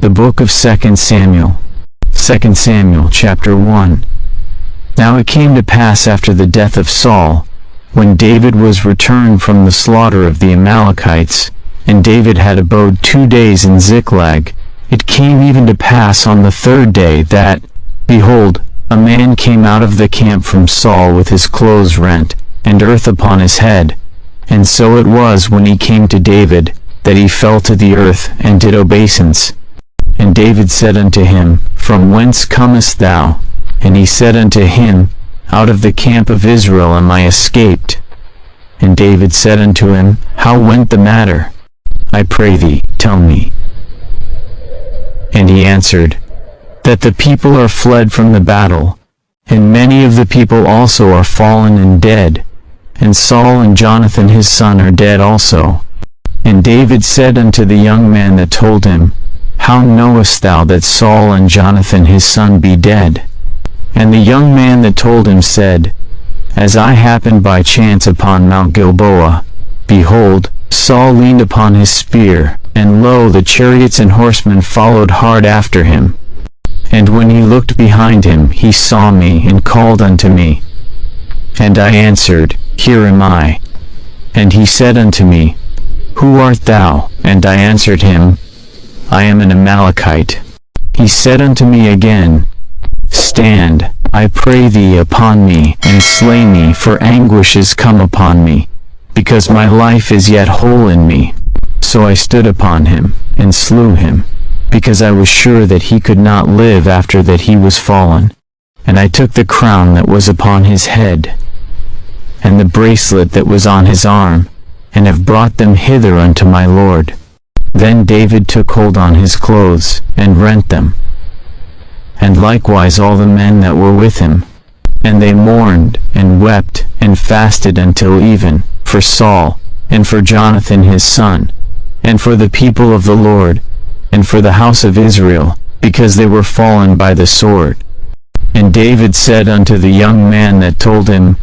The book of 2 Samuel. 2 Samuel chapter 1. Now it came to pass after the death of Saul, when David was returned from the slaughter of the Amalekites, and David had abode 2 days in Ziklag, it came even to pass on the third day that, behold, a man came out of the camp from Saul with his clothes rent, and earth upon his head. And so it was when he came to David, that he fell to the earth, and did obeisance. And David said unto him, From whence comest thou? And he said unto him, Out of the camp of Israel am I escaped. And David said unto him, How went the matter? I pray thee, tell me. And he answered, That the people are fled from the battle, and many of the people also are fallen and dead, and Saul and Jonathan his son are dead also. And David said unto the young man that told him, How knowest thou that Saul and Jonathan his son be dead? And the young man that told him said, As I happened by chance upon Mount Gilboa, behold, Saul leaned upon his spear, and lo, the chariots and horsemen followed hard after him. And when he looked behind him, he saw me, and called unto me. And I answered, Here am I. And he said unto me, Who art thou? And I answered him, I am an Amalekite. He said unto me again, Stand, I pray thee, upon me, and slay me, for anguish is come upon me, because my life is yet whole in me. So I stood upon him, and slew him, because I was sure that he could not live after that he was fallen. And I took the crown that was upon his head, and the bracelet that was on his arm, and have brought them hither unto my lord. Then David took hold on his clothes, and rent them, and likewise all the men that were with him. And they mourned, and wept, and fasted until even, for Saul, and for Jonathan his son, and for the people of the Lord, and for the house of Israel, because they were fallen by the sword. And David said unto the young man that told him,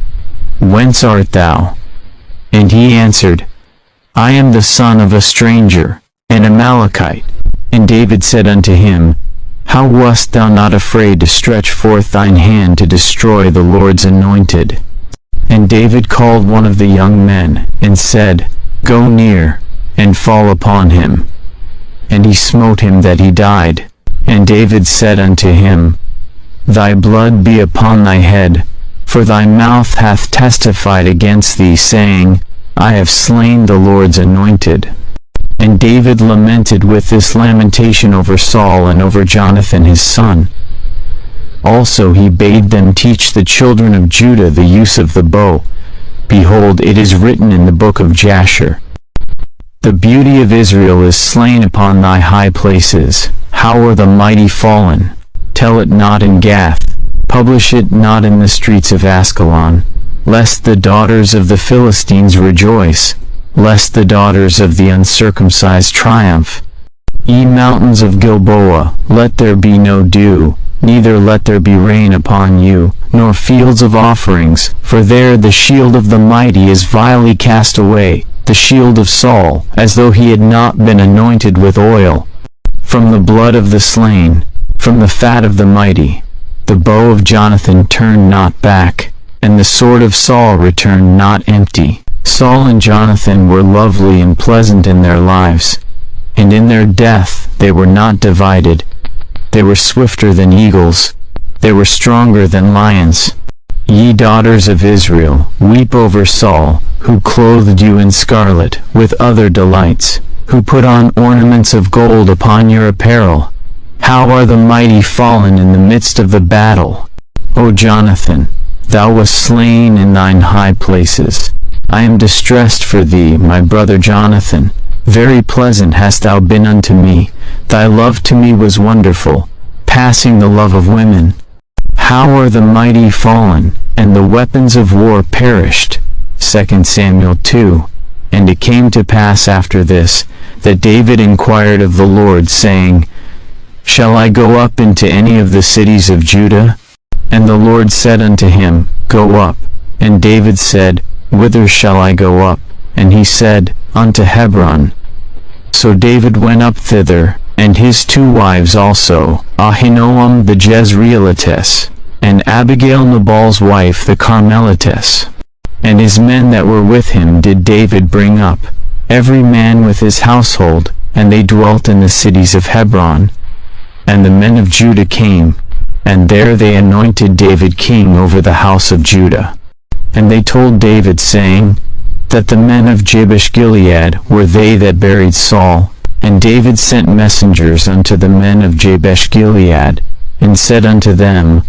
Whence art thou? And he answered, I am the son of a stranger, an Amalekite. And David said unto him, How wast thou not afraid to stretch forth thine hand to destroy the Lord's anointed? And David called one of the young men, and said, Go near, and fall upon him. And he smote him that he died. And David said unto him, Thy blood be upon thy head, for thy mouth hath testified against thee, saying, I have slain the Lord's anointed. And David lamented with this lamentation over Saul and over Jonathan his son. Also he bade them teach the children of Judah the use of the bow. Behold, it is written in the book of Jasher, The beauty of Israel is slain upon thy high places. How are the mighty fallen? Tell it not in Gath, publish it not in the streets of Askelon, lest the daughters of the Philistines rejoice, lest the daughters of the uncircumcised triumph. Ye mountains of Gilboa, let there be no dew, neither let there be rain upon you, nor fields of offerings, for there the shield of the mighty is vilely cast away, the shield of Saul, as though he had not been anointed with oil. From the blood of the slain, from the fat of the mighty, the bow of Jonathan turned not back, and the sword of Saul returned not empty. Saul and Jonathan were lovely and pleasant in their lives, and in their death they were not divided. They were swifter than eagles, they were stronger than lions. Ye daughters of Israel, weep over Saul, who clothed you in scarlet, with other delights, who put on ornaments of gold upon your apparel. How are the mighty fallen in the midst of the battle? O Jonathan, thou wast slain in thine high places. I am distressed for thee, my brother Jonathan. Very pleasant hast thou been unto me. Thy love to me was wonderful, passing the love of women. How are the mighty fallen, and the weapons of war perished? 2 Samuel 2. And it came to pass after this, that David inquired of the Lord, saying, Shall I go up into any of the cities of Judah? And the Lord said unto him, Go up. And David said, Whither shall I go up? And he said, Unto Hebron. So David went up thither, and his 2 wives also, Ahinoam the Jezreelitess, and Abigail Nabal's wife the Carmelitess. And his men that were with him did David bring up, every man with his household, and they dwelt in the cities of Hebron. And the men of Judah came, and there they anointed David king over the house of Judah. And they told David, saying, that the men of Jabesh-Gilead were they that buried Saul. And David sent messengers unto the men of Jabesh-Gilead, and said unto them,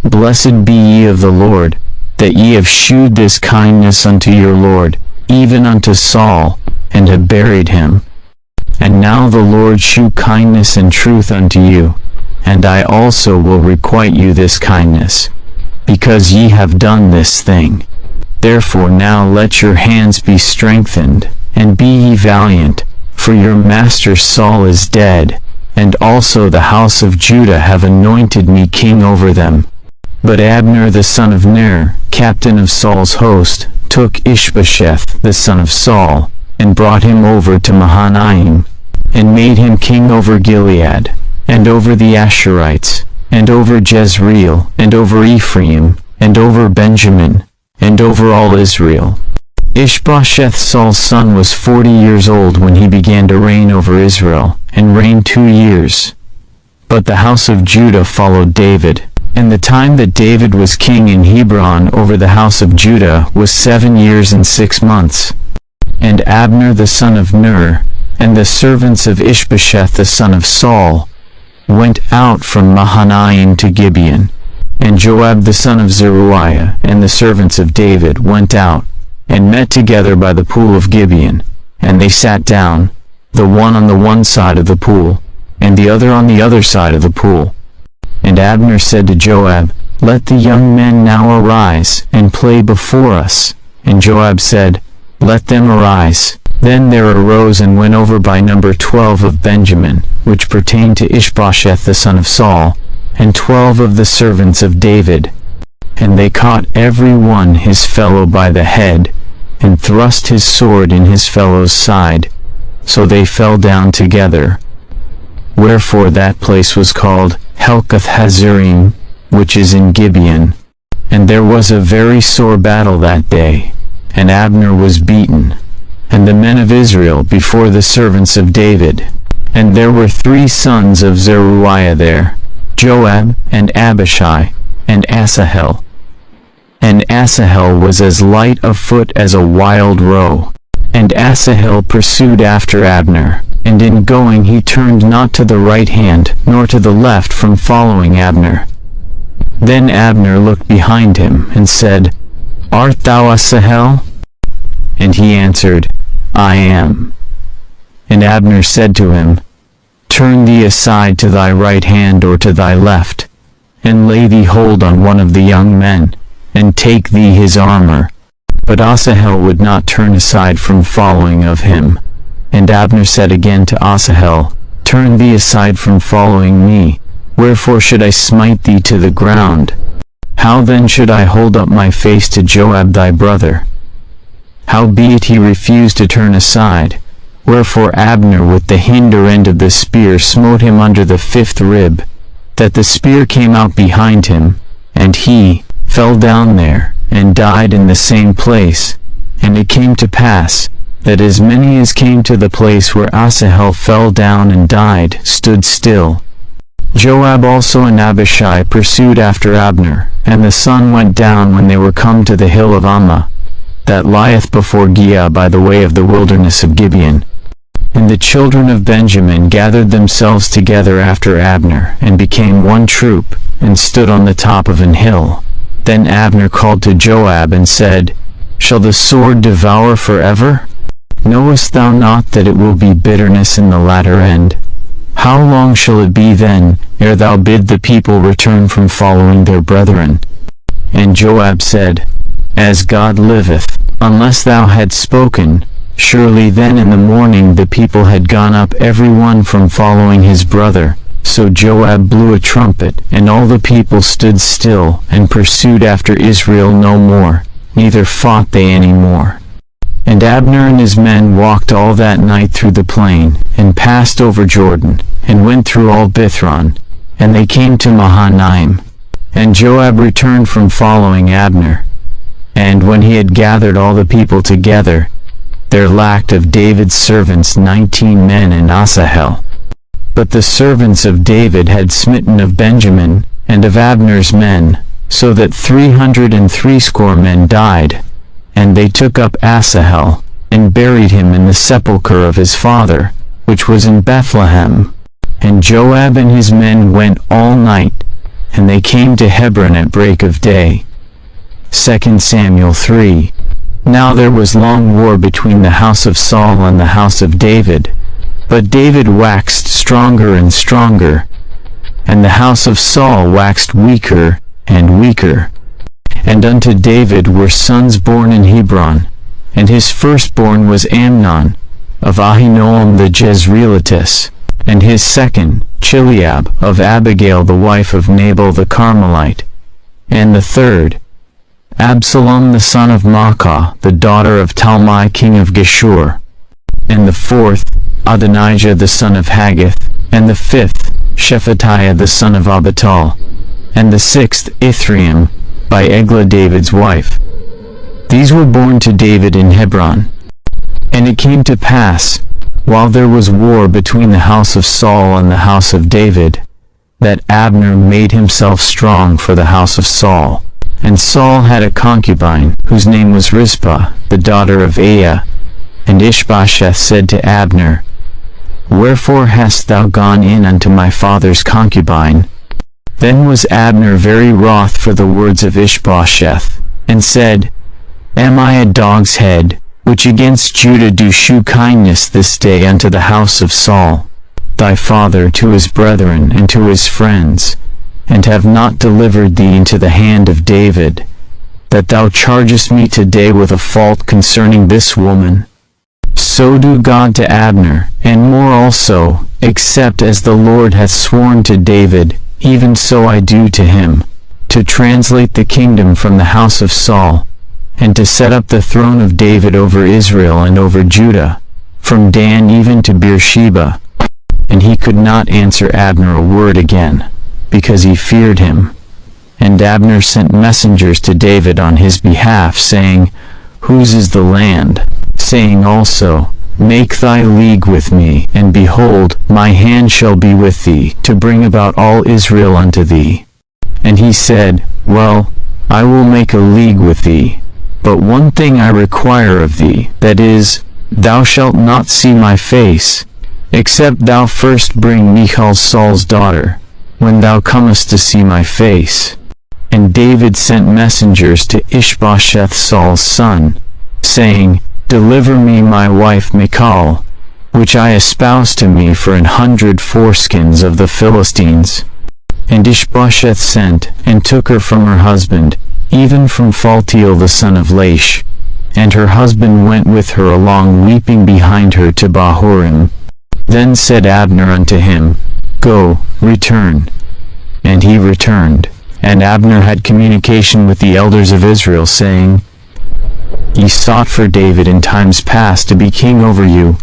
Blessed be ye of the Lord, that ye have shewed this kindness unto your Lord, even unto Saul, and have buried him. And now the Lord shew kindness and truth unto you, and I also will requite you this kindness, because ye have done this thing. Therefore now let your hands be strengthened, and be ye valiant, for your master Saul is dead, and also the house of Judah have anointed me king over them. But Abner the son of Ner, captain of Saul's host, took Ishbosheth the son of Saul, and brought him over to Mahanaim, and made him king over Gilead, and over the Asherites, and over Jezreel, and over Ephraim, and over Benjamin, and over all Israel. Ishbosheth Saul's son was 40 years old when he began to reign over Israel, and reigned 2 years. But the house of Judah followed David, and the time that David was king in Hebron over the house of Judah was 7 years and 6 months. And Abner the son of Ner, and the servants of Ishbosheth the son of Saul, went out from Mahanaim to Gibeon. And Joab the son of Zeruiah and the servants of David went out, and met together by the pool of Gibeon. And they sat down, the one on the one side of the pool, and the other on the other side of the pool. And Abner said to Joab, Let the young men now arise, and play before us. And Joab said, Let them arise. Then there arose and went over by number 12 of Benjamin, which pertained to Ishbosheth the son of Saul, and 12 of the servants of David. And they caught every one his fellow by the head, and thrust his sword in his fellow's side, so they fell down together. Wherefore that place was called Helkath Hazarim, which is in Gibeon. And there was a very sore battle that day, and Abner was beaten, and the men of Israel before the servants of David. And there were 3 sons of Zeruiah there, Joab, and Abishai, and Asahel. And Asahel was as light of foot as a wild roe. And Asahel pursued after Abner, and in going he turned not to the right hand nor to the left from following Abner. Then Abner looked behind him, and said, Art thou Asahel? And he answered, I am. And Abner said to him, Turn thee aside to thy right hand or to thy left, and lay thee hold on one of the young men, and take thee his armor. But Asahel would not turn aside from following of him. And Abner said again to Asahel, Turn thee aside from following me, wherefore should I smite thee to the ground? How then should I hold up my face to Joab thy brother? Howbeit he refused to turn aside, wherefore Abner with the hinder end of the spear smote him under the 5th rib, that the spear came out behind him, and he fell down there, and died in the same place. And it came to pass, that as many as came to the place where Asahel fell down and died stood still. Joab also and Abishai pursued after Abner, and the sun went down when they were come to the hill of Ammah, that lieth before Giah by the way of the wilderness of Gibeon. And the children of Benjamin gathered themselves together after Abner, and became one troop, and stood on the top of an hill. Then Abner called to Joab, and said, Shall the sword devour forever? Knowest thou not that it will be bitterness in the latter end? How long shall it be then, ere thou bid the people return from following their brethren? And Joab said, As God liveth, unless thou hadst spoken, surely then in the morning the people had gone up every one from following his brother. So Joab blew a trumpet, and all the people stood still, and pursued after Israel no more, neither fought they any more. And Abner and his men walked all that night through the plain, and passed over Jordan, and went through all Bithron, and they came to Mahanaim. And Joab returned from following Abner. And when he had gathered all the people together, there lacked of David's servants 19 men in Asahel. But the servants of David had smitten of Benjamin, and of Abner's men, so that 360 men died. And they took up Asahel, and buried him in the sepulchre of his father, which was in Bethlehem. And Joab and his men went all night, and they came to Hebron at break of day. 2 Samuel 3. Now there was long war between the house of Saul and the house of David, but David waxed stronger and stronger, and the house of Saul waxed weaker and weaker. And unto David were sons born in Hebron, and his firstborn was Amnon, of Ahinoam the Jezreelitess, and his second, Chileab, of Abigail the wife of Nabal the Carmelite, and the third, Absalom the son of Maacah, the daughter of Talmai king of Geshur, and the fourth, Adonijah the son of Haggith, and the fifth, Shephatiah the son of Abital, and the sixth, Ithream, by Eglah David's wife. These were born to David in Hebron. And it came to pass, while there was war between the house of Saul and the house of David, that Abner made himself strong for the house of Saul. And Saul had a concubine, whose name was Rizpah, the daughter of Aiah. And Ishbosheth said to Abner, Wherefore hast thou gone in unto my father's concubine? Then was Abner very wroth for the words of Ishbosheth, and said, Am I a dog's head, which against Judah do shew kindness this day unto the house of Saul, thy father, to his brethren and to his friends, and have not delivered thee into the hand of David, that thou chargest me today with a fault concerning this woman? So do God to Abner, and more also, except as the Lord hath sworn to David, even so I do to him, to translate the kingdom from the house of Saul, and to set up the throne of David over Israel and over Judah, from Dan even to Beersheba. And he could not answer Abner a word again, because he feared him. And Abner sent messengers to David on his behalf, saying, Whose is the land? Saying also, Make thy league with me, and behold, my hand shall be with thee, to bring about all Israel unto thee. And he said, Well, I will make a league with thee, but one thing I require of thee, that is, thou shalt not see my face, except thou first bring Michal Saul's daughter, when thou comest to see my face. And David sent messengers to Ishbosheth Saul's son, saying, Deliver me my wife Michal, which I espoused to me for 100 foreskins of the Philistines. And Ishbosheth sent, and took her from her husband, even from Phaltiel the son of Laish. And her husband went with her along weeping behind her to Bahurim. Then said Abner unto him, Go, return. And he returned. And Abner had communication with the elders of Israel, saying, Ye sought for David in times past to be king over you.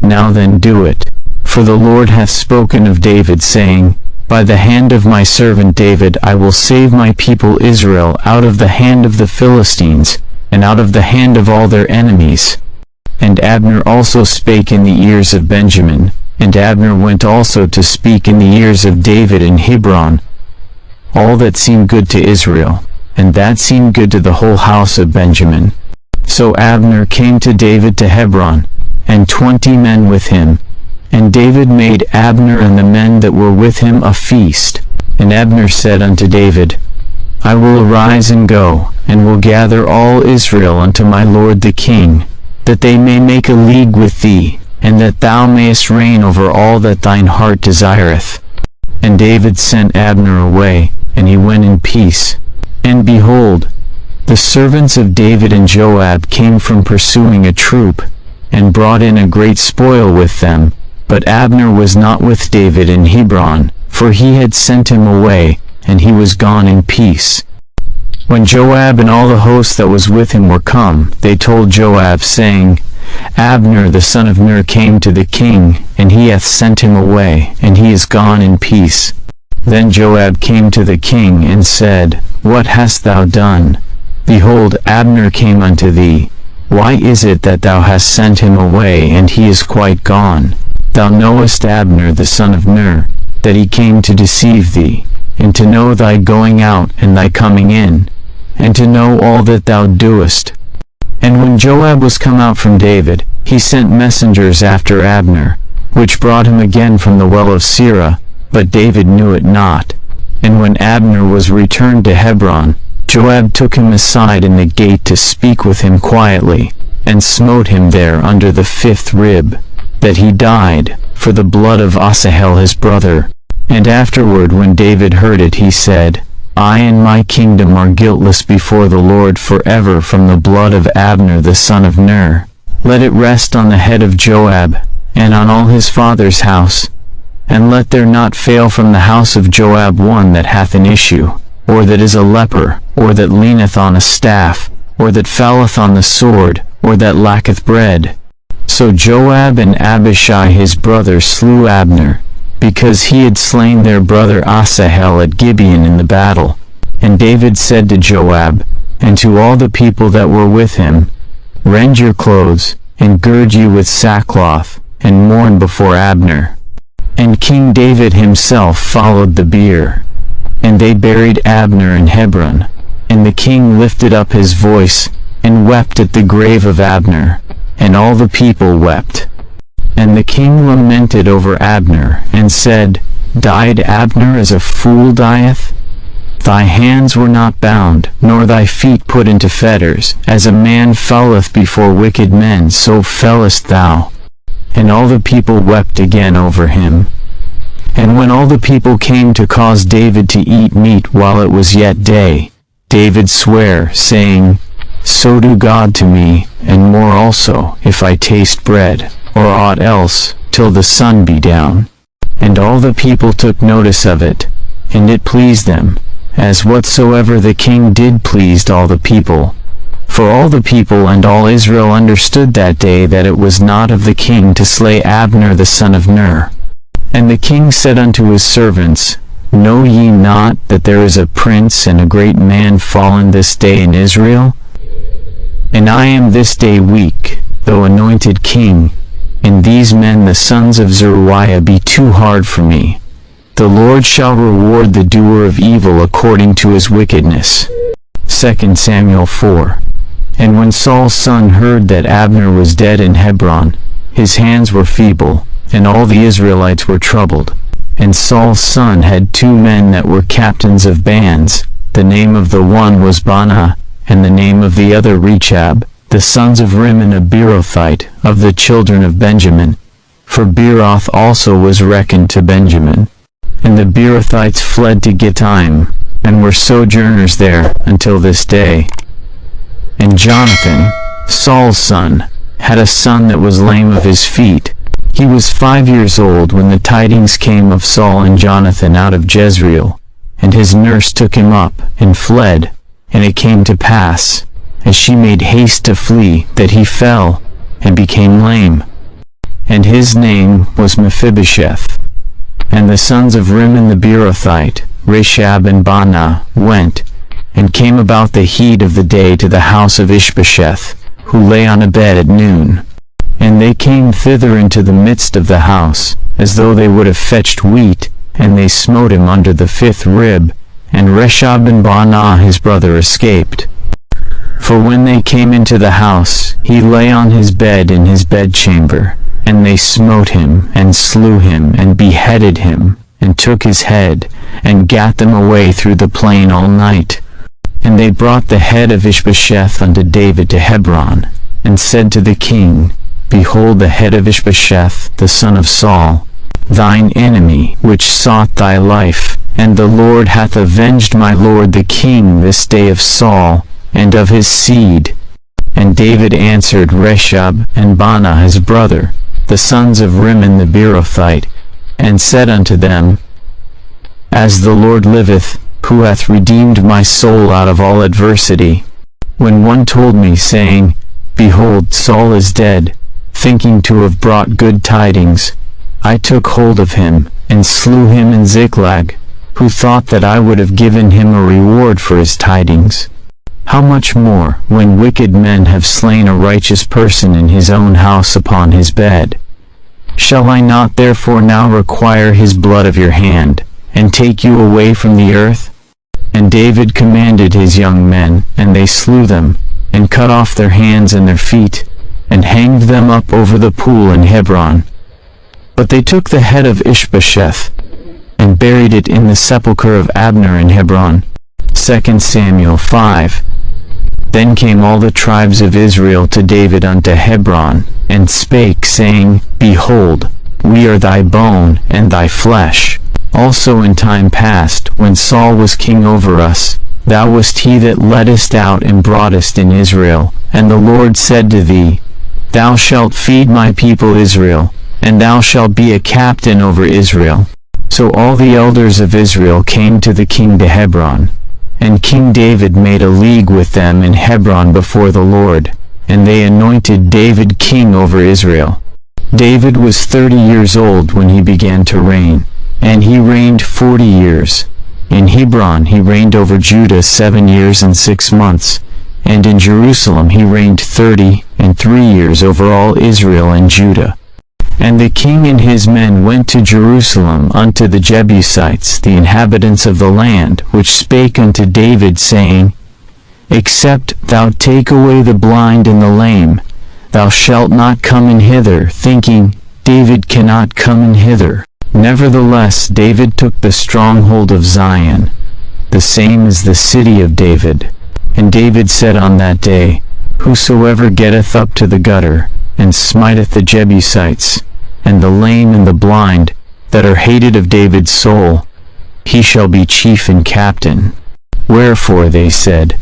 Now then do it. For the Lord hath spoken of David, saying, By the hand of my servant David I will save my people Israel out of the hand of the Philistines, and out of the hand of all their enemies. And Abner also spake in the ears of Benjamin, and Abner went also to speak in the ears of David in Hebron, all that seemed good to Israel, and that seemed good to the whole house of Benjamin. So Abner came to David to Hebron, and 20 men with him. And David made Abner and the men that were with him a feast. And Abner said unto David, I will arise and go, and will gather all Israel unto my lord the king, that they may make a league with thee, and that thou mayest reign over all that thine heart desireth. And David sent Abner away, and he went in peace. And behold, the servants of David and Joab came from pursuing a troop, and brought in a great spoil with them. But Abner was not with David in Hebron, for he had sent him away, and he was gone in peace. When Joab and all the host that was with him were come, they told Joab, saying, Abner the son of Ner came to the king, and he hath sent him away, and he is gone in peace. Then Joab came to the king, and said, What hast thou done? Behold, Abner came unto thee. Why is it that thou hast sent him away, and he is quite gone? Thou knowest Abner the son of Ner, that he came to deceive thee, and to know thy going out and thy coming in, and to know all that thou doest. And when Joab was come out from David, he sent messengers after Abner, which brought him again from the well of Sirah, but David knew it not. And when Abner was returned to Hebron, Joab took him aside in the gate to speak with him quietly, and smote him there under the 5th rib, that he died, for the blood of Asahel his brother. And afterward when David heard it, he said, I and my kingdom are guiltless before the Lord forever from the blood of Abner the son of Ner. Let it rest on the head of Joab, and on all his father's house. And let there not fail from the house of Joab one that hath an issue, or that is a leper, or that leaneth on a staff, or that falleth on the sword, or that lacketh bread. So Joab and Abishai his brother slew Abner, because he had slain their brother Asahel at Gibeon in the battle. And David said to Joab, and to all the people that were with him, Rend your clothes, and gird you with sackcloth, and mourn before Abner. And King David himself followed the bier. And they buried Abner in Hebron. And the king lifted up his voice, and wept at the grave of Abner. And all the people wept. And the king lamented over Abner, and said, Died Abner as a fool dieth? Thy hands were not bound, nor thy feet put into fetters. As a man falleth before wicked men, so fellest thou. And all the people wept again over him. And when all the people came to cause David to eat meat while it was yet day, David sware, saying, So do God to me, and more also, if I taste bread, or aught else, till the sun be down. And all the people took notice of it, and it pleased them, as whatsoever the king did pleased all the people. For all the people and all Israel understood that day that it was not of the king to slay Abner the son of Ner. And the king said unto his servants, Know ye not that there is a prince and a great man fallen this day in Israel? And I am this day weak, though anointed king, and these men the sons of Zeruiah be too hard for me. The Lord shall reward the doer of evil according to his wickedness. 2 Samuel 4. And when Saul's son heard that Abner was dead in Hebron, his hands were feeble, and all the Israelites were troubled. And Saul's son had 2 men that were captains of bands. The name of the one was Baanah, and the name of the other Rechab, the sons of Rimmon a Beerothite, of the children of Benjamin. For Beeroth also was reckoned to Benjamin. And the Beerothites fled to Gittaim, and were sojourners there until this day. And Jonathan, Saul's son, had a son that was lame of his feet. He was 5 years old when the tidings came of Saul and Jonathan out of Jezreel. And his nurse took him up, and fled. And it came to pass, as she made haste to flee, that he fell, and became lame. And his name was Mephibosheth. And the sons of Rimmon the Beerothite, Rechab and Baanah, went, and came about the heat of the day to the house of Ishbosheth, who lay on a bed at noon. And they came thither into the midst of the house, as though they would have fetched wheat, and they smote him under the 5th rib, and Rechab and Baanah his brother escaped. For when they came into the house, he lay on his bed in his bedchamber, and they smote him, and slew him, and beheaded him, and took his head, and gat them away through the plain all night. And they brought the head of Ishbosheth unto David to Hebron, and said to the king, Behold the head of Ishbosheth, the son of Saul, thine enemy, which sought thy life, and the Lord hath avenged my lord the king this day of Saul, and of his seed. And David answered Rechab and Baanah his brother, the sons of Rimmon the Beerothite, and said unto them, As the Lord liveth, who hath redeemed my soul out of all adversity. When one told me, saying, Behold, Saul is dead, thinking to have brought good tidings, I took hold of him, and slew him in Ziklag, who thought that I would have given him a reward for his tidings. How much more, when wicked men have slain a righteous person in his own house upon his bed? Shall I not therefore now require his blood of your hand, and take you away from the earth? And David commanded his young men, and they slew them, and cut off their hands and their feet, and hanged them up over the pool in Hebron. But they took the head of Ishbosheth, and buried it in the sepulchre of Abner in Hebron. 2 Samuel 5. Then came all the tribes of Israel to David unto Hebron, and spake, saying, Behold, we are thy bone and thy flesh. Also in time past, when Saul was king over us, thou wast he that leddest out and broughtest in Israel, and the Lord said to thee, Thou shalt feed my people Israel, and thou shalt be a captain over Israel. So all the elders of Israel came to the king to Hebron, and King David made a league with them in Hebron before the Lord, and they anointed David king over Israel. David was 30 years old when he began to reign, and he reigned 40 years. In Hebron he reigned over Judah 7 years and 6 months, and in Jerusalem he reigned 33 years over all Israel and Judah. And the king and his men went to Jerusalem unto the Jebusites, the inhabitants of the land, which spake unto David, saying, Except thou take away the blind and the lame, thou shalt not come in hither, thinking, David cannot come in hither. Nevertheless David took the stronghold of Zion, the same is the city of David. And David said on that day, Whosoever getteth up to the gutter, and smiteth the Jebusites, and the lame and the blind, that are hated of David's soul, he shall be chief and captain. Wherefore they said,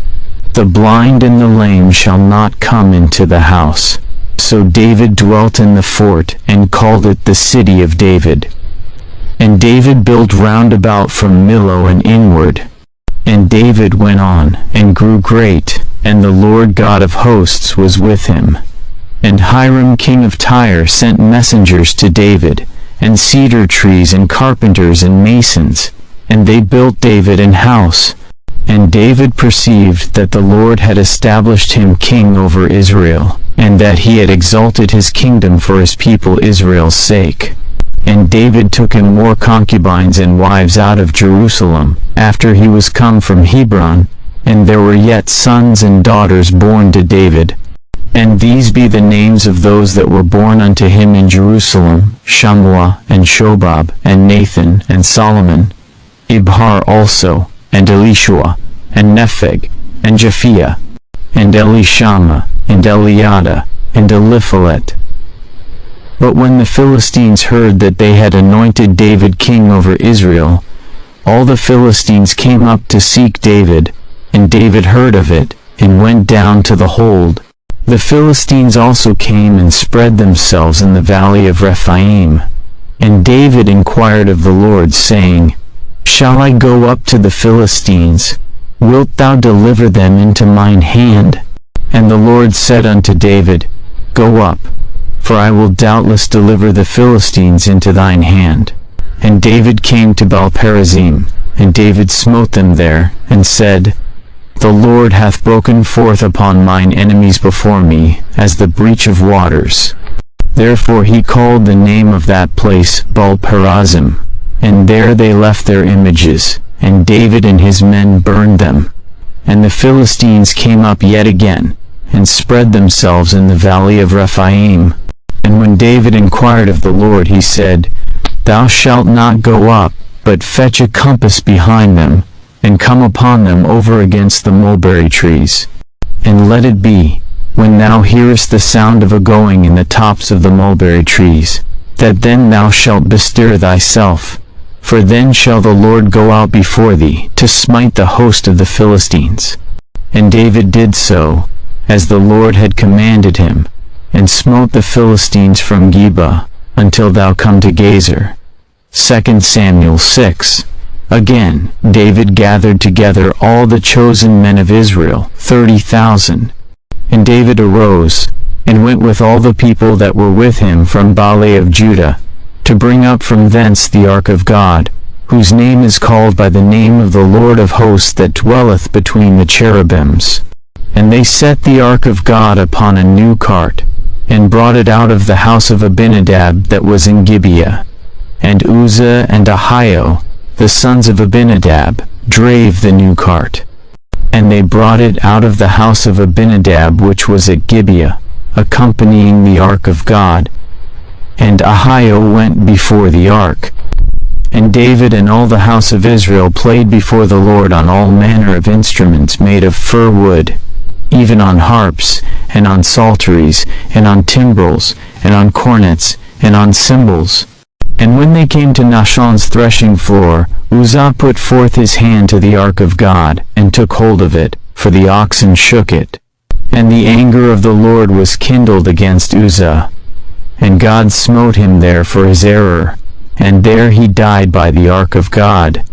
The blind and the lame shall not come into the house. So David dwelt in the fort, and called it the city of David. And David built round about from Millo and inward. And David went on, and grew great, and the Lord God of hosts was with him. And Hiram king of Tyre sent messengers to David, and cedar trees and carpenters and masons, and they built David an house. And David perceived that the Lord had established him king over Israel, and that he had exalted his kingdom for his people Israel's sake. And David took him more concubines and wives out of Jerusalem, after he was come from Hebron, and there were yet sons and daughters born to David. And these be the names of those that were born unto him in Jerusalem, Shammua, and Shobab, and Nathan, and Solomon, Ibhar also, and Elishua, and Nepheg, and Japhiah, and Elishama, and Eliada, and Eliphalet. But when the Philistines heard that they had anointed David king over Israel, all the Philistines came up to seek David, and David heard of it, and went down to the hold. The Philistines also came and spread themselves in the valley of Rephaim. And David inquired of the Lord, saying, Shall I go up to the Philistines? Wilt thou deliver them into mine hand? And the Lord said unto David, Go up, for I will doubtless deliver the Philistines into thine hand. And David came to Baal-perazim, and David smote them there, and said, The Lord hath broken forth upon mine enemies before me, as the breach of waters. Therefore he called the name of that place Baal-perazim, and there they left their images, and David and his men burned them. And the Philistines came up yet again, and spread themselves in the valley of Rephaim. And when David inquired of the Lord, he said, Thou shalt not go up, but fetch a compass behind them, and come upon them over against the mulberry trees. And let it be, when thou hearest the sound of a going in the tops of the mulberry trees, that then thou shalt bestir thyself, for then shall the Lord go out before thee, to smite the host of the Philistines. And David did so, as the Lord had commanded him, and smote the Philistines from Geba, until thou come to Gezer. 2 Samuel 6. Again, David gathered together all the chosen men of Israel, 30,000. And David arose, and went with all the people that were with him from Baale of Judah, to bring up from thence the ark of God, whose name is called by the name of the Lord of hosts that dwelleth between the cherubims. And they set the ark of God upon a new cart, and brought it out of the house of Abinadab that was in Gibeah. And Uzzah and Ahio, the sons of Abinadab, drave the new cart. And they brought it out of the house of Abinadab which was at Gibeah, accompanying the ark of God. And Ahio went before the ark. And David and all the house of Israel played before the Lord on all manner of instruments made of fir wood, even on harps, and on psalteries, and on timbrels, and on cornets, and on cymbals. And when they came to Nashon's threshing floor, Uzzah put forth his hand to the ark of God, and took hold of it, for the oxen shook it. And the anger of the Lord was kindled against Uzzah. And God smote him there for his error, and there he died by the ark of God.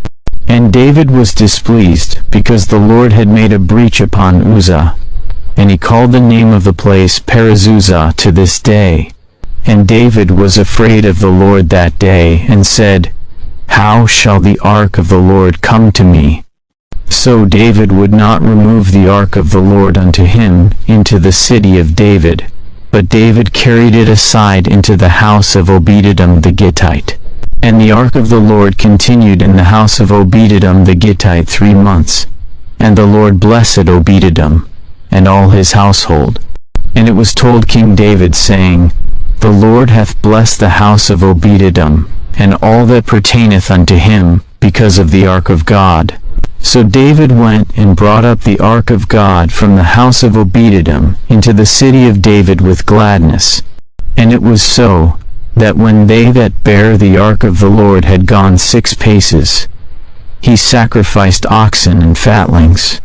And David was displeased, because the Lord had made a breach upon Uzzah. And he called the name of the place Perez-Uzzah to this day. And David was afraid of the Lord that day, and said, How shall the ark of the Lord come to me? So David would not remove the ark of the Lord unto him into the city of David, but David carried it aside into the house of Obed-Edom the Gittite. And the ark of the Lord continued in the house of Obed-Edom the Gittite 3 months. And the Lord blessed Obed-Edom, and all his household. And it was told King David, saying, The Lord hath blessed the house of Obed-Edom, and all that pertaineth unto him, because of the ark of God. So David went and brought up the ark of God from the house of Obed-Edom into the city of David with gladness. And it was so, that when they that bare the ark of the Lord had gone 6 paces, he sacrificed oxen and fatlings.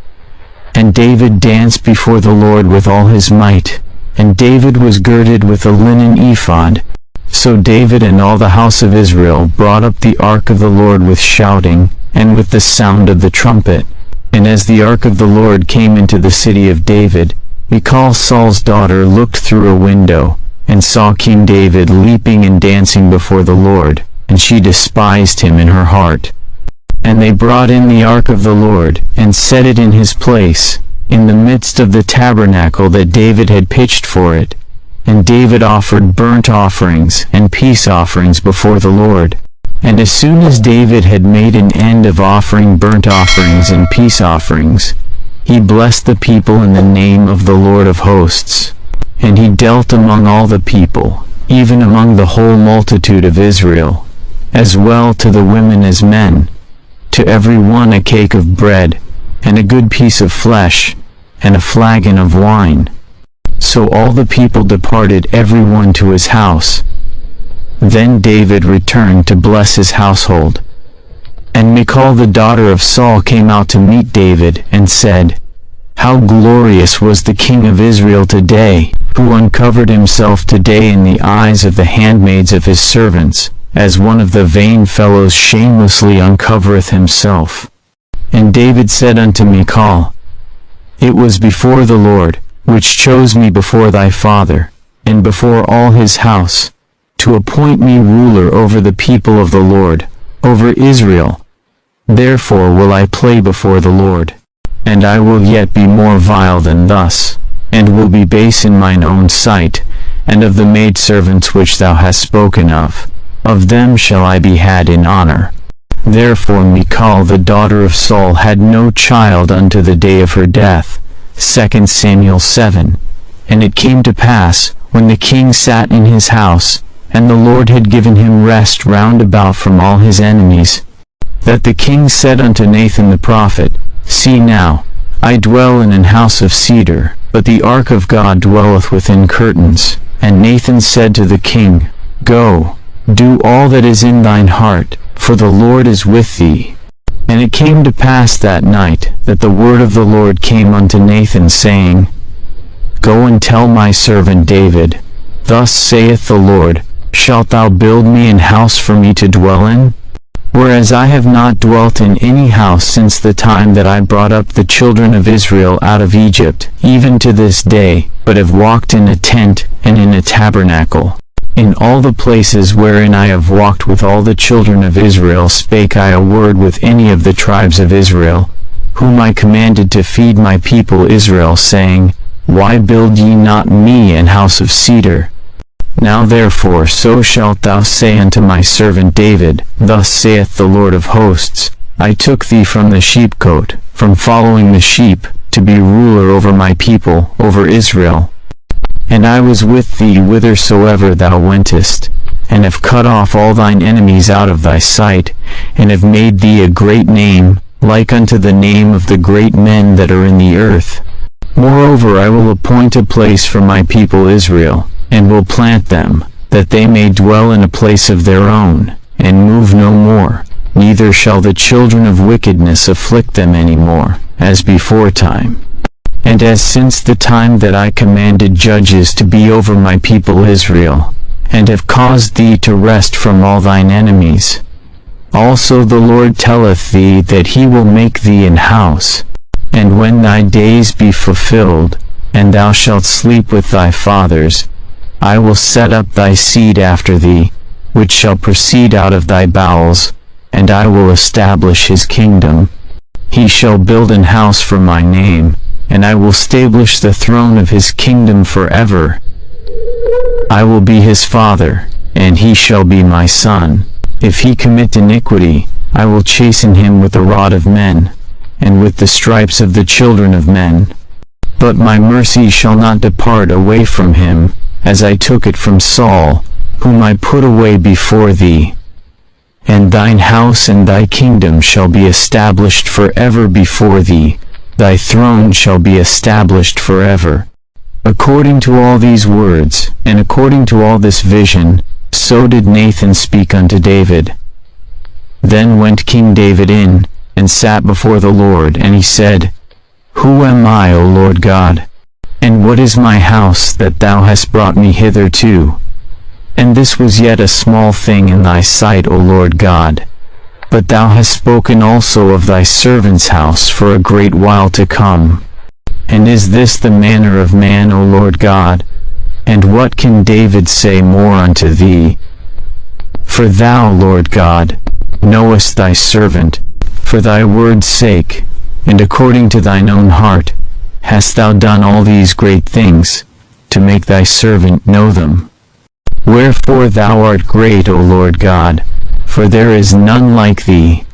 And David danced before the Lord with all his might, and David was girded with a linen ephod. So David and all the house of Israel brought up the ark of the Lord with shouting, and with the sound of the trumpet. And as the ark of the Lord came into the city of David, Michal Saul's daughter looked through a window, and saw King David leaping and dancing before the Lord, and she despised him in her heart. And they brought in the ark of the Lord, and set it in his place, in the midst of the tabernacle that David had pitched for it. And David offered burnt offerings and peace offerings before the Lord. And as soon as David had made an end of offering burnt offerings and peace offerings, he blessed the people in the name of the Lord of hosts. And he dealt among all the people, even among the whole multitude of Israel, as well to the women as men, to every one a cake of bread, and a good piece of flesh, and a flagon of wine. So all the people departed every one to his house. Then David returned to bless his household. And Michal the daughter of Saul came out to meet David, and said, How glorious was the king of Israel today, who uncovered himself today in the eyes of the handmaids of his servants, as one of the vain fellows shamelessly uncovereth himself. And David said unto Michal, It was before the Lord, which chose me before thy father, and before all his house, to appoint me ruler over the people of the Lord, over Israel. Therefore will I play before the Lord. And I will yet be more vile than thus, and will be base in mine own sight, and of the maidservants which thou hast spoken of them shall I be had in honor. Therefore Michal the daughter of Saul had no child unto the day of her death. 2 Samuel 7. And it came to pass, when the king sat in his house, and the Lord had given him rest round about from all his enemies, that the king said unto Nathan the prophet, See now, I dwell in an house of cedar, but the ark of God dwelleth within curtains. And Nathan said to the king, Go, do all that is in thine heart, for the Lord is with thee. And it came to pass that night, that the word of the Lord came unto Nathan, saying, Go and tell my servant David, Thus saith the Lord, Shalt thou build me an house for me to dwell in? Whereas I have not dwelt in any house since the time that I brought up the children of Israel out of Egypt, even to this day, but have walked in a tent and in a tabernacle. In all the places wherein I have walked with all the children of Israel spake I a word with any of the tribes of Israel, whom I commanded to feed my people Israel, saying, Why build ye not me an house of cedar? Now therefore so shalt thou say unto my servant David, Thus saith the Lord of hosts, I took thee from the sheepcote, from following the sheep, to be ruler over my people, over Israel. And I was with thee whithersoever thou wentest, and have cut off all thine enemies out of thy sight, and have made thee a great name, like unto the name of the great men that are in the earth. Moreover I will appoint a place for my people Israel, and will plant them, that they may dwell in a place of their own, and move no more, neither shall the children of wickedness afflict them any more, as beforetime. And as since the time that I commanded judges to be over my people Israel, and have caused thee to rest from all thine enemies. Also the Lord telleth thee that he will make thee an house, and when thy days be fulfilled, and thou shalt sleep with thy fathers, I will set up thy seed after thee, which shall proceed out of thy bowels, and I will establish his kingdom. He shall build an house for my name, and I will stablish the throne of his kingdom forever. I will be his father, and he shall be my son. If he commit iniquity, I will chasten him with the rod of men, and with the stripes of the children of men. But my mercy shall not depart away from him, as I took it from Saul, whom I put away before thee. And thine house and thy kingdom shall be established forever before thee, thy throne shall be established forever. According to all these words, and according to all this vision, so did Nathan speak unto David. Then went King David in, and sat before the Lord, and he said, Who am I, O Lord God? And what is my house that thou hast brought me hitherto? And this was yet a small thing in thy sight, O Lord God. But thou hast spoken also of thy servant's house for a great while to come. And is this the manner of man, O Lord God? And what can David say more unto thee? For thou, Lord God, knowest thy servant, for thy word's sake, and according to thine own heart, hast thou done all these great things, to make thy servant know them. Wherefore thou art great, O Lord God, for there is none like thee,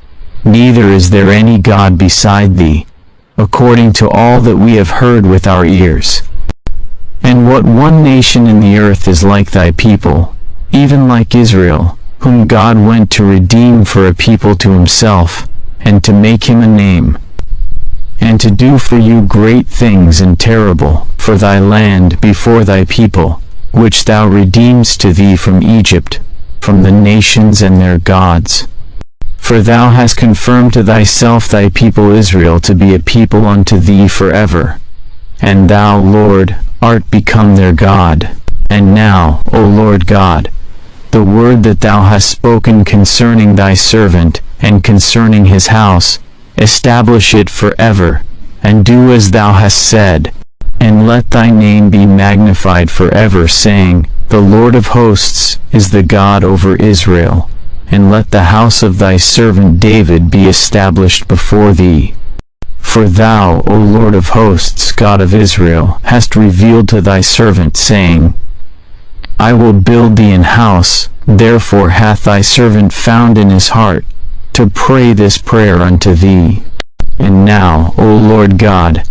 neither is there any God beside thee, according to all that we have heard with our ears. And what one nation in the earth is like thy people, even like Israel, whom God went to redeem for a people to himself, and to make him a name, and to do for you great things and terrible, for thy land before thy people, which thou redeemest to thee from Egypt, from the nations and their gods. For thou hast confirmed to thyself thy people Israel to be a people unto thee forever. And thou, Lord, art become their God. And now, O Lord God, the word that thou hast spoken concerning thy servant, and concerning his house, establish it forever, and do as thou hast said. And let thy name be magnified forever, saying, The Lord of hosts is the God over Israel. And let the house of thy servant David be established before thee. For thou, O Lord of hosts, God of Israel, hast revealed to thy servant, saying, I will build thee an house. Therefore hath thy servant found in his heart to pray this prayer unto thee. And now, O Lord God,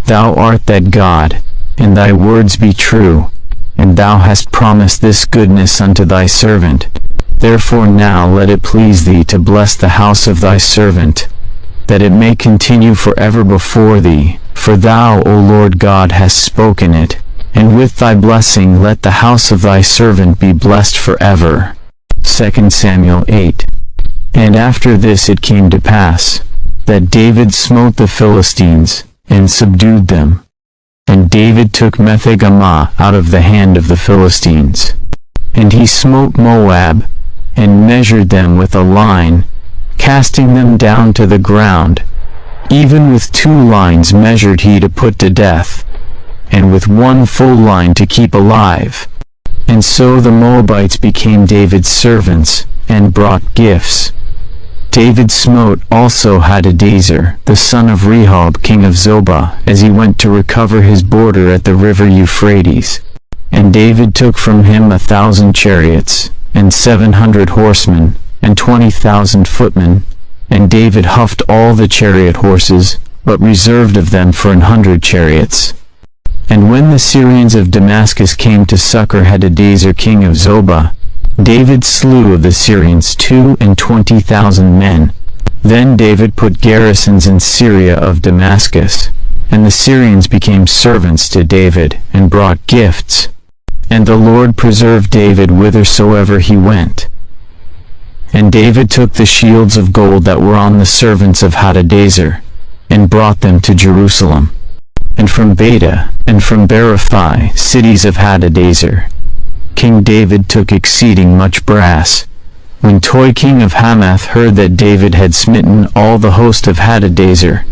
thou art that God, and thy words be true, and thou hast promised this goodness unto thy servant. Therefore now let it please thee to bless the house of thy servant, that it may continue forever before thee, for thou, O Lord God, hast spoken it, and with thy blessing let the house of thy servant be blessed forever. 2 Samuel 8. And after this it came to pass, that David smote the Philistines, and subdued them. And David took Metheg-ammah out of the hand of the Philistines. And he smote Moab, and measured them with a line, casting them down to the ground. Even with 2 lines measured he to put to death, and with 1 full line to keep alive. And so the Moabites became David's servants, and brought gifts. David smote also Hadadezer, the son of Rehob, king of Zobah, as he went to recover his border at the river Euphrates. And David took from him 1,000 chariots, and 700 horsemen, and 20,000 footmen. And David huffed all the chariot horses, but reserved of them for 100 chariots. And when the Syrians of Damascus came to succor Hadadezer king of Zobah, David slew of the Syrians 22,000 men. Then David put garrisons in Syria of Damascus, and the Syrians became servants to David, and brought gifts. And the Lord preserved David whithersoever he went. And David took the shields of gold that were on the servants of Hadadezer, and brought them to Jerusalem. And from Beta, and from Berothai, cities of Hadadezer, King David took exceeding much brass. When Toi king of Hamath heard that David had smitten all the host of Hadadezer,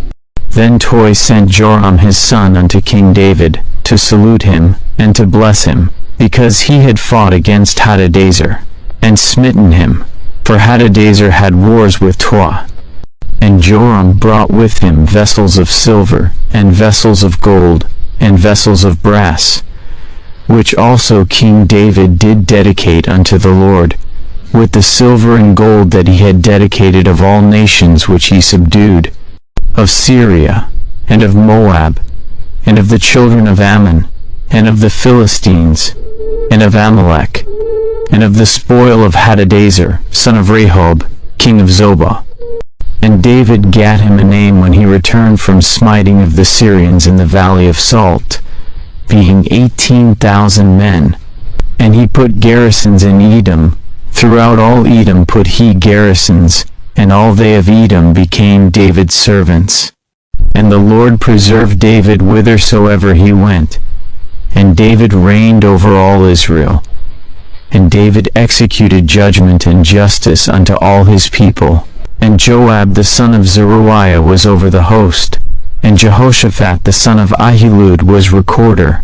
then Toi sent Joram his son unto King David, to salute him, and to bless him, because he had fought against Hadadezer, and smitten him, for Hadadezer had wars with Toi. And Joram brought with him vessels of silver, and vessels of gold, and vessels of brass, which also King David did dedicate unto the Lord, with the silver and gold that he had dedicated of all nations which he subdued, of Syria, and of Moab, and of the children of Ammon, and of the Philistines, and of Amalek, and of the spoil of Hadadezer, son of Rehob, king of Zobah. And David gat him a name when he returned from smiting of the Syrians in the valley of Salt, being 18,000 men. And he put garrisons in Edom. Throughout all Edom put he garrisons, and all they of Edom became David's servants. And the Lord preserved David whithersoever he went. And David reigned over all Israel. And David executed judgment and justice unto all his people. And Joab the son of Zeruiah was over the host. And Jehoshaphat the son of Ahilud was recorder.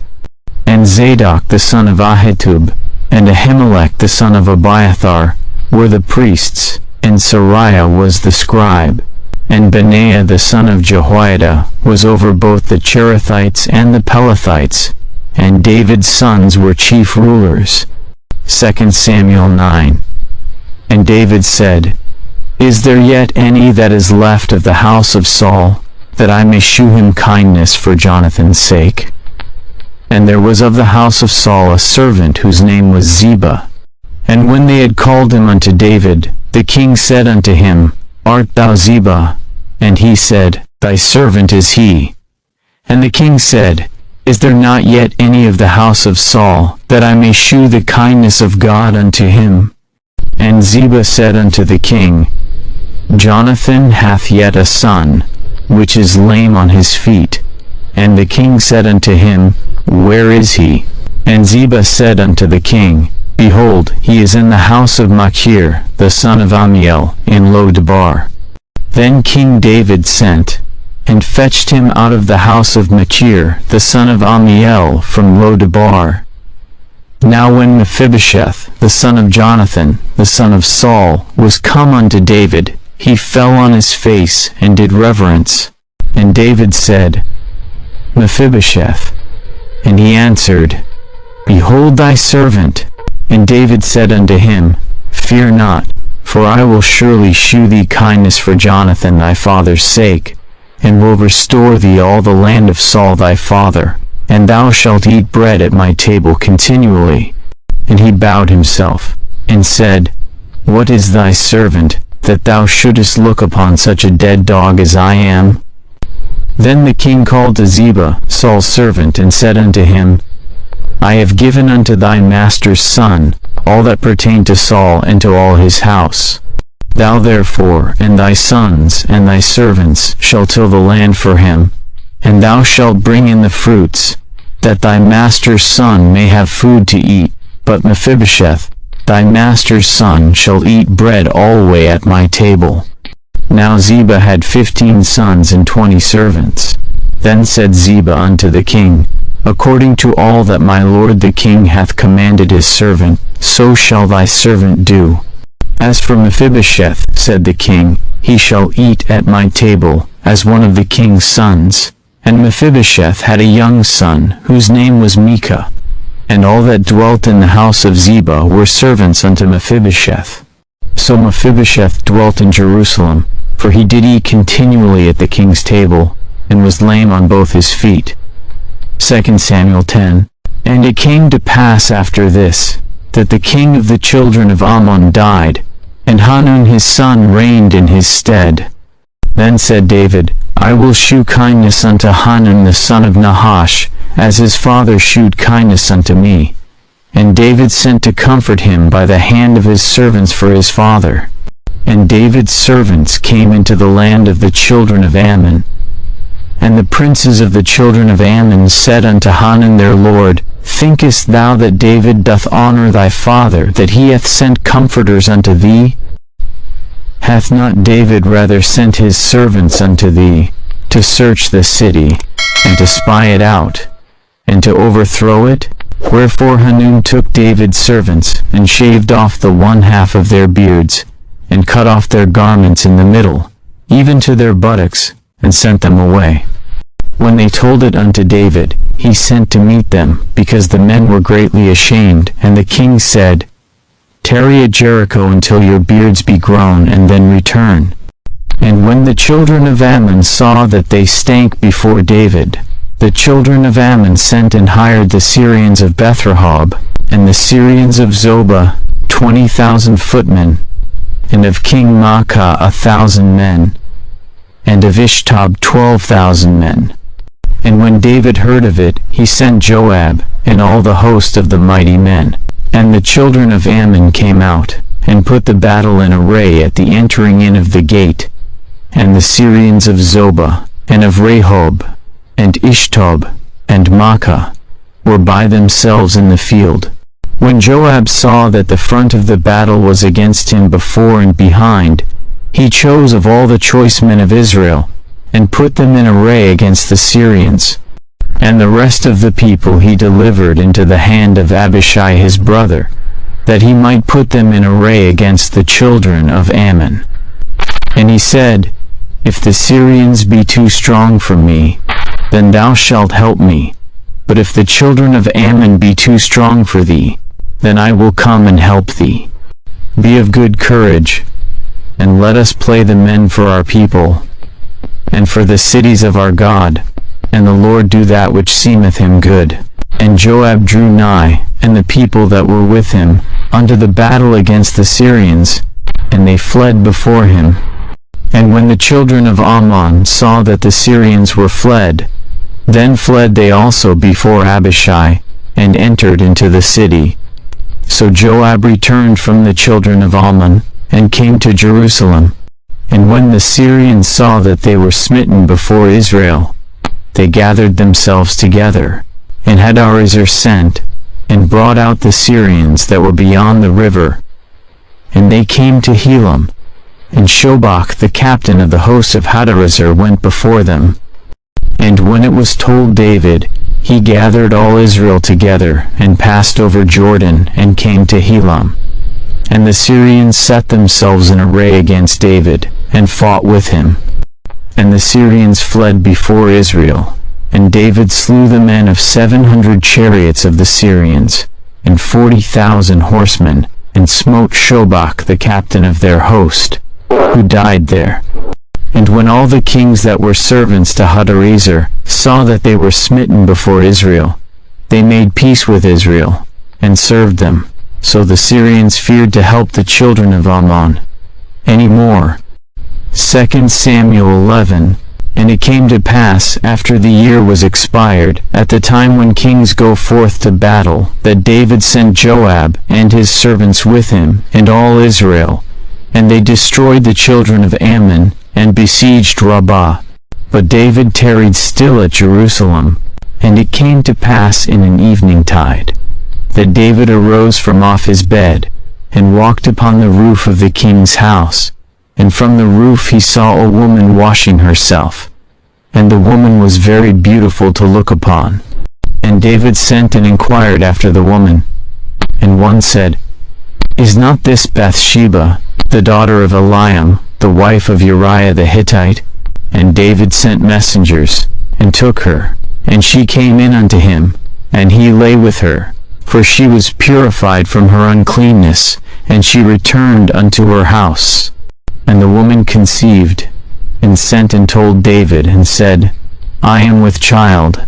And Zadok the son of Ahitub, and Ahimelech the son of Abiathar, were the priests. And Sariah was the scribe. And Benaiah the son of Jehoiada was over both the Cherethites and the Pelethites. And David's sons were chief rulers. 2 Samuel 9. And David said, Is there yet any that is left of the house of Saul, that I may shew him kindness for Jonathan's sake? And there was of the house of Saul a servant whose name was Ziba. And when they had called him unto David, the king said unto him, Art thou Ziba? And he said, Thy servant is he. And the king said, Is there not yet any of the house of Saul, that I may shew the kindness of God unto him? And Ziba said unto the king, Jonathan hath yet a son, which is lame on his feet. And the king said unto him, Where is he? And Ziba said unto the king, Behold, he is in the house of Machir, the son of Ammiel, in Lo-debar. Then King David sent, and fetched him out of the house of Machir, the son of Ammiel, from Lo-debar. Now when Mephibosheth, the son of Jonathan, the son of Saul, was come unto David, he fell on his face, and did reverence. And David said, Mephibosheth. And he answered, Behold thy servant. And David said unto him, Fear not, for I will surely shew thee kindness for Jonathan thy father's sake, and will restore thee all the land of Saul thy father, and thou shalt eat bread at my table continually. And he bowed himself, and said, What is thy servant, that thou shouldest look upon such a dead dog as I am? Then the king called to Ziba, Saul's servant, and said unto him, I have given unto thy master's son all that pertained to Saul and to all his house. Thou therefore and thy sons and thy servants shall till the land for him, and thou shalt bring in the fruits, that thy master's son may have food to eat. But Mephibosheth, thy master's son, shall eat bread alway at my table. Now Ziba had 15 sons and 20 servants. Then said Ziba unto the king, According to all that my lord the king hath commanded his servant, so shall thy servant do. As for Mephibosheth, said the king, he shall eat at my table, as one of the king's sons. And Mephibosheth had a young son, whose name was Micah. And all that dwelt in the house of Ziba were servants unto Mephibosheth. So Mephibosheth dwelt in Jerusalem, for he did eat continually at the king's table, and was lame on both his feet. 2 Samuel 10. And it came to pass after this, that the king of the children of Ammon died, and Hanun his son reigned in his stead. Then said David, I will shew kindness unto Hanun the son of Nahash, as his father shewed kindness unto me. And David sent to comfort him by the hand of his servants for his father. And David's servants came into the land of the children of Ammon. And the princes of the children of Ammon said unto Hanun their lord, Thinkest thou that David doth honor thy father, that he hath sent comforters unto thee? Hath not David rather sent his servants unto thee, to search the city, and to spy it out, and to overthrow it? Wherefore Hanun took David's servants, and shaved off the one half of their beards, and cut off their garments in the middle, even to their buttocks, and sent them away. When they told it unto David, he sent to meet them, because the men were greatly ashamed. And the king said, Tarry at Jericho until your beards be grown, and then return. And when the children of Ammon saw that they stank before David, the children of Ammon sent and hired the Syrians of Bethrehob, and the Syrians of Zobah, 20,000 footmen, and of King Maacah 1,000 men, and of Ishtob 12,000 men. And when David heard of it, he sent Joab, and all the host of the mighty men. And the children of Ammon came out, and put the battle in array at the entering in of the gate. And the Syrians of Zobah, and of Rehob, and Ishtob, and Maacah, were by themselves in the field. When Joab saw that the front of the battle was against him before and behind, he chose of all the choice men of Israel, and put them in array against the Syrians. And the rest of the people he delivered into the hand of Abishai his brother, that he might put them in array against the children of Ammon. And he said, If the Syrians be too strong for me, then thou shalt help me. But if the children of Ammon be too strong for thee, then I will come and help thee. Be of good courage, and let us play the men for our people, and for the cities of our God, and the Lord do that which seemeth him good. And Joab drew nigh, and the people that were with him, unto the battle against the Syrians, and they fled before him. And when the children of Ammon saw that the Syrians were fled, then fled they also before Abishai, and entered into the city. So Joab returned from the children of Ammon, and came to Jerusalem. And when the Syrians saw that they were smitten before Israel, they gathered themselves together, and Hadarezer sent, and brought out the Syrians that were beyond the river. And they came to Helam, and Shobach the captain of the host of Hadarezer went before them. And when it was told David, he gathered all Israel together, and passed over Jordan, and came to Helam. And the Syrians set themselves in array against David, and fought with him. And the Syrians fled before Israel, and David slew the men of 700 chariots of the Syrians, and 40,000 horsemen, and smote Shobach the captain of their host, who died there. And when all the kings that were servants to Hadarezer saw that they were smitten before Israel, they made peace with Israel, and served them. So the Syrians feared to help the children of Ammon any more. 2 Samuel 11. And it came to pass, after the year was expired, at the time when kings go forth to battle, that David sent Joab, and his servants with him, and all Israel. And they destroyed the children of Ammon, and besieged Rabbah. But David tarried still at Jerusalem. And it came to pass in an eventide, that David arose from off his bed, and walked upon the roof of the king's house, and from the roof he saw a woman washing herself. And the woman was very beautiful to look upon. And David sent and inquired after the woman. And one said, Is not this Bathsheba, the daughter of Eliam, the wife of Uriah the Hittite? And David sent messengers, and took her, and she came in unto him, and he lay with her, for she was purified from her uncleanness, and she returned unto her house. And the woman conceived, and sent and told David, and said, I am with child.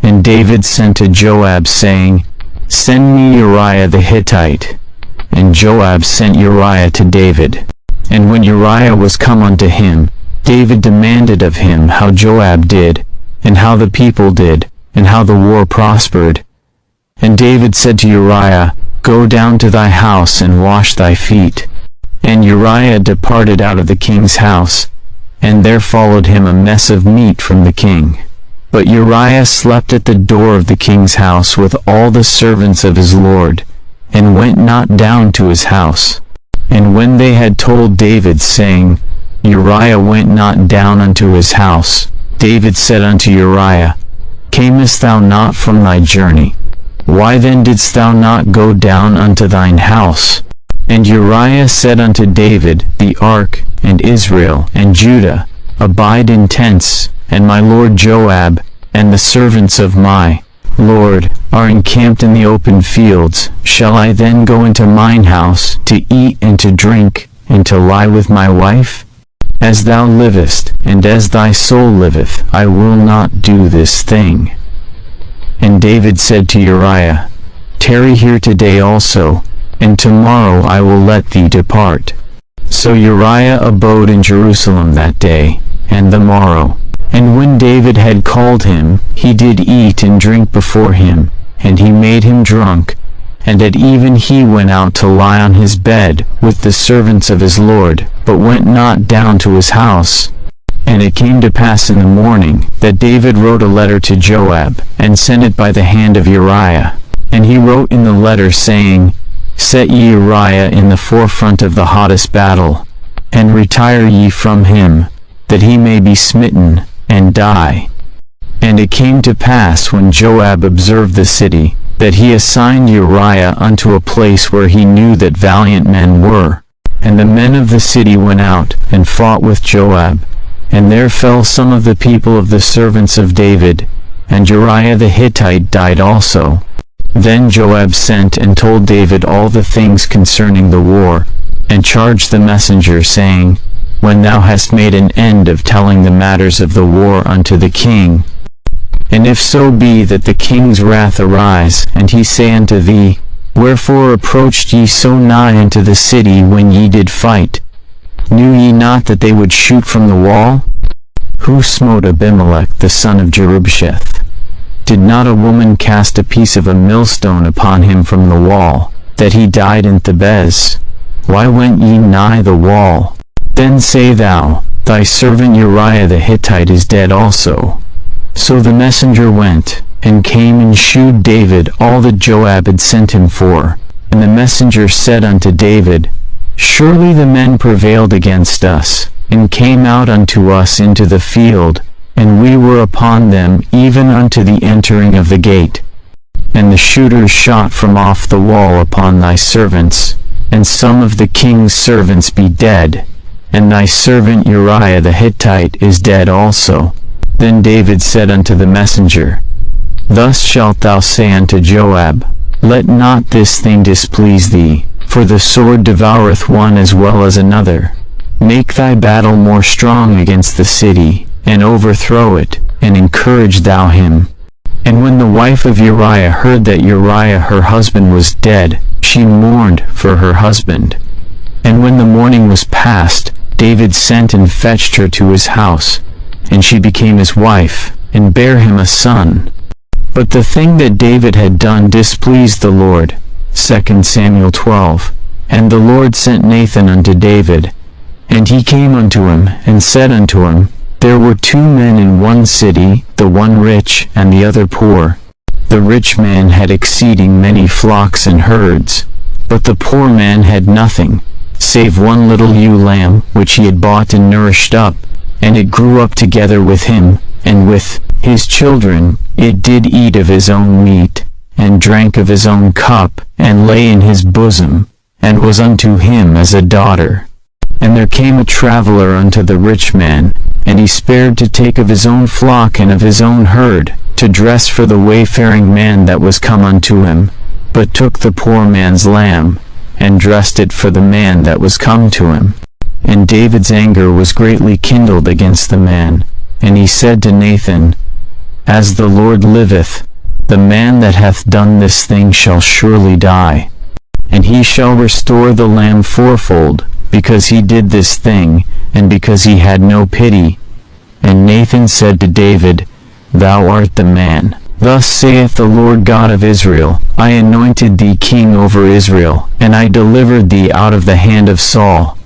And David sent to Joab, saying, Send me Uriah the Hittite. And Joab sent Uriah to David. And when Uriah was come unto him, David demanded of him how Joab did, and how the people did, and how the war prospered. And David said to Uriah, Go down to thy house and wash thy feet. And Uriah departed out of the king's house, and there followed him a mess of meat from the king. But Uriah slept at the door of the king's house with all the servants of his lord, and went not down to his house. And when they had told David, saying, Uriah went not down unto his house, David said unto Uriah, Camest thou not from thy journey? Why then didst thou not go down unto thine house? And Uriah said unto David, The ark, and Israel, and Judah, abide in tents, and my lord Joab, and the servants of my Lord, are encamped in the open fields. Shall I then go into mine house, to eat and to drink, and to lie with my wife? As thou livest, and as thy soul liveth, I will not do this thing. And David said to Uriah, Tarry here today also, and tomorrow I will let thee depart. So Uriah abode in Jerusalem that day, and the morrow. And when David had called him, he did eat and drink before him, and he made him drunk. And at even he went out to lie on his bed with the servants of his lord, but went not down to his house. And it came to pass in the morning, that David wrote a letter to Joab, and sent it by the hand of Uriah. And he wrote in the letter, saying, Set ye Uriah in the forefront of the hottest battle, and retire ye from him, that he may be smitten, and die. And it came to pass, when Joab observed the city, that he assigned Uriah unto a place where he knew that valiant men were. And the men of the city went out, and fought with Joab. And there fell some of the people of the servants of David, and Uriah the Hittite died also. Then Joab sent and told David all the things concerning the war, and charged the messenger, saying, When thou hast made an end of telling the matters of the war unto the king, and if so be that the king's wrath arise, and he say unto thee, Wherefore approached ye so nigh unto the city when ye did fight? Knew ye not that they would shoot from the wall? Who smote Abimelech the son of Jerubsheth? Did not a woman cast a piece of a millstone upon him from the wall, that he died in Thebez? Why went ye nigh the wall? Then say thou, Thy servant Uriah the Hittite is dead also. So the messenger went, and came and shewed David all that Joab had sent him for. And the messenger said unto David, Surely the men prevailed against us, and came out unto us into the field, and we were upon them even unto the entering of the gate. And the shooters shot from off the wall upon thy servants, and some of the king's servants be dead, and thy servant Uriah the Hittite is dead also. Then David said unto the messenger, Thus shalt thou say unto Joab, Let not this thing displease thee, for the sword devoureth one as well as another. Make thy battle more strong against the city, and overthrow it, and encourage thou him. And when the wife of Uriah heard that Uriah her husband was dead, she mourned for her husband. And when the mourning was past, David sent and fetched her to his house, and she became his wife, and bare him a son. But the thing that David had done displeased the Lord. 2 Samuel 12. And the Lord sent Nathan unto David. And he came unto him, and said unto him, There were 2 men in one city, the one rich, and the other poor. The rich man had exceeding many flocks and herds, but the poor man had nothing, save one little ewe lamb which he had bought and nourished up, and it grew up together with him, and with his children. It did eat of his own meat, and drank of his own cup, and lay in his bosom, and was unto him as a daughter. And there came a traveler unto the rich man, and he spared to take of his own flock and of his own herd, to dress for the wayfaring man that was come unto him, but took the poor man's lamb, and dressed it for the man that was come to him. And David's anger was greatly kindled against the man, and he said to Nathan, As the Lord liveth, the man that hath done this thing shall surely die, and he shall restore the lamb fourfold, because he did this thing, and because he had no pity. And Nathan said to David, Thou art the man. Thus saith the Lord God of Israel, I anointed thee king over Israel, and I delivered thee out of the hand of Saul.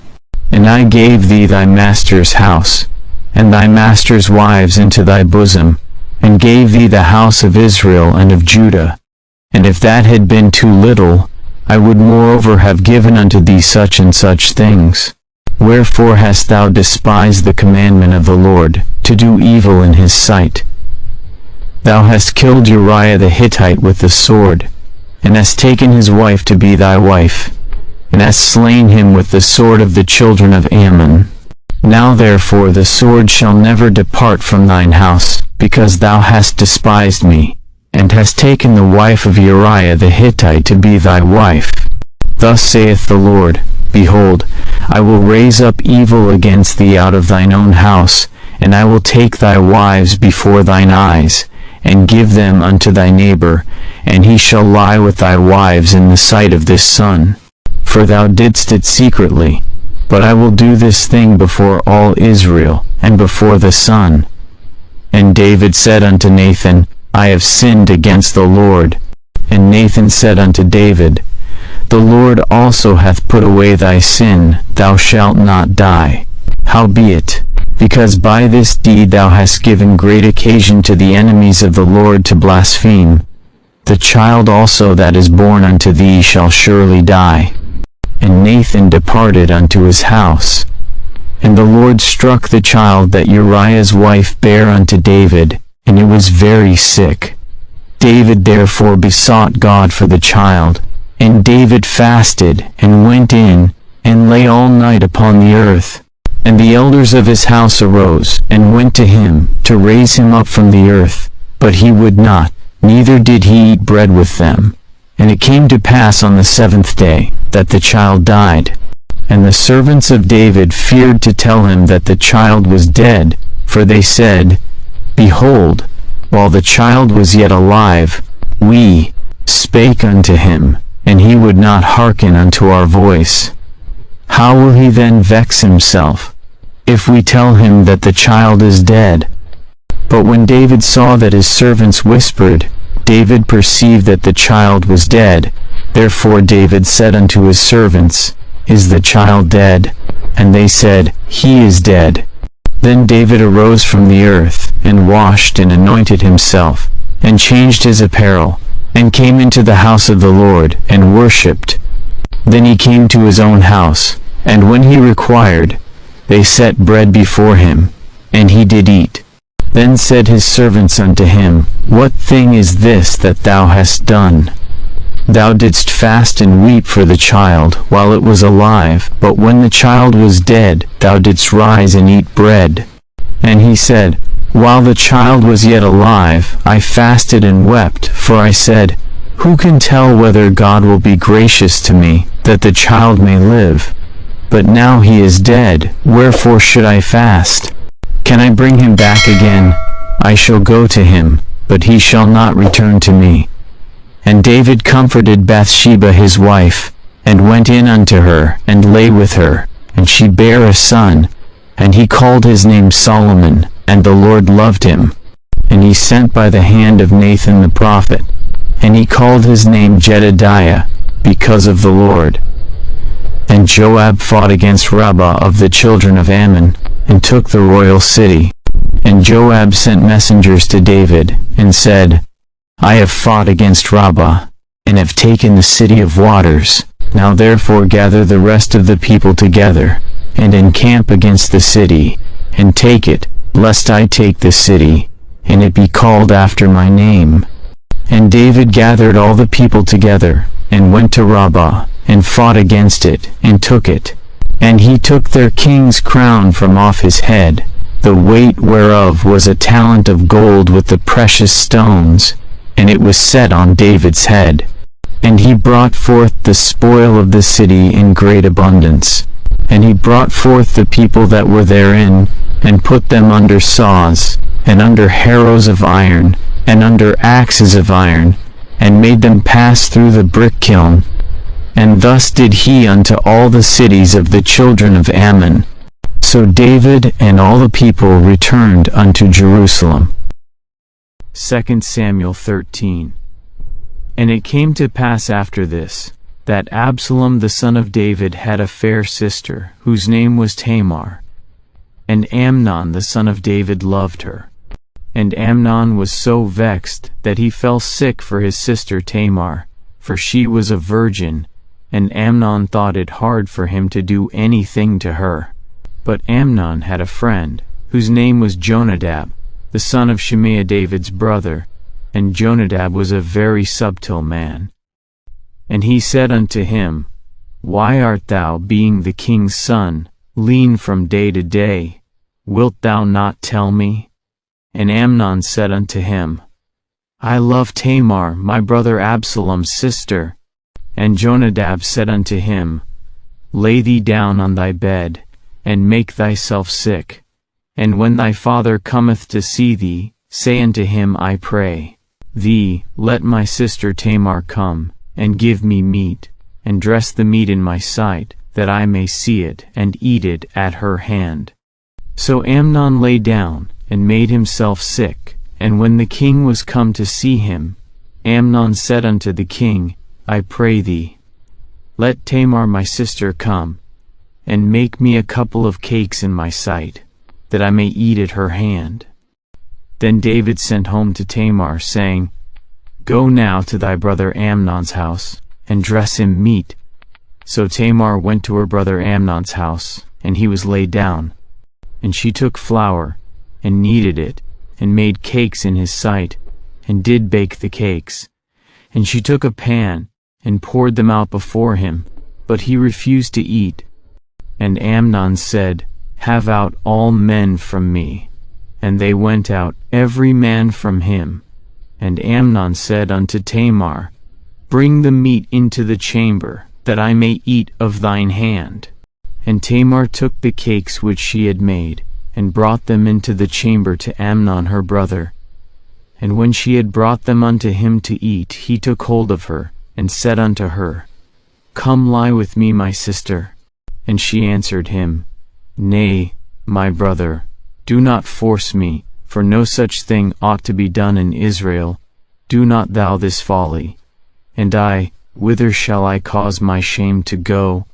And I gave thee thy master's house, and thy master's wives into thy bosom, and gave thee the house of Israel and of Judah. And if that had been too little, I would moreover have given unto thee such and such things. Wherefore hast thou despised the commandment of the Lord, to do evil in his sight? Thou hast killed Uriah the Hittite with the sword, and hast taken his wife to be thy wife, and hast slain him with the sword of the children of Ammon. Now therefore the sword shall never depart from thine house, because thou hast despised me, and hast taken the wife of Uriah the Hittite to be thy wife. Thus saith the Lord, Behold, I will raise up evil against thee out of thine own house, and I will take thy wives before thine eyes, and give them unto thy neighbor, and he shall lie with thy wives in the sight of this sun. For thou didst it secretly, but I will do this thing before all Israel, and before the sun. And David said unto Nathan, I have sinned against the Lord. And Nathan said unto David, The Lord also hath put away thy sin, thou shalt not die. Howbeit, because by this deed thou hast given great occasion to the enemies of the Lord to blaspheme, the child also that is born unto thee shall surely die. And Nathan departed unto his house. And the Lord struck the child that Uriah's wife bare unto David, and it was very sick. David therefore besought God for the child, and David fasted, and went in, and lay all night upon the earth. And the elders of his house arose, and went to him, to raise him up from the earth. But he would not, neither did he eat bread with them. And it came to pass on the 7th day, that the child died. And the servants of David feared to tell him that the child was dead, for they said, Behold, while the child was yet alive, we spake unto him, and he would not hearken unto our voice. How will he then vex himself, if we tell him that the child is dead? But when David saw that his servants whispered, David perceived that the child was dead. Therefore David said unto his servants, Is the child dead? And they said, He is dead. Then David arose from the earth, and washed and anointed himself, and changed his apparel, and came into the house of the Lord, and worshipped. Then he came to his own house, and when he required, they set bread before him, and he did eat. Then said his servants unto him, What thing is this that thou hast done? Thou didst fast and weep for the child while it was alive, but when the child was dead, thou didst rise and eat bread. And he said, While the child was yet alive, I fasted and wept, for I said, Who can tell whether God will be gracious to me, that the child may live? But now he is dead, wherefore should I fast? Can I bring him back again? I shall go to him, but he shall not return to me. And David comforted Bathsheba his wife, and went in unto her, and lay with her, and she bare a son, and he called his name Solomon, and the Lord loved him. And he sent by the hand of Nathan the prophet, and he called his name Jedediah, because of the Lord. And Joab fought against Rabbah of the children of Ammon, and took the royal city. And Joab sent messengers to David, and said, I have fought against Rabbah, and have taken the city of waters. Now therefore gather the rest of the people together, and encamp against the city, and take it, lest I take the city, and it be called after my name. And David gathered all the people together, and went to Rabbah, and fought against it, and took it. And he took their king's crown from off his head, the weight whereof was a talent of gold with the precious stones, and it was set on David's head. And he brought forth the spoil of the city in great abundance. And he brought forth the people that were therein, and put them under saws, and under harrows of iron, and under axes of iron, and made them pass through the brick kiln. And thus did he unto all the cities of the children of Ammon. So David and all the people returned unto Jerusalem. 2 Samuel 13. And it came to pass after this, that Absalom the son of David had a fair sister, whose name was Tamar. And Amnon the son of David loved her. And Amnon was so vexed that he fell sick for his sister Tamar, for she was a virgin, and Amnon thought it hard for him to do anything to her. But Amnon had a friend, whose name was Jonadab, the son of Shimea David's brother, and Jonadab was a very subtle man. And he said unto him, Why art thou, being the king's son, lean from day to day? Wilt thou not tell me? And Amnon said unto him, I love Tamar, my brother Absalom's sister. And Jonadab said unto him, Lay thee down on thy bed, and make thyself sick. And when thy father cometh to see thee, say unto him, I pray thee, let my sister Tamar come, and give me meat, and dress the meat in my sight, that I may see it, and eat it at her hand. So Amnon lay down, and made himself sick. And when the king was come to see him, Amnon said unto the king, I pray thee, let Tamar my sister come, and make me a couple of cakes in my sight, that I may eat at her hand. Then David sent home to Tamar, saying, Go now to thy brother Amnon's house, and dress him meat. So Tamar went to her brother Amnon's house, and he was laid down. And she took flour, and kneaded it, and made cakes in his sight, and did bake the cakes. And she took a pan, and poured them out before him, but he refused to eat. And Amnon said, Have out all men from me. And they went out, every man from him. And Amnon said unto Tamar, Bring the meat into the chamber, that I may eat of thine hand. And Tamar took the cakes which she had made, and brought them into the chamber to Amnon her brother. And when she had brought them unto him to eat, he took hold of her, and said unto her, Come lie with me, my sister. And she answered him, Nay, my brother, do not force me, for no such thing ought to be done in Israel. Do not thou this folly. And I, whither shall I cause my shame to go?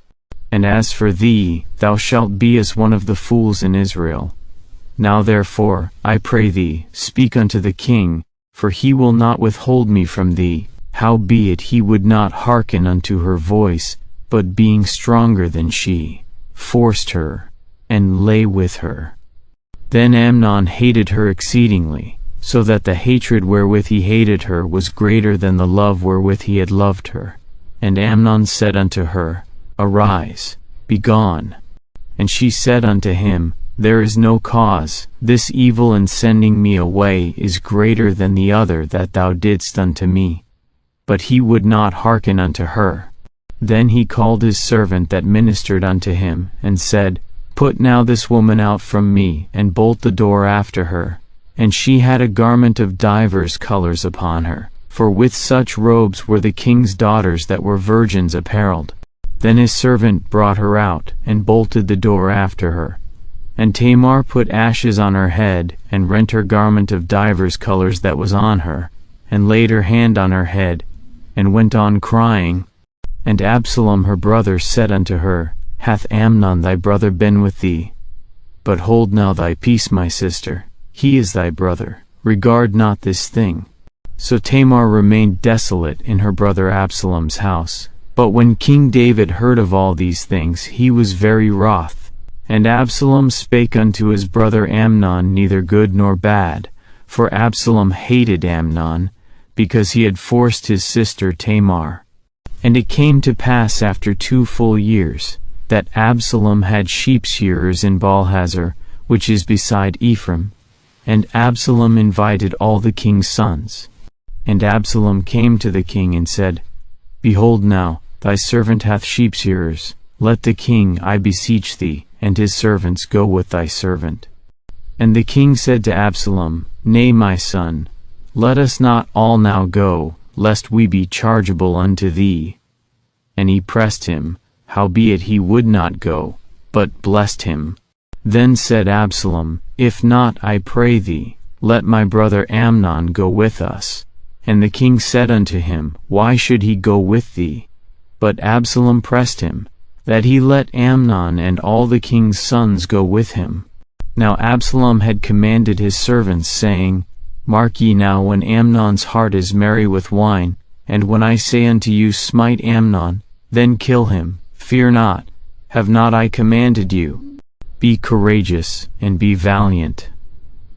And as for thee, thou shalt be as one of the fools in Israel. Now therefore, I pray thee, speak unto the king, for he will not withhold me from thee. Howbeit he would not hearken unto her voice, but being stronger than she, forced her, and lay with her. Then Amnon hated her exceedingly, so that the hatred wherewith he hated her was greater than the love wherewith he had loved her. And Amnon said unto her, Arise, be gone. And she said unto him, There is no cause. This evil in sending me away is greater than the other that thou didst unto me. But he would not hearken unto her. Then he called his servant that ministered unto him, and said, Put now this woman out from me, and bolt the door after her. And she had a garment of divers colors upon her, for with such robes were the king's daughters that were virgins apparelled. Then his servant brought her out, and bolted the door after her. And Tamar put ashes on her head, and rent her garment of divers colors that was on her, and laid her hand on her head, and went on crying. And Absalom her brother said unto her, Hath Amnon thy brother been with thee? But hold now thy peace, my sister, he is thy brother, regard not this thing. So Tamar remained desolate in her brother Absalom's house, But when King David heard of all these things, he was very wroth. And Absalom spake unto his brother Amnon neither good nor bad, for Absalom hated Amnon, because he had forced his sister Tamar. And it came to pass after 2 full years, that Absalom had sheep-shearers in Baalhazor, which is beside Ephraim. And Absalom invited all the king's sons. And Absalom came to the king and said, Behold now, thy servant hath sheep-shearers. Let the king, I beseech thee, and his servants go with thy servant. And the king said to Absalom, Nay, my son, let us not all now go, lest we be chargeable unto thee. And he pressed him, howbeit he would not go, but blessed him. Then said Absalom, If not, I pray thee, let my brother Amnon go with us. And the king said unto him, Why should he go with thee? But Absalom pressed him, that he let Amnon and all the king's sons go with him. Now Absalom had commanded his servants, saying, Mark ye now when Amnon's heart is merry with wine, and when I say unto you, Smite Amnon, then kill him. Fear not, have not I commanded you? Be courageous, and be valiant.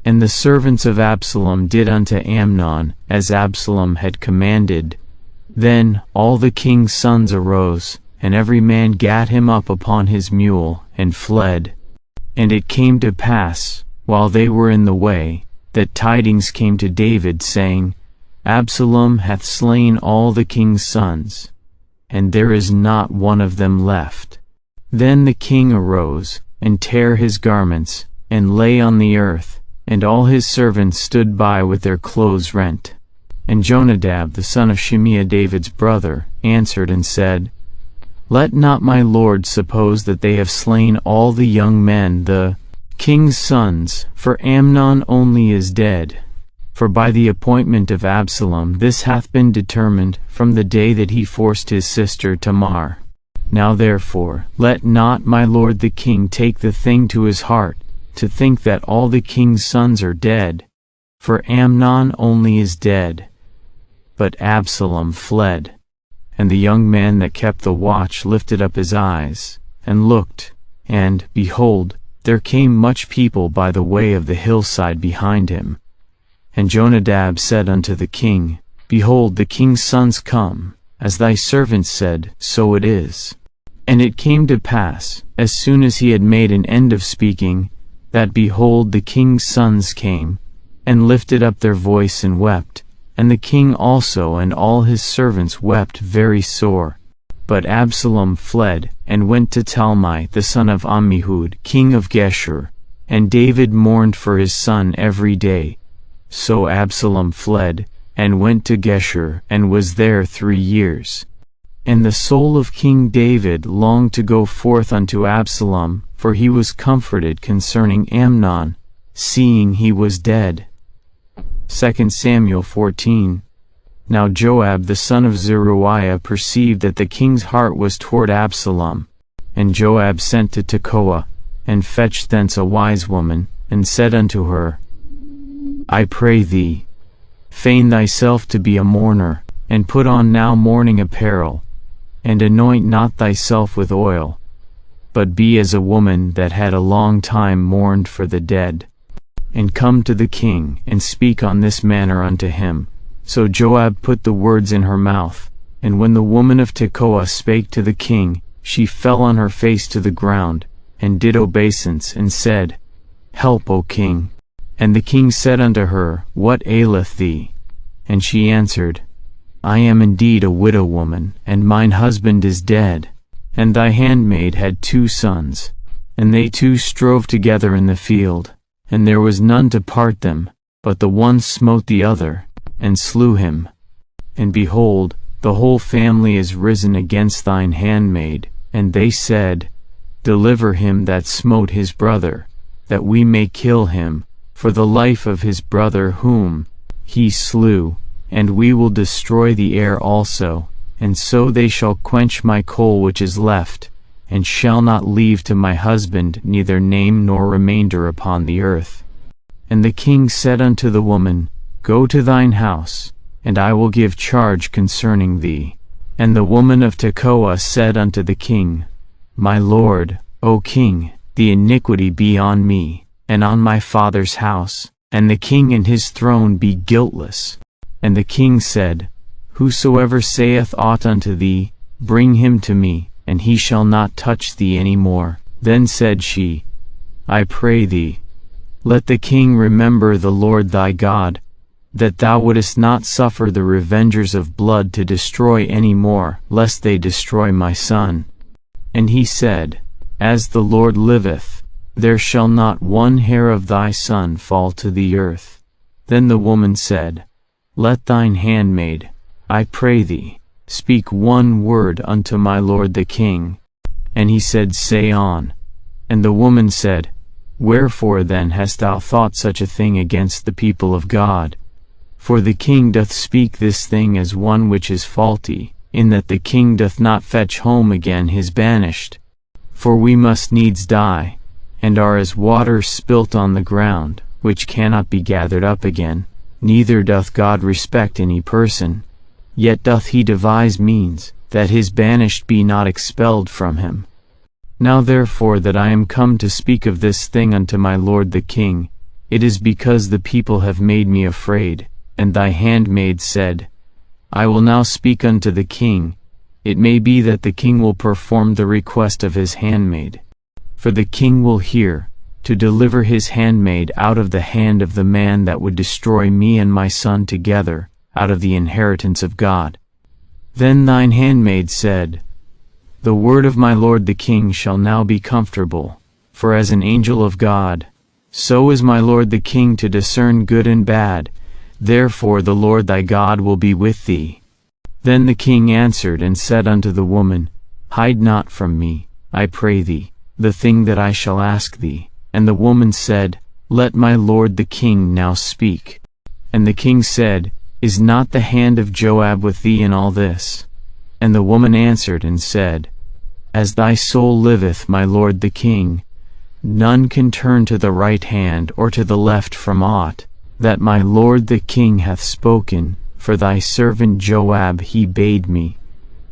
And the servants of Absalom did unto Amnon, as Absalom had commanded. Then all the king's sons arose, and every man gat him up upon his mule, and fled. And it came to pass, while they were in the way, that tidings came to David, saying, Absalom hath slain all the king's sons, and there is not one of them left. Then the king arose, and tare his garments, and lay on the earth, and all his servants stood by with their clothes rent. And Jonadab the son of Shimeah, David's brother, answered and said, Let not my lord suppose that they have slain all the young men, the king's sons, for Amnon only is dead. For by the appointment of Absalom this hath been determined from the day that he forced his sister Tamar. Now therefore, let not my lord the king take the thing to his heart, to think that all the king's sons are dead. For Amnon only is dead. But Absalom fled. And the young man that kept the watch lifted up his eyes, and looked, and, behold, there came much people by the way of the hillside behind him. And Jonadab said unto the king, Behold, the king's sons come, as thy servant said, so it is. And it came to pass, as soon as he had made an end of speaking, that behold, the king's sons came, and lifted up their voice and wept, and the king also and all his servants wept very sore. But Absalom fled, and went to Talmai the son of Ammihud, king of Geshur, and David mourned for his son every day. So Absalom fled, and went to Geshur, and was there 3 years. And the soul of King David longed to go forth unto Absalom, for he was comforted concerning Amnon, seeing he was dead. 2 Samuel 14. Now Joab the son of Zeruiah perceived that the king's heart was toward Absalom. And Joab sent to Tekoa, and fetched thence a wise woman, and said unto her, I pray thee, feign thyself to be a mourner, and put on now mourning apparel, and anoint not thyself with oil, but be as a woman that had a long time mourned for the dead. And come to the king, and speak on this manner unto him. So Joab put the words in her mouth, and when the woman of Tekoa spake to the king, she fell on her face to the ground, and did obeisance, and said, Help, O king. And the king said unto her, What aileth thee? And she answered, I am indeed a widow woman, and mine husband is dead. And thy handmaid had 2 sons, and they 2 strove together in the field, and there was none to part them, but the one smote the other, and slew him. And behold, the whole family is risen against thine handmaid, and they said, Deliver him that smote his brother, that we may kill him, for the life of his brother whom he slew, and we will destroy the heir also, and so they shall quench my coal which is left, and shall not leave to my husband neither name nor remainder upon the earth. And the king said unto the woman, Go to thine house, and I will give charge concerning thee. And the woman of Tekoa said unto the king, My lord, O king, the iniquity be on me, and on my father's house, and the king and his throne be guiltless. And the king said, Whosoever saith aught unto thee, bring him to me, and he shall not touch thee any more. Then said she, I pray thee, let the king remember the Lord thy God, that thou wouldest not suffer the revengers of blood to destroy any more, lest they destroy my son. And he said, As the Lord liveth, there shall not one hair of thy son fall to the earth. Then the woman said, Let thine handmaid, I pray thee, speak one word unto my lord the king. And he said, Say on. And the woman said, Wherefore then hast thou thought such a thing against the people of God? For the king doth speak this thing as one which is faulty, in that the king doth not fetch home again his banished. For we must needs die, and are as water spilt on the ground, which cannot be gathered up again. Neither doth God respect any person, yet doth he devise means, that his banished be not expelled from him. Now therefore that I am come to speak of this thing unto my lord the king, it is because the people have made me afraid. And thy handmaid said, I will now speak unto the king. It may be that the king will perform the request of his handmaid. For the king will hear, to deliver his handmaid out of the hand of the man that would destroy me and my son together, out of the inheritance of God. Then thine handmaid said, The word of my lord the king shall now be comfortable, for as an angel of God, so is my lord the king to discern good and bad. Therefore the Lord thy God will be with thee. Then the king answered and said unto the woman, Hide not from me, I pray thee, the thing that I shall ask thee. And the woman said, Let my lord the king now speak. And the king said, Is not the hand of Joab with thee in all this? And the woman answered and said, As thy soul liveth, my lord the king, none can turn to the right hand or to the left from aught that my lord the king hath spoken, for thy servant Joab he bade me,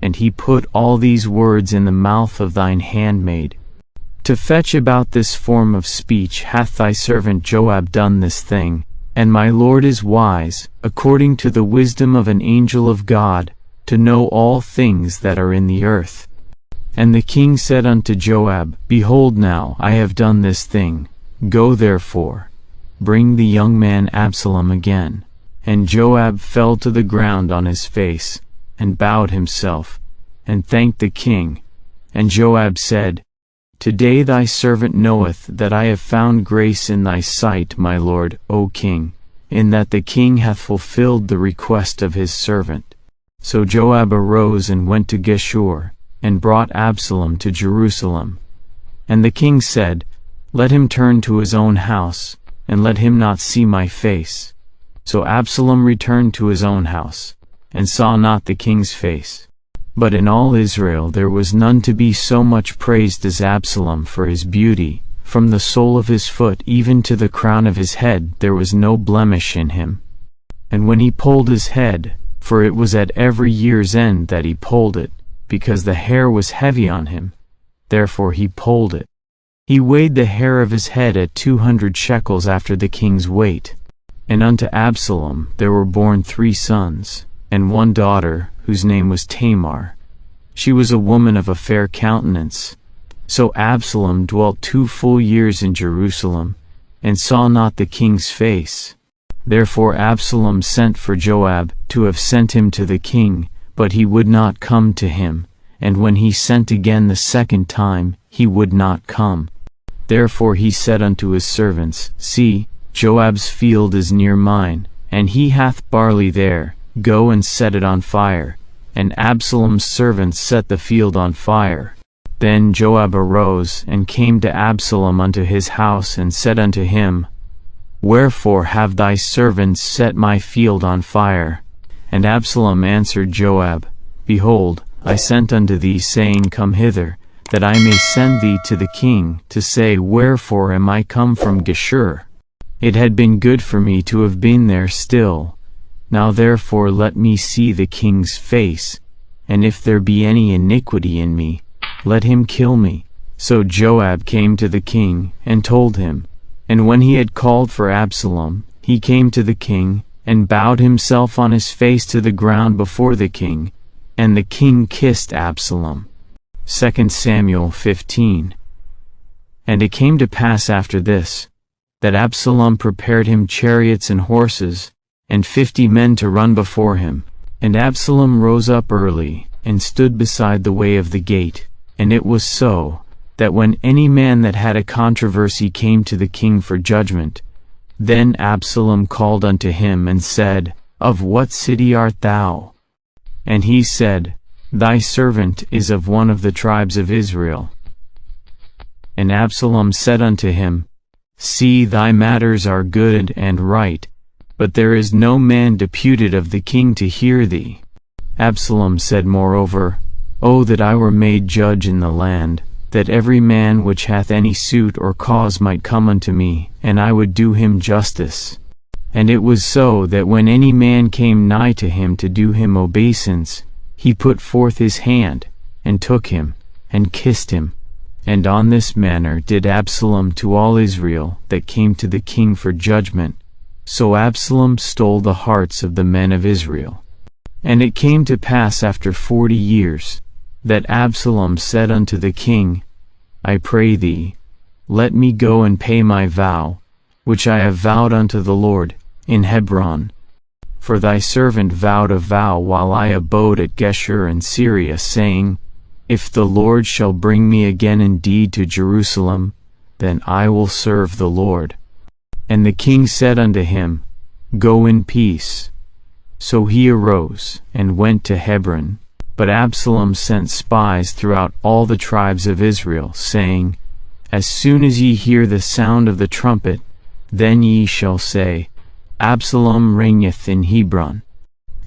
and he put all these words in the mouth of thine handmaid. To fetch about this form of speech hath thy servant Joab done this thing, and my lord is wise, according to the wisdom of an angel of God, to know all things that are in the earth. And the king said unto Joab, Behold now I have done this thing, go therefore, bring the young man Absalom again. And Joab fell to the ground on his face, and bowed himself, and thanked the king. And Joab said, Today thy servant knoweth that I have found grace in thy sight, my lord, O king, in that the king hath fulfilled the request of his servant. So Joab arose and went to Geshur, and brought Absalom to Jerusalem. And the king said, Let him turn to his own house, and let him not see my face. So Absalom returned to his own house, and saw not the king's face. But in all Israel there was none to be so much praised as Absalom for his beauty. From the sole of his foot even to the crown of his head there was no blemish in him. And when he polled his head, for it was at every year's end that he polled it, because the hair was heavy on him, therefore he polled it. He weighed the hair of his head at 200 shekels after the king's weight. And unto Absalom there were born 3 sons, and 1 daughter, whose name was Tamar. She was a woman of a fair countenance. So Absalom dwelt 2 full years in Jerusalem, and saw not the king's face. Therefore Absalom sent for Joab, to have sent him to the king, but he would not come to him, and when he sent again the second time, he would not come. Therefore he said unto his servants, See, Joab's field is near mine, and he hath barley there, go and set it on fire. And Absalom's servants set the field on fire. Then Joab arose, and came to Absalom unto his house, and said unto him, Wherefore have thy servants set my field on fire? And Absalom answered Joab, Behold, I sent unto thee, saying, Come hither, that I may send thee to the king, to say, Wherefore am I come from Geshur? It had been good for me to have been there still. Now therefore let me see the king's face. and if there be any iniquity in me, let him kill me. So Joab came to the king, and told him. And when he had called for Absalom, he came to the king, and bowed himself on his face to the ground before the king, and the king kissed Absalom. 2 Samuel 15. And it came to pass after this, that Absalom prepared him chariots and horses, and 50 men to run before him. And Absalom rose up early, and stood beside the way of the gate. And it was so, that when any man that had a controversy came to the king for judgment, then Absalom called unto him and said, Of what city art thou? And he said, Thy servant is of one of the tribes of Israel. And Absalom said unto him, See, thy matters are good and right, but there is no man deputed of the king to hear thee. Absalom said moreover, O that I were made judge in the land, that every man which hath any suit or cause might come unto me, and I would do him justice. And it was so that when any man came nigh to him to do him obeisance, he put forth his hand, and took him, and kissed him. And on this manner did Absalom to all Israel that came to the king for judgment. So Absalom stole the hearts of the men of Israel. And it came to pass after 40 years, that Absalom said unto the king, I pray thee, let me go and pay my vow, which I have vowed unto the Lord, in Hebron. For thy servant vowed a vow while I abode at Geshur in Syria, saying, If the Lord shall bring me again indeed to Jerusalem, then I will serve the Lord. And the king said unto him, Go in peace. So he arose, and went to Hebron. But Absalom sent spies throughout all the tribes of Israel, saying, As soon as ye hear the sound of the trumpet, then ye shall say, Absalom reigneth in Hebron.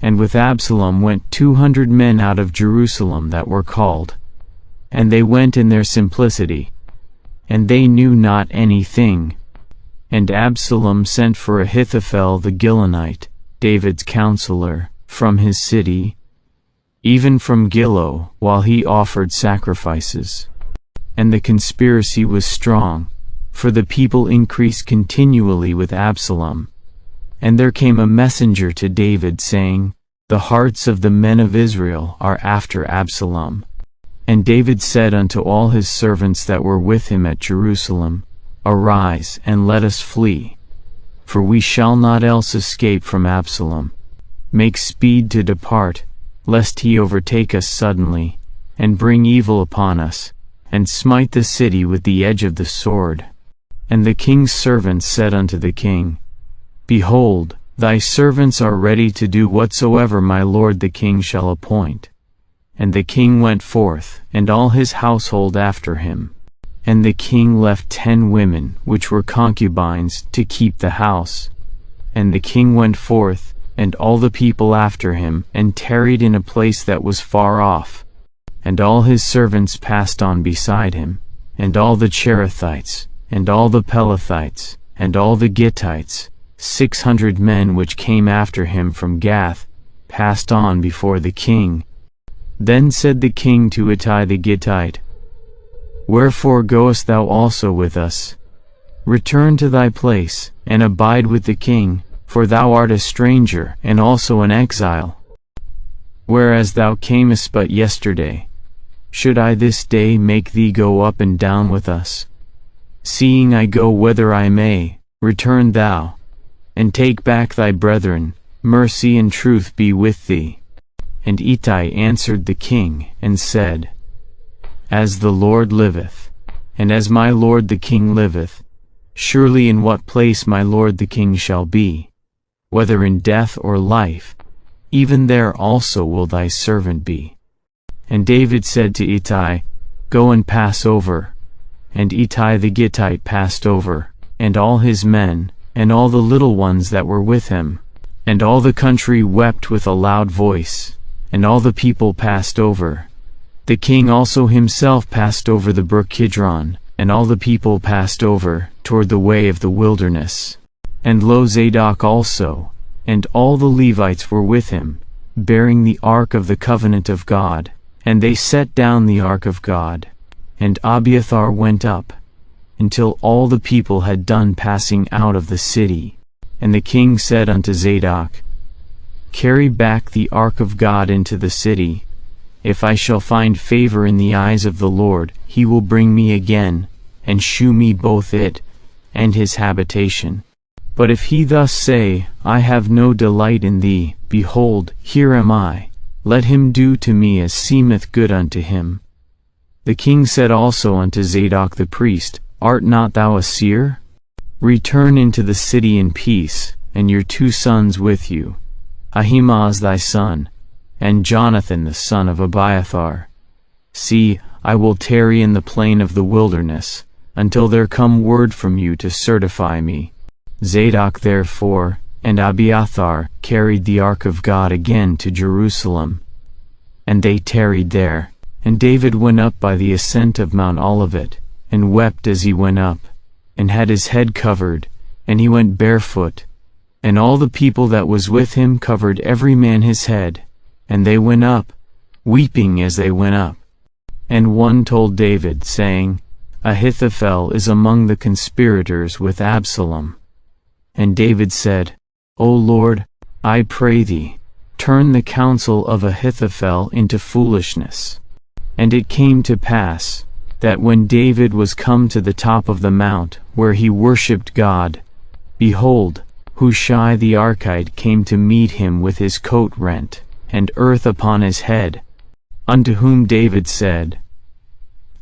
And with Absalom went 200 men out of Jerusalem that were called. And they went in their simplicity, and they knew not anything. And Absalom sent for Ahithophel the Gilonite, David's counselor, from his city, even from Gilo, while he offered sacrifices. And the conspiracy was strong, for the people increased continually with Absalom. And there came a messenger to David, saying, The hearts of the men of Israel are after Absalom. And David said unto all his servants that were with him at Jerusalem, Arise, and let us flee. For we shall not else escape from Absalom. Make speed to depart, lest he overtake us suddenly, and bring evil upon us, and smite the city with the edge of the sword. And the king's servants said unto the king, Behold, thy servants are ready to do whatsoever my lord the king shall appoint. And the king went forth, and all his household after him. And the king left 10 women, which were concubines, to keep the house. And the king went forth, and all the people after him, and tarried in a place that was far off. And all his servants passed on beside him, and all the Cherethites, and all the Pelethites, and all the Gittites, 600 men which came after him from Gath, passed on before the king. Then said the king to Ittai the Gittite, Wherefore goest thou also with us? Return to thy place, and abide with the king, for thou art a stranger, and also an exile. Whereas thou camest but yesterday, should I this day make thee go up and down with us? Seeing I go whither I may, return thou, and take back thy brethren, mercy and truth be with thee. And Ittai answered the king, and said, As the Lord liveth, and as my lord the king liveth, surely in what place my lord the king shall be, whether in death or life, even there also will thy servant be. And David said to Ittai, Go and pass over. And Ittai the Gittite passed over, and all his men, and all the little ones that were with him. And all the country wept with a loud voice, and all the people passed over. The king also himself passed over the brook Kidron, and all the people passed over, toward the way of the wilderness. And lo, Zadok also, and all the Levites were with him, bearing the ark of the covenant of God. And they set down the ark of God. And Abiathar went up, until all the people had done passing out of the city. And the king said unto Zadok, Carry back the ark of God into the city. If I shall find favor in the eyes of the Lord, he will bring me again, and shew me both it, and his habitation. But if he thus say, I have no delight in thee, behold, here am I, let him do to me as seemeth good unto him. The king said also unto Zadok the priest, Art not thou a seer? Return into the city in peace, and your 2 sons with you, Ahimaaz thy son, and Jonathan the son of Abiathar. See, I will tarry in the plain of the wilderness, until there come word from you to certify me. Zadok therefore, and Abiathar, carried the ark of God again to Jerusalem. And they tarried there. And David went up by the ascent of Mount Olivet, and wept as he went up, and had his head covered, and he went barefoot. And all the people that was with him covered every man his head, and they went up, weeping as they went up. And one told David, saying, Ahithophel is among the conspirators with Absalom. And David said, O Lord, I pray thee, turn the counsel of Ahithophel into foolishness. And it came to pass, that when David was come to the top of the mount, where he worshipped God, behold, Hushai the Archite came to meet him with his coat rent, and earth upon his head. Unto whom David said,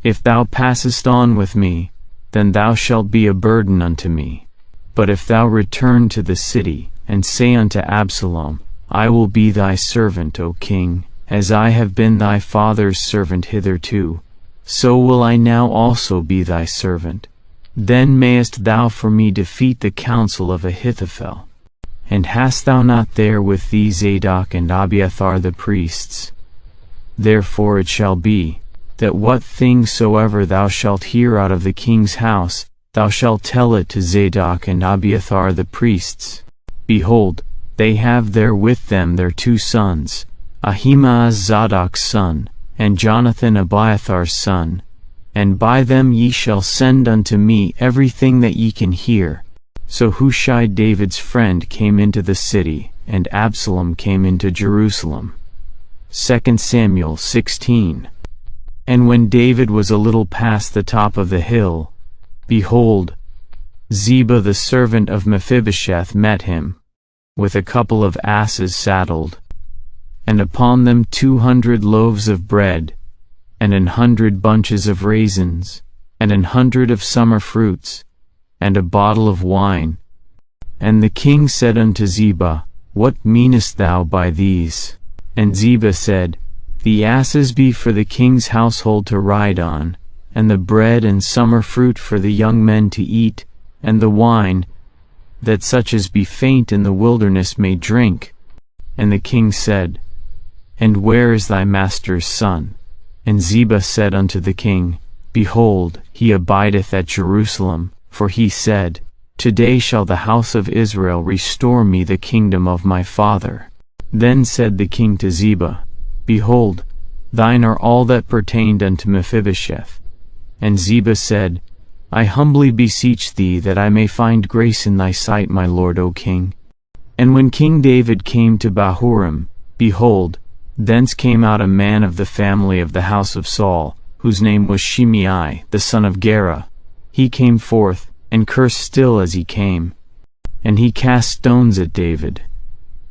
If thou passest on with me, then thou shalt be a burden unto me. But if thou return to the city, and say unto Absalom, I will be thy servant, O king, as I have been thy father's servant hitherto, so will I now also be thy servant. Then mayest thou for me defeat the counsel of Ahithophel. And hast thou not there with thee Zadok and Abiathar the priests? Therefore it shall be, that what thing soever thou shalt hear out of the king's house, thou shalt tell it to Zadok and Abiathar the priests. Behold, they have there with them their 2 sons, Ahimaaz Zadok's son, and Jonathan Abiathar's son, and by them ye shall send unto me everything that ye can hear. So Hushai David's friend came into the city, and Absalom came into Jerusalem. 2 Samuel 16. And when David was a little past the top of the hill, behold, Ziba the servant of Mephibosheth met him, with a couple of asses saddled, and upon them 200 loaves of bread, and 100 bunches of raisins, and 100 of summer fruits, and a bottle of wine. And the king said unto Ziba, What meanest thou by these? And Ziba said, The asses be for the king's household to ride on, and the bread and summer fruit for the young men to eat, and the wine, that such as be faint in the wilderness may drink. And the king said, And where is thy master's son? And Ziba said unto the king, Behold, he abideth at Jerusalem, for he said, Today shall the house of Israel restore me the kingdom of my father. Then said the king to Ziba, Behold, thine are all that pertained unto Mephibosheth. And Ziba said, I humbly beseech thee that I may find grace in thy sight, my lord, O king. And when King David came to Bahurim, behold, thence came out a man of the family of the house of Saul, whose name was Shimei, the son of Gera. He came forth, and cursed still as he came. And he cast stones at David,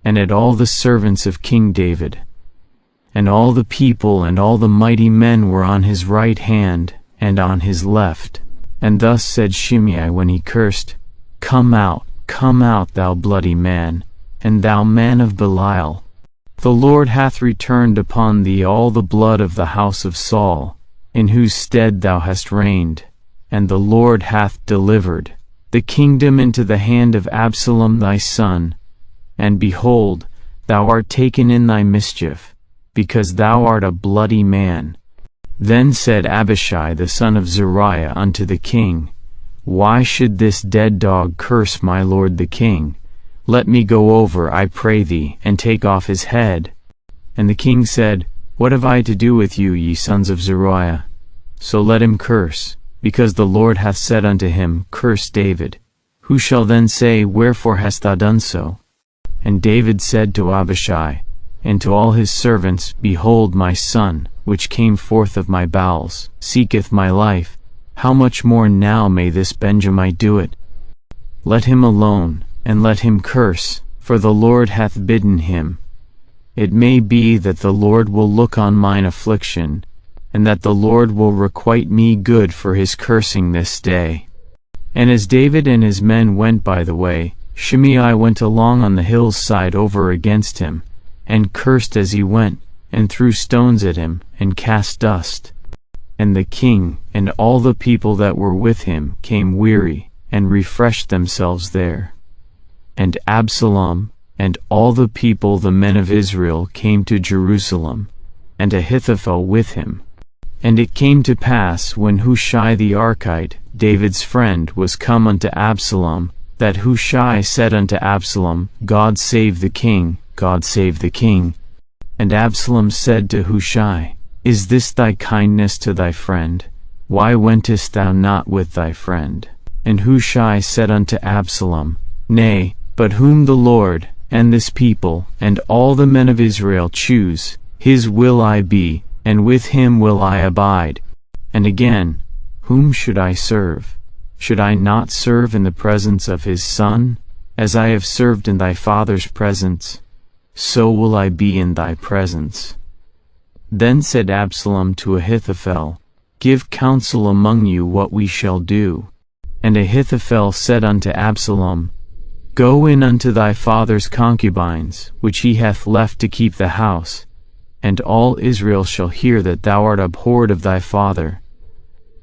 and at all the servants of King David. And all the people and all the mighty men were on his right hand, and on his left. And thus said Shimei when he cursed, Come out, thou bloody man, and thou man of Belial. The Lord hath returned upon thee all the blood of the house of Saul, in whose stead thou hast reigned, and the Lord hath delivered the kingdom into the hand of Absalom thy son. And behold, thou art taken in thy mischief, because thou art a bloody man. Then said Abishai the son of Zeruiah unto the king, Why should this dead dog curse my lord the king? Let me go over, I pray thee, and take off his head. And the king said, What have I to do with you, ye sons of Zeruiah? So let him curse, because the Lord hath said unto him, Curse David. Who shall then say, Wherefore hast thou done so? And David said to Abishai, and to all his servants, Behold, my son, which came forth of my bowels, seeketh my life. How much more now may this Benjamite do it? Let him alone, and let him curse, for the Lord hath bidden him. It may be that the Lord will look on mine affliction, and that the Lord will requite me good for his cursing this day. And as David and his men went by the way, Shimei went along on the hill's side over against him, and cursed as he went, and threw stones at him, and cast dust. And the king, and all the people that were with him, came weary, and refreshed themselves there. And Absalom, and all the people the men of Israel came to Jerusalem, and Ahithophel with him. And it came to pass, when Hushai the Archite, David's friend, was come unto Absalom, that Hushai said unto Absalom, God save the king, God save the king. And Absalom said to Hushai, Is this thy kindness to thy friend? Why wentest thou not with thy friend? And Hushai said unto Absalom, Nay, but whom the Lord, and this people, and all the men of Israel choose, his will I be, and with him will I abide. And again, whom should I serve? Should I not serve in the presence of his son? As I have served in thy father's presence, so will I be in thy presence. Then said Absalom to Ahithophel, Give counsel among you what we shall do. And Ahithophel said unto Absalom, Go in unto thy father's concubines, which he hath left to keep the house, and all Israel shall hear that thou art abhorred of thy father.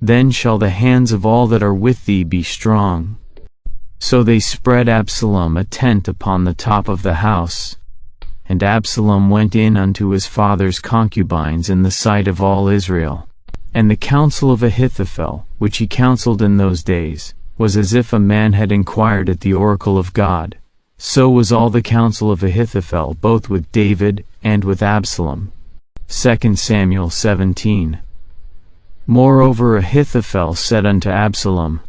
Then shall the hands of all that are with thee be strong. So they spread Absalom a tent upon the top of the house. And Absalom went in unto his father's concubines in the sight of all Israel. And the counsel of Ahithophel, which he counseled in those days, was as if a man had inquired at the oracle of God. So was all the counsel of Ahithophel both with David and with Absalom. 2 Samuel 17. Moreover Ahithophel said unto Absalom,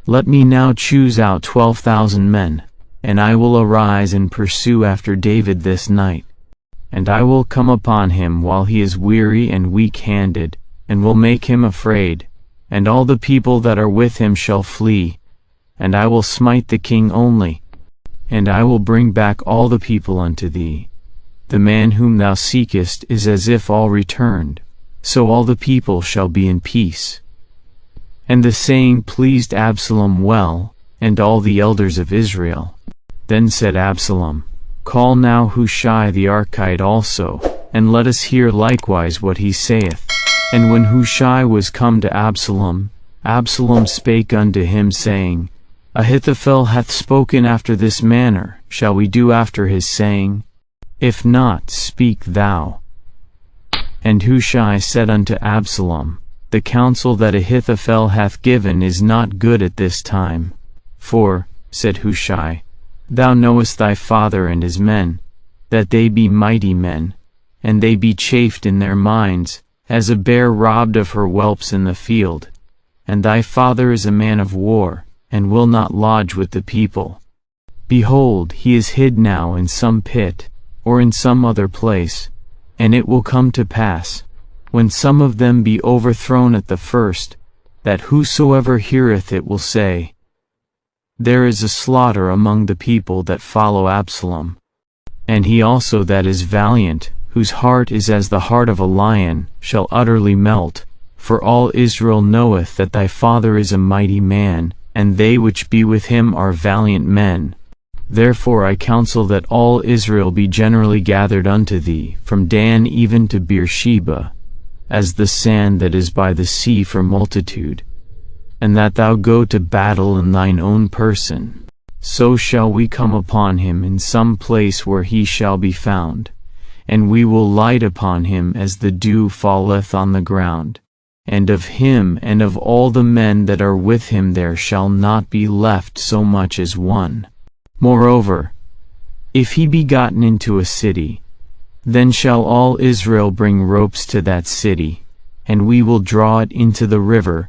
Let me now choose out 12,000 men, and I will arise and pursue after David this night. And I will come upon him while he is weary and weak-handed, and will make him afraid, and all the people that are with him shall flee. And I will smite the king only, and I will bring back all the people unto thee. The man whom thou seekest is as if all returned, so all the people shall be in peace. And the saying pleased Absalom well, and all the elders of Israel. Then said Absalom, Call now Hushai the Archite also, and let us hear likewise what he saith. And when Hushai was come to Absalom, Absalom spake unto him, saying, Ahithophel hath spoken after this manner, shall we do after his saying? If not, speak thou. And Hushai said unto Absalom, The counsel that Ahithophel hath given is not good at this time. For, said Hushai, Thou knowest thy father and his men, that they be mighty men, and they be chafed in their minds, as a bear robbed of her whelps in the field. And thy father is a man of war, and will not lodge with the people. Behold, he is hid now in some pit, or in some other place, and it will come to pass, when some of them be overthrown at the first, that whosoever heareth it will say, There is a slaughter among the people that follow Absalom. And he also that is valiant, whose heart is as the heart of a lion, shall utterly melt. For all Israel knoweth that thy father is a mighty man, and they which be with him are valiant men. Therefore I counsel that all Israel be generally gathered unto thee, from Dan even to Beersheba, as the sand that is by the sea for multitude, and that thou go to battle in thine own person. So shall we come upon him in some place where he shall be found, and we will light upon him as the dew falleth on the ground. And of him and of all the men that are with him there shall not be left so much as one. Moreover, if he be gotten into a city, Then shall all Israel bring ropes to that city, and we will draw it into the river,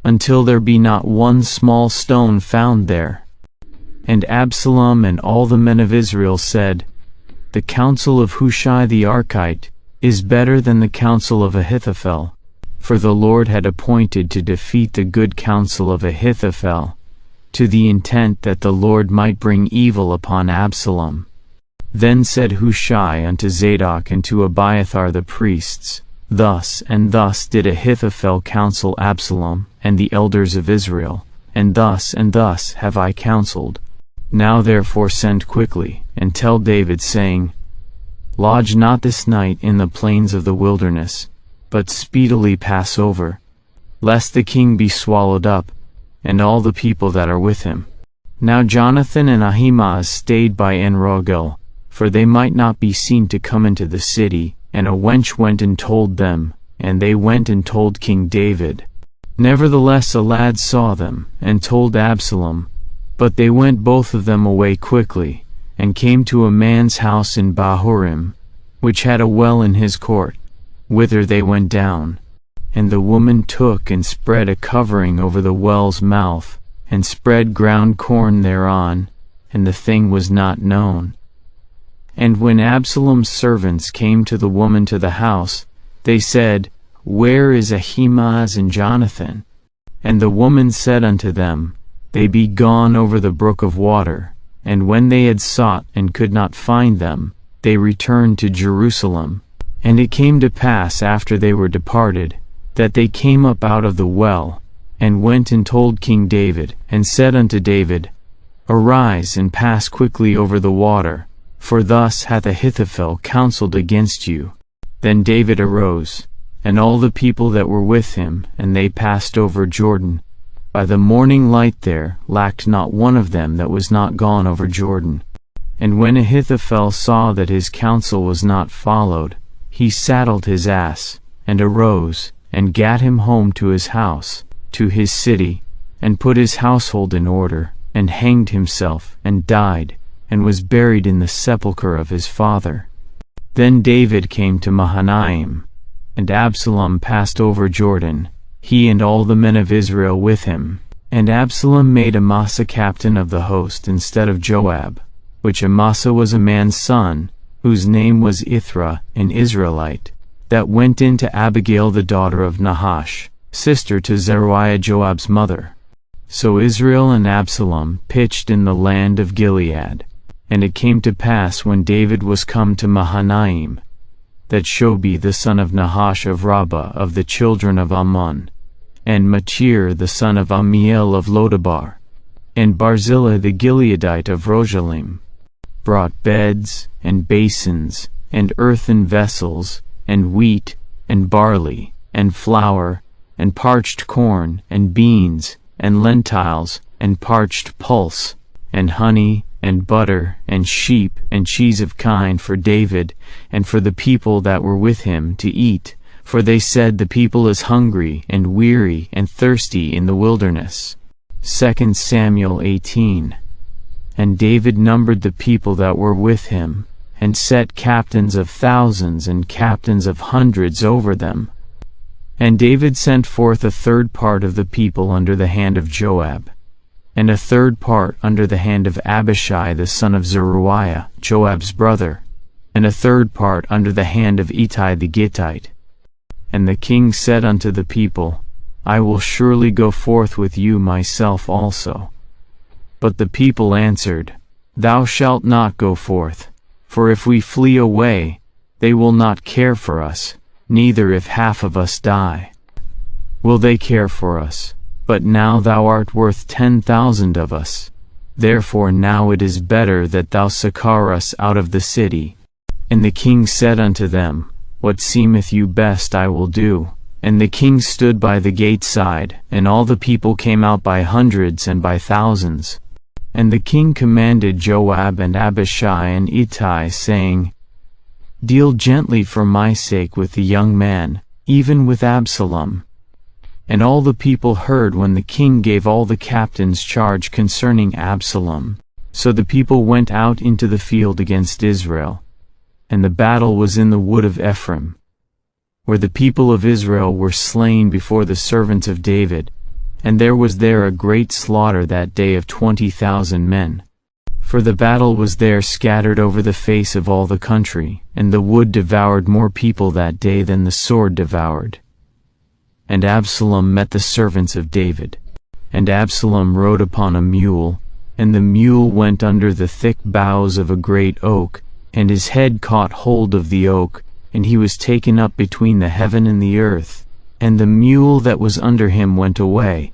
until there be not one small stone found there. And Absalom and all the men of Israel said, The counsel of Hushai the Archite is better than the counsel of Ahithophel, for the Lord had appointed to defeat the good counsel of Ahithophel, to the intent that the Lord might bring evil upon Absalom. Then said Hushai unto Zadok and to Abiathar the priests, Thus and thus did Ahithophel counsel Absalom and the elders of Israel, and thus have I counseled. Now therefore send quickly, and tell David, saying, Lodge not this night in the plains of the wilderness, but speedily pass over, lest the king be swallowed up, and all the people that are with him. Now Jonathan and Ahimaaz stayed by En-Rogel, for they might not be seen to come into the city, and a wench went and told them, and they went and told King David. Nevertheless a lad saw them, and told Absalom, but they went both of them away quickly, and came to a man's house in Bahurim, which had a well in his court, whither they went down. And the woman took and spread a covering over the well's mouth, and spread ground corn thereon, and the thing was not known. And when Absalom's servants came to the woman to the house, they said, Where is Ahimaaz and Jonathan? And the woman said unto them, They be gone over the brook of water. And when they had sought and could not find them, they returned to Jerusalem. And it came to pass after they were departed, that they came up out of the well, and went and told King David, and said unto David, Arise and pass quickly over the water, for thus hath Ahithophel counseled against you. Then David arose, and all the people that were with him, and they passed over Jordan. By the morning light there lacked not one of them that was not gone over Jordan. And when Ahithophel saw that his counsel was not followed, he saddled his ass, and arose, and gat him home to his house, to his city, and put his household in order, and hanged himself, and died, and was buried in the sepulchre of his father. Then David came to Mahanaim, and Absalom passed over Jordan, he and all the men of Israel with him. And Absalom made Amasa captain of the host instead of Joab, which Amasa was a man's son, whose name was Ithra, an Israelite, that went in to Abigail the daughter of Nahash, sister to Zeruiah Joab's mother. So Israel and Absalom pitched in the land of Gilead. And it came to pass when David was come to Mahanaim, that Shobi the son of Nahash of Rabbah of the children of Ammon, and Machir the son of Ammiel of Lodabar, and Barzillai the Gileadite of Rogelim, brought beds, and basins, and earthen vessels, and wheat, and barley, and flour, and parched corn, and beans, and lentiles, and parched pulse, and honey, and butter, and sheep, and cheese of kine for David, and for the people that were with him to eat, for they said, The people is hungry, and weary, and thirsty in the wilderness. 2 Samuel 18. And David numbered the people that were with him, and set captains of thousands and captains of hundreds over them. And David sent forth a third part of the people under the hand of Joab, and a third part under the hand of Abishai the son of Zeruiah, Joab's brother, and a third part under the hand of Ittai the Gittite. And the king said unto the people, I will surely go forth with you myself also. But the people answered, Thou shalt not go forth, for if we flee away, they will not care for us, neither if half of us die, will they care for us. But now thou art worth 10,000 of us. Therefore now it is better that thou succour us out of the city. And the king said unto them, What seemeth you best I will do. And the king stood by the gate side, and all the people came out by hundreds and by thousands. And the king commanded Joab and Abishai and Ittai, saying, Deal gently for my sake with the young man, even with Absalom. And all the people heard when the king gave all the captains charge concerning Absalom. So the people went out into the field against Israel. and the battle was in the wood of Ephraim, where the people of Israel were slain before the servants of David, and there was there a great slaughter that day of 20,000 men. For the battle was there scattered over the face of all the country, and the wood devoured more people that day than the sword devoured. And Absalom met the servants of David. And Absalom rode upon a mule, and the mule went under the thick boughs of a great oak, and his head caught hold of the oak, and he was taken up between the heaven and the earth, and the mule that was under him went away.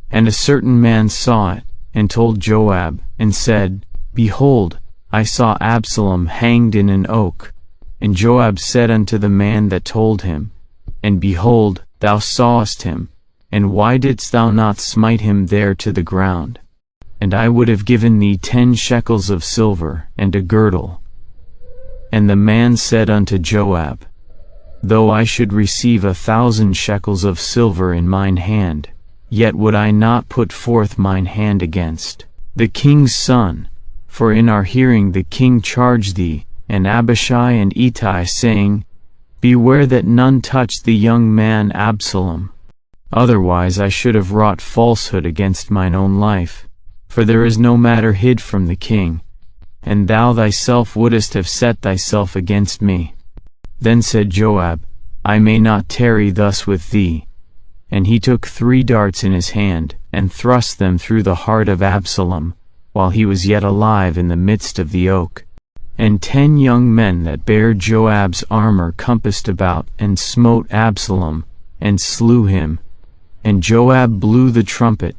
And a certain man saw it, and told Joab, and said, Behold, I saw Absalom hanged in an oak. And Joab said unto the man that told him, And behold, thou sawest him, and why didst thou not smite him there to the ground? And I would have given thee 10 shekels of silver, and a girdle. And the man said unto Joab, Though I should receive 1,000 shekels of silver in mine hand, yet would I not put forth mine hand against the king's son. For in our hearing the king charged thee, and Abishai and Ittai, saying, Beware that none touch the young man Absalom. Otherwise I should have wrought falsehood against mine own life. For there is no matter hid from the king, and thou thyself wouldest have set thyself against me. Then said Joab, I may not tarry thus with thee. And he took 3 darts in his hand, and thrust them through the heart of Absalom, while he was yet alive in the midst of the oak. And 10 young men that bare Joab's armor compassed about, and smote Absalom, and slew him. And Joab blew the trumpet,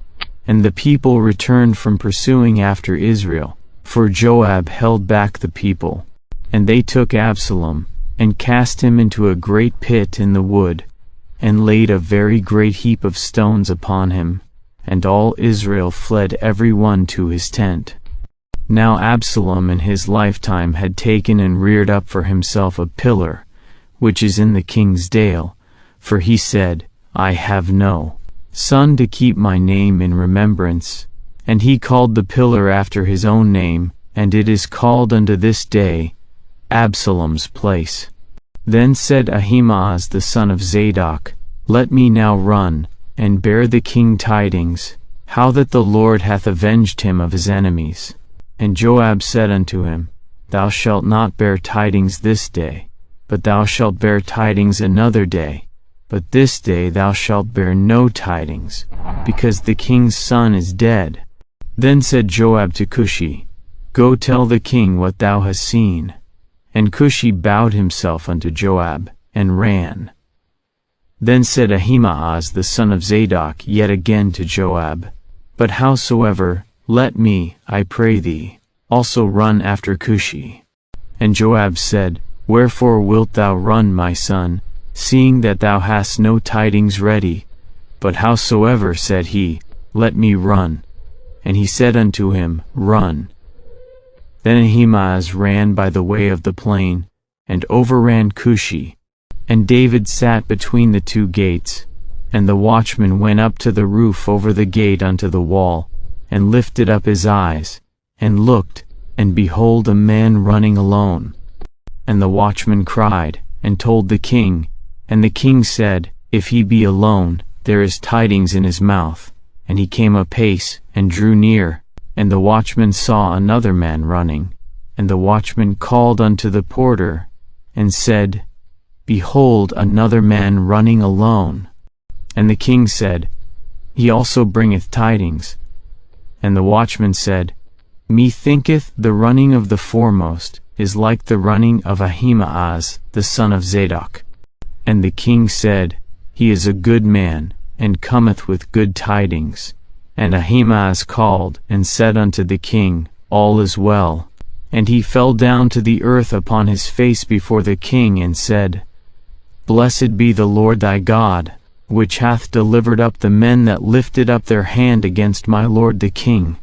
and the people returned from pursuing after Israel, for Joab held back the people. And they took Absalom, and cast him into a great pit in the wood, and laid a very great heap of stones upon him. And all Israel fled every one to his tent. Now Absalom in his lifetime had taken and reared up for himself a pillar, which is in the king's dale, for he said, I have no son to keep my name in remembrance. And he called the pillar after his own name, and it is called unto this day, Absalom's place. Then said Ahimaaz the son of Zadok, Let me now run, and bear the king tidings, how that the Lord hath avenged him of his enemies. And Joab said unto him, Thou shalt not bear tidings this day, but thou shalt bear tidings another day. But this day thou shalt bear no tidings, because the king's son is dead. Then said Joab to Cushi, Go tell the king what thou hast seen. And Cushi bowed himself unto Joab, and ran. Then said Ahimaaz the son of Zadok yet again to Joab, But howsoever, let me, I pray thee, also run after Cushi. And Joab said, Wherefore wilt thou run, my son, seeing that thou hast no tidings ready? But howsoever, said he, let me run. And he said unto him, Run. Then Ahimaaz ran by the way of the plain, and overran Cushi. And David sat between the 2 gates, and the watchman went up to the roof over the gate unto the wall, and lifted up his eyes, and looked, and behold a man running alone. And the watchman cried, and told the king, and the king said, If he be alone, there is tidings in his mouth. And he came apace, and drew near, and the watchman saw another man running. And the watchman called unto the porter, and said, Behold another man running alone. And the king said, He also bringeth tidings. And the watchman said, Methinketh the running of the foremost is like the running of Ahimaaz the son of Zadok. And the king said, He is a good man, and cometh with good tidings. And Ahimaaz called, and said unto the king, All is well. And he fell down to the earth upon his face before the king, and said, Blessed be the Lord thy God, which hath delivered up the men that lifted up their hand against my lord the king.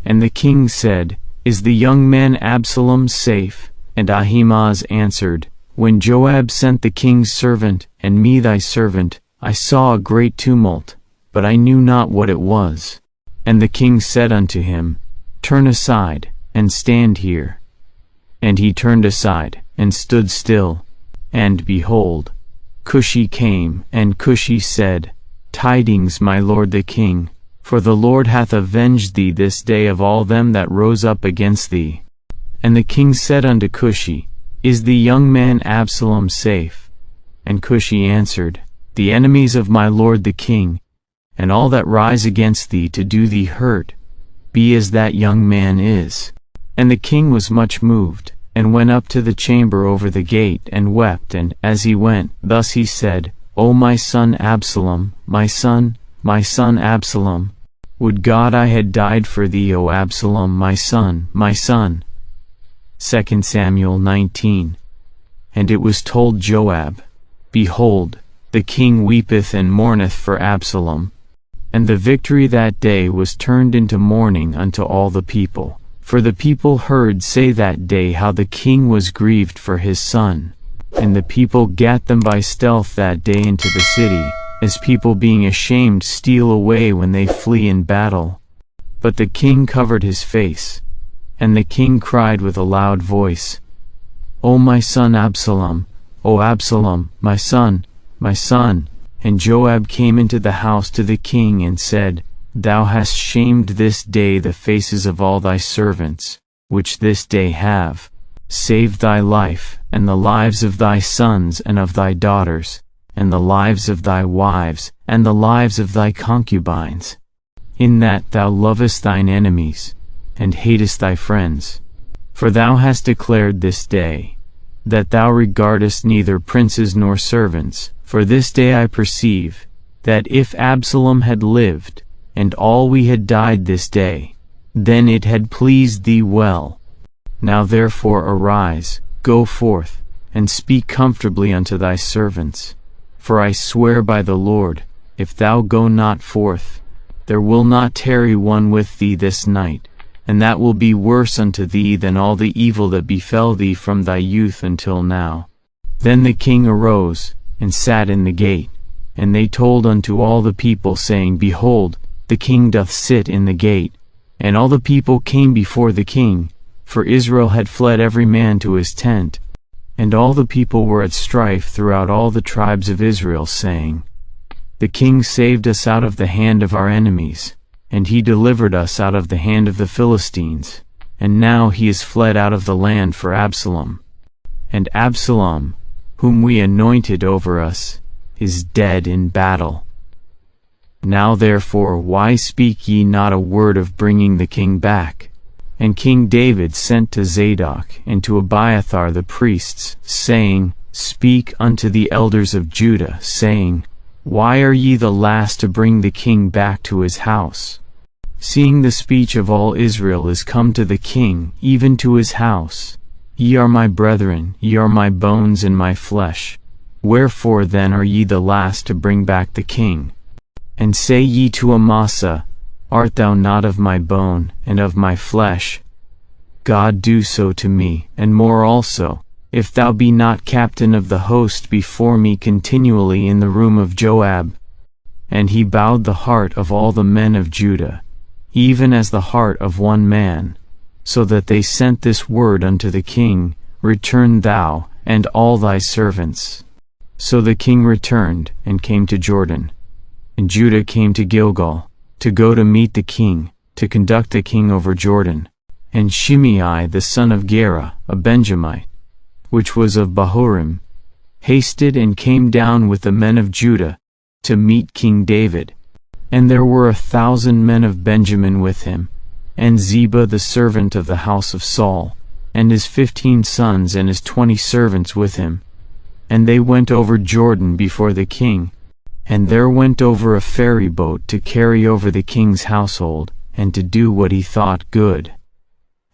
And the king said, Is the young man Absalom safe? And Ahimaaz answered, When Joab sent the king's servant, and me thy servant, I saw a great tumult, but I knew not what it was. And the king said unto him, Turn aside, and stand here. And he turned aside, and stood still. And behold, Cushi came, and Cushi said, Tidings, my lord the king, for the Lord hath avenged thee this day of all them that rose up against thee. And the king said unto Cushi, Is the young man Absalom safe? And Cushi answered, The enemies of my lord the king, and all that rise against thee to do thee hurt, be as that young man is. And the king was much moved, and went up to the chamber over the gate, and wept, and, as he went, thus he said, O my son Absalom, my son Absalom, would God I had died for thee, O Absalom, my son, my son. 2 Samuel 19. And it was told Joab, Behold, the king weepeth and mourneth for Absalom. And the victory that day was turned into mourning unto all the people. For the people heard say that day how the king was grieved for his son. And the people gat them by stealth that day into the city, as people being ashamed steal away when they flee in battle. But the king covered his face. And the king cried with a loud voice, O my son Absalom, O Absalom, my son, my son. And Joab came into the house to the king and said, Thou hast shamed this day the faces of all thy servants, which this day have saved thy life, and the lives of thy sons and of thy daughters, and the lives of thy wives, and the lives of thy concubines, in that thou lovest thine enemies, and hatest thy friends. For thou hast declared this day, that thou regardest neither princes nor servants. For this day I perceive, that if Absalom had lived, and all we had died this day, then it had pleased thee well. Now therefore arise, go forth, and speak comfortably unto thy servants. For I swear by the Lord, if thou go not forth, there will not tarry one with thee this night, and that will be worse unto thee than all the evil that befell thee from thy youth until now. Then the king arose, and sat in the gate. And they told unto all the people, saying, Behold, the king doth sit in the gate. And all the people came before the king, for Israel had fled every man to his tent. And all the people were at strife throughout all the tribes of Israel, saying, The king saved us out of the hand of our enemies, and he delivered us out of the hand of the Philistines, and now he is fled out of the land for Absalom. And Absalom, whom we anointed over us, is dead in battle. Now therefore why speak ye not a word of bringing the king back? And King David sent to Zadok and to Abiathar the priests, saying, Speak unto the elders of Judah, saying, Why are ye the last to bring the king back to his house? Seeing the speech of all Israel is come to the king, even to his house. Ye are my brethren, ye are my bones and my flesh. Wherefore then are ye the last to bring back the king? And say ye to Amasa, Art thou not of my bone, and of my flesh? God do so to me, and more also, if thou be not captain of the host before me continually in the room of Joab. And he bowed the heart of all the men of Judah, even as the heart of one man, so that they sent this word unto the king, Return thou, and all thy servants. So the king returned, and came to Jordan. And Judah came to Gilgal, to go to meet the king, to conduct the king over Jordan. And Shimei the son of Gera, a Benjamite, which was of Bahurim, hasted and came down with the men of Judah, to meet King David. And there were 1,000 men of Benjamin with him, and Ziba the servant of the house of Saul, and his 15 sons and his 20 servants with him. And they went over Jordan before the king, and there went over a ferry boat to carry over the king's household, and to do what he thought good.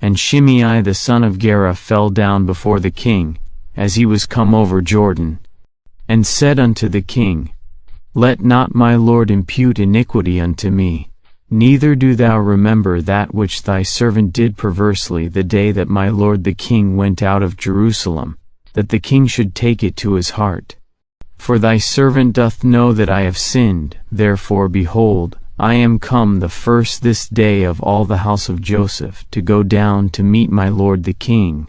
And Shimei the son of Gera fell down before the king, as he was come over Jordan, and said unto the king, Let not my lord impute iniquity unto me, neither do thou remember that which thy servant did perversely the day that my lord the king went out of Jerusalem, that the king should take it to his heart. For thy servant doth know that I have sinned, therefore behold, I am come the first this day of all the house of Joseph to go down to meet my lord the king.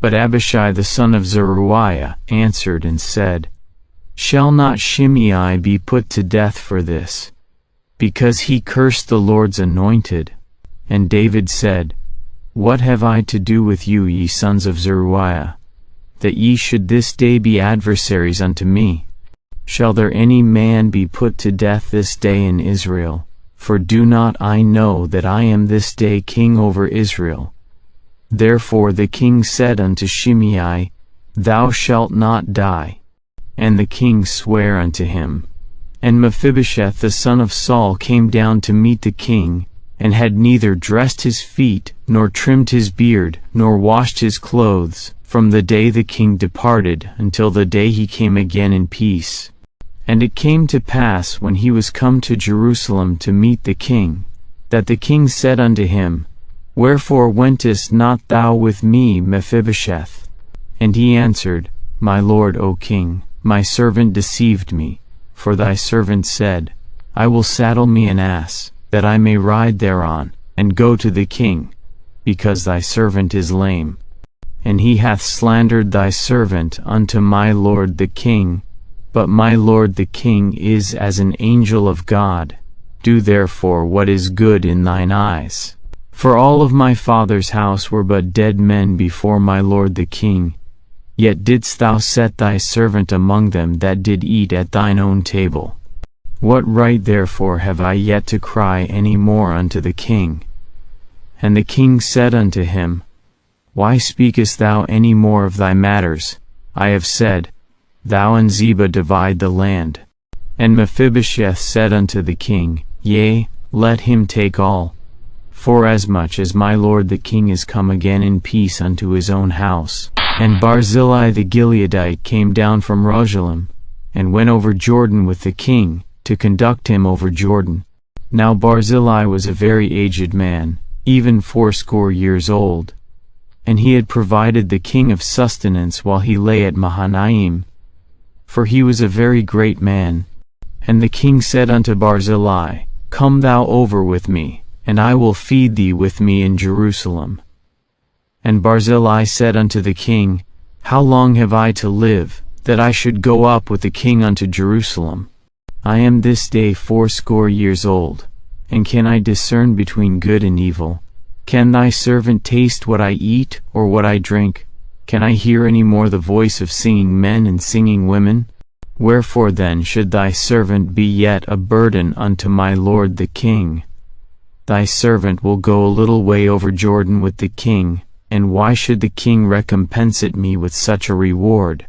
But Abishai the son of Zeruiah answered and said, Shall not Shimei be put to death for this? Because he cursed the Lord's anointed. And David said, What have I to do with you, ye sons of Zeruiah, that ye should this day be adversaries unto me? Shall there any man be put to death this day in Israel? For do not I know that I am this day king over Israel? Therefore the king said unto Shimei, Thou shalt not die. And the king sware unto him. And Mephibosheth the son of Saul came down to meet the king, and had neither dressed his feet, nor trimmed his beard, nor washed his clothes, from the day the king departed until the day he came again in peace. And it came to pass, when he was come to Jerusalem to meet the king, that the king said unto him, Wherefore wentest not thou with me, Mephibosheth? And he answered, My lord, O king, my servant deceived me, for thy servant said, I will saddle me an ass, that I may ride thereon, and go to the king, because thy servant is lame. And he hath slandered thy servant unto my lord the king, but my lord the king is as an angel of God. Do therefore what is good in thine eyes. For all of my father's house were but dead men before my lord the king, yet didst thou set thy servant among them that did eat at thine own table. What right therefore have I yet to cry any more unto the king? And the king said unto him, Why speakest thou any more of thy matters? I have said, Thou and Ziba divide the land. And Mephibosheth said unto the king, Yea, let him take all. Forasmuch as my lord the king is come again in peace unto his own house. And Barzillai the Gileadite came down from Rogelim, and went over Jordan with the king, to conduct him over Jordan. Now Barzillai was a very aged man, even 80 years old. And he had provided the king of sustenance while he lay at Mahanaim, for he was a very great man. And the king said unto Barzillai, Come thou over with me, and I will feed thee with me in Jerusalem. And Barzillai said unto the king, How long have I to live, that I should go up with the king unto Jerusalem? I am this day 80 years old, and can I discern between good and evil? Can thy servant taste what I eat, or what I drink? Can I hear any more the voice of singing men and singing women? Wherefore then should thy servant be yet a burden unto my lord the king? Thy servant will go a little way over Jordan with the king, and why should the king recompensate me with such a reward?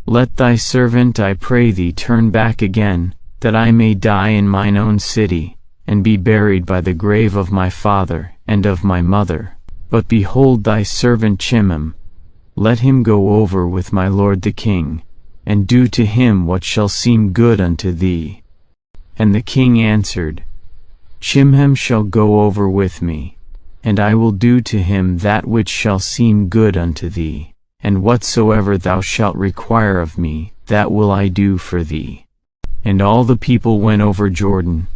Let thy servant, I pray thee, turn back again, that I may die in mine own city, and be buried by the grave of my father and of my mother. But behold thy servant Chimham, let him go over with my lord the king, and do to him what shall seem good unto thee. And the king answered, Chimham shall go over with me, and I will do to him that which shall seem good unto thee, and whatsoever thou shalt require of me, that will I do for thee. And all the people went over Jordan.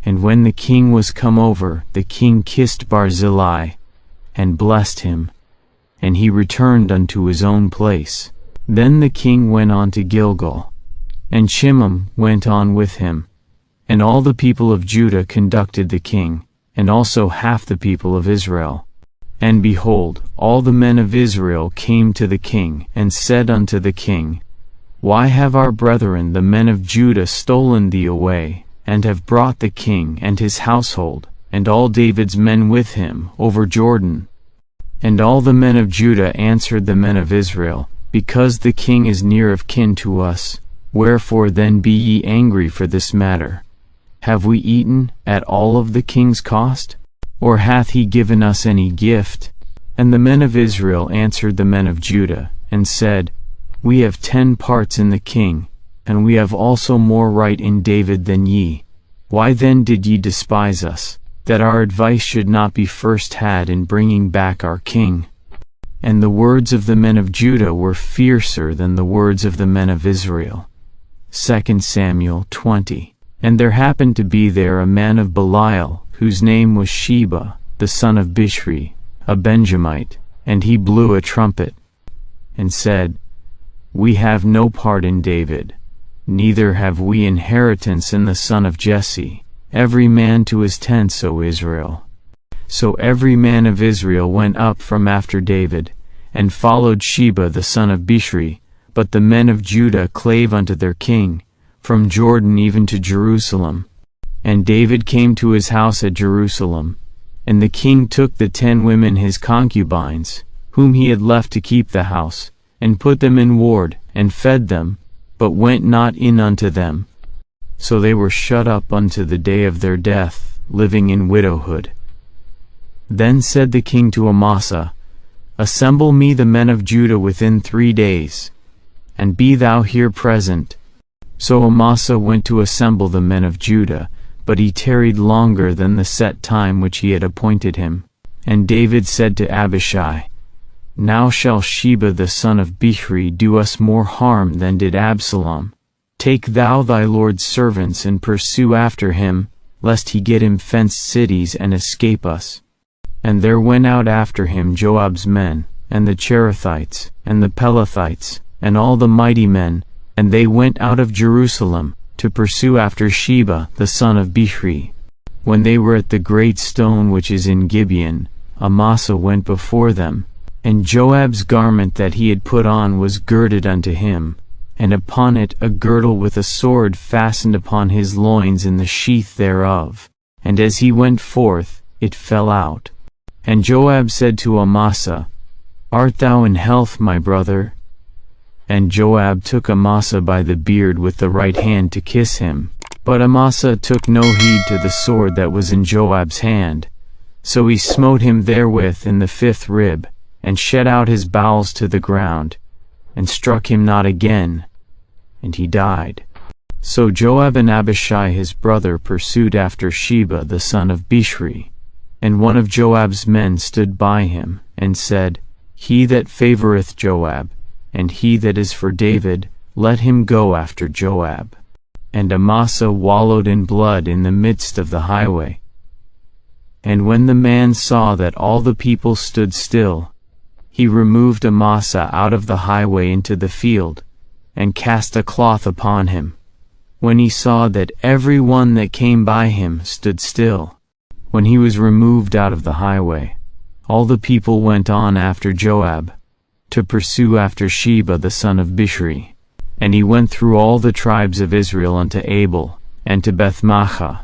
And when the king was come over, the king kissed Barzillai, and blessed him, and he returned unto his own place. Then the king went on to Gilgal, and Chimham went on with him. And all the people of Judah conducted the king, and also half the people of Israel. And behold, all the men of Israel came to the king, and said unto the king, Why have our brethren the men of Judah stolen thee away, and have brought the king and his household, and all David's men with him, over Jordan? And all the men of Judah answered the men of Israel, Because the king is near of kin to us, wherefore then be ye angry for this matter? Have we eaten at all of the king's cost? Or hath he given us any gift? And the men of Israel answered the men of Judah, and said, We have 10 parts in the king, and we have also more right in David than ye. Why then did ye despise us, that our advice should not be first had in bringing back our king? And the words of the men of Judah were fiercer than the words of the men of Israel. 2 Samuel 20. And there happened to be there a man of Belial, whose name was Sheba, the son of Bishri, a Benjamite, And he blew a trumpet, and said, We have no part in David, neither have we inheritance in the son of Jesse, every man to his tents, O Israel. So every man of Israel went up from after David, and followed Sheba the son of Bichri, but the men of Judah clave unto their king, from Jordan even to Jerusalem. And David came to his house at Jerusalem, and the king took the 10 women his concubines, whom he had left to keep the house, and put them in ward, and fed them, but went not in unto them. So they were shut up unto the day of their death, living in widowhood. Then said the king to Amasa, Assemble me the men of Judah within 3 days, and be thou here present. So Amasa went to assemble the men of Judah, but he tarried longer than the set time which he had appointed him. And David said to Abishai, Now shall Sheba the son of Bichri do us more harm than did Absalom. Take thou thy lord's servants and pursue after him, lest he get him fenced cities and escape us. And there went out after him Joab's men, and the Cherethites, and the Pelethites, and all the mighty men, and they went out of Jerusalem, to pursue after Sheba the son of Bichri. When they were at the great stone which is in Gibeon, Amasa went before them, and Joab's garment that he had put on was girded unto him, and upon it a girdle with a sword fastened upon his loins in the sheath thereof. And as he went forth, it fell out. And Joab said to Amasa, Art thou in health, my brother? And Joab took Amasa by the beard with the right hand to kiss him. But Amasa took no heed to the sword that was in Joab's hand. So he smote him therewith in the 5th rib, and shed out his bowels to the ground, and struck him not again, and he died. So Joab and Abishai his brother pursued after Sheba the son of Bichri. And one of Joab's men stood by him, and said, He that favoreth Joab, and he that is for David, let him go after Joab. And Amasa wallowed in blood in the midst of the highway. And when the man saw that all the people stood still, he removed Amasa out of the highway into the field, and cast a cloth upon him, when he saw that every one that came by him stood still. When he was removed out of the highway, all the people went on after Joab, to pursue after Sheba the son of Bichri. And he went through all the tribes of Israel unto Abel, and to Bethmaachah,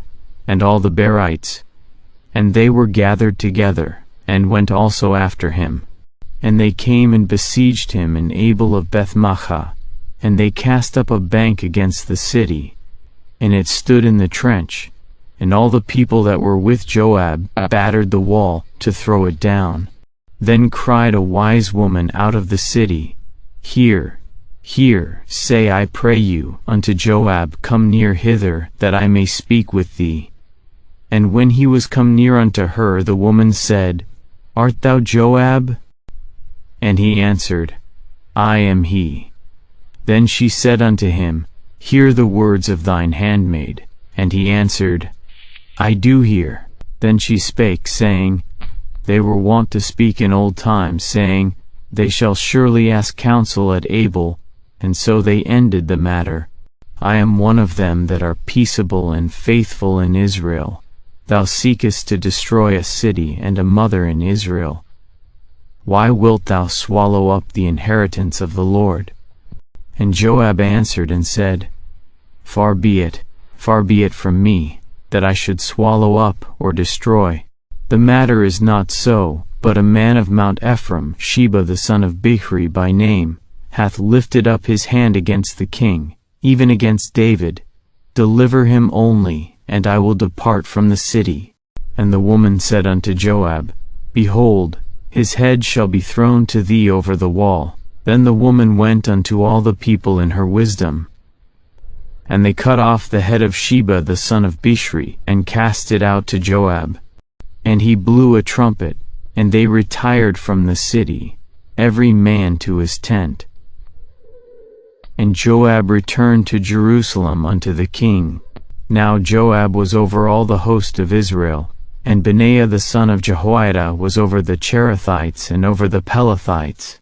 and all the Berites. And they were gathered together, and went also after him. And they came and besieged him in Abel of Bethmaachah, and they cast up a bank against the city, and it stood in the trench. And all the people that were with Joab battered the wall, to throw it down. Then cried a wise woman out of the city, Hear, hear, say I pray you, unto Joab, Come near hither, that I may speak with thee. And when he was come near unto her, the woman said, Art thou Joab? And he answered, I am he. Then she said unto him, Hear the words of thine handmaid. And he answered, I do hear. Then she spake, saying, They were wont to speak in old times, saying, They shall surely ask counsel at Abel, and so they ended the matter. I am one of them that are peaceable and faithful in Israel. Thou seekest to destroy a city and a mother in Israel. Why wilt thou swallow up the inheritance of the Lord? And Joab answered and said, Far be it from me, that I should swallow up or destroy. The matter is not so, but a man of Mount Ephraim, Sheba the son of Bichri by name, hath lifted up his hand against the king, even against David. Deliver him only, and I will depart from the city. And the woman said unto Joab, Behold, his head shall be thrown to thee over the wall. Then the woman went unto all the people in her wisdom. And they cut off the head of Sheba the son of Bichri, and cast it out to Joab. And he blew a trumpet, and they retired from the city, every man to his tent. And Joab returned to Jerusalem unto the king. Now Joab was over all the host of Israel, And Benaiah the son of Jehoiada was over the Cherethites and over the Pelethites.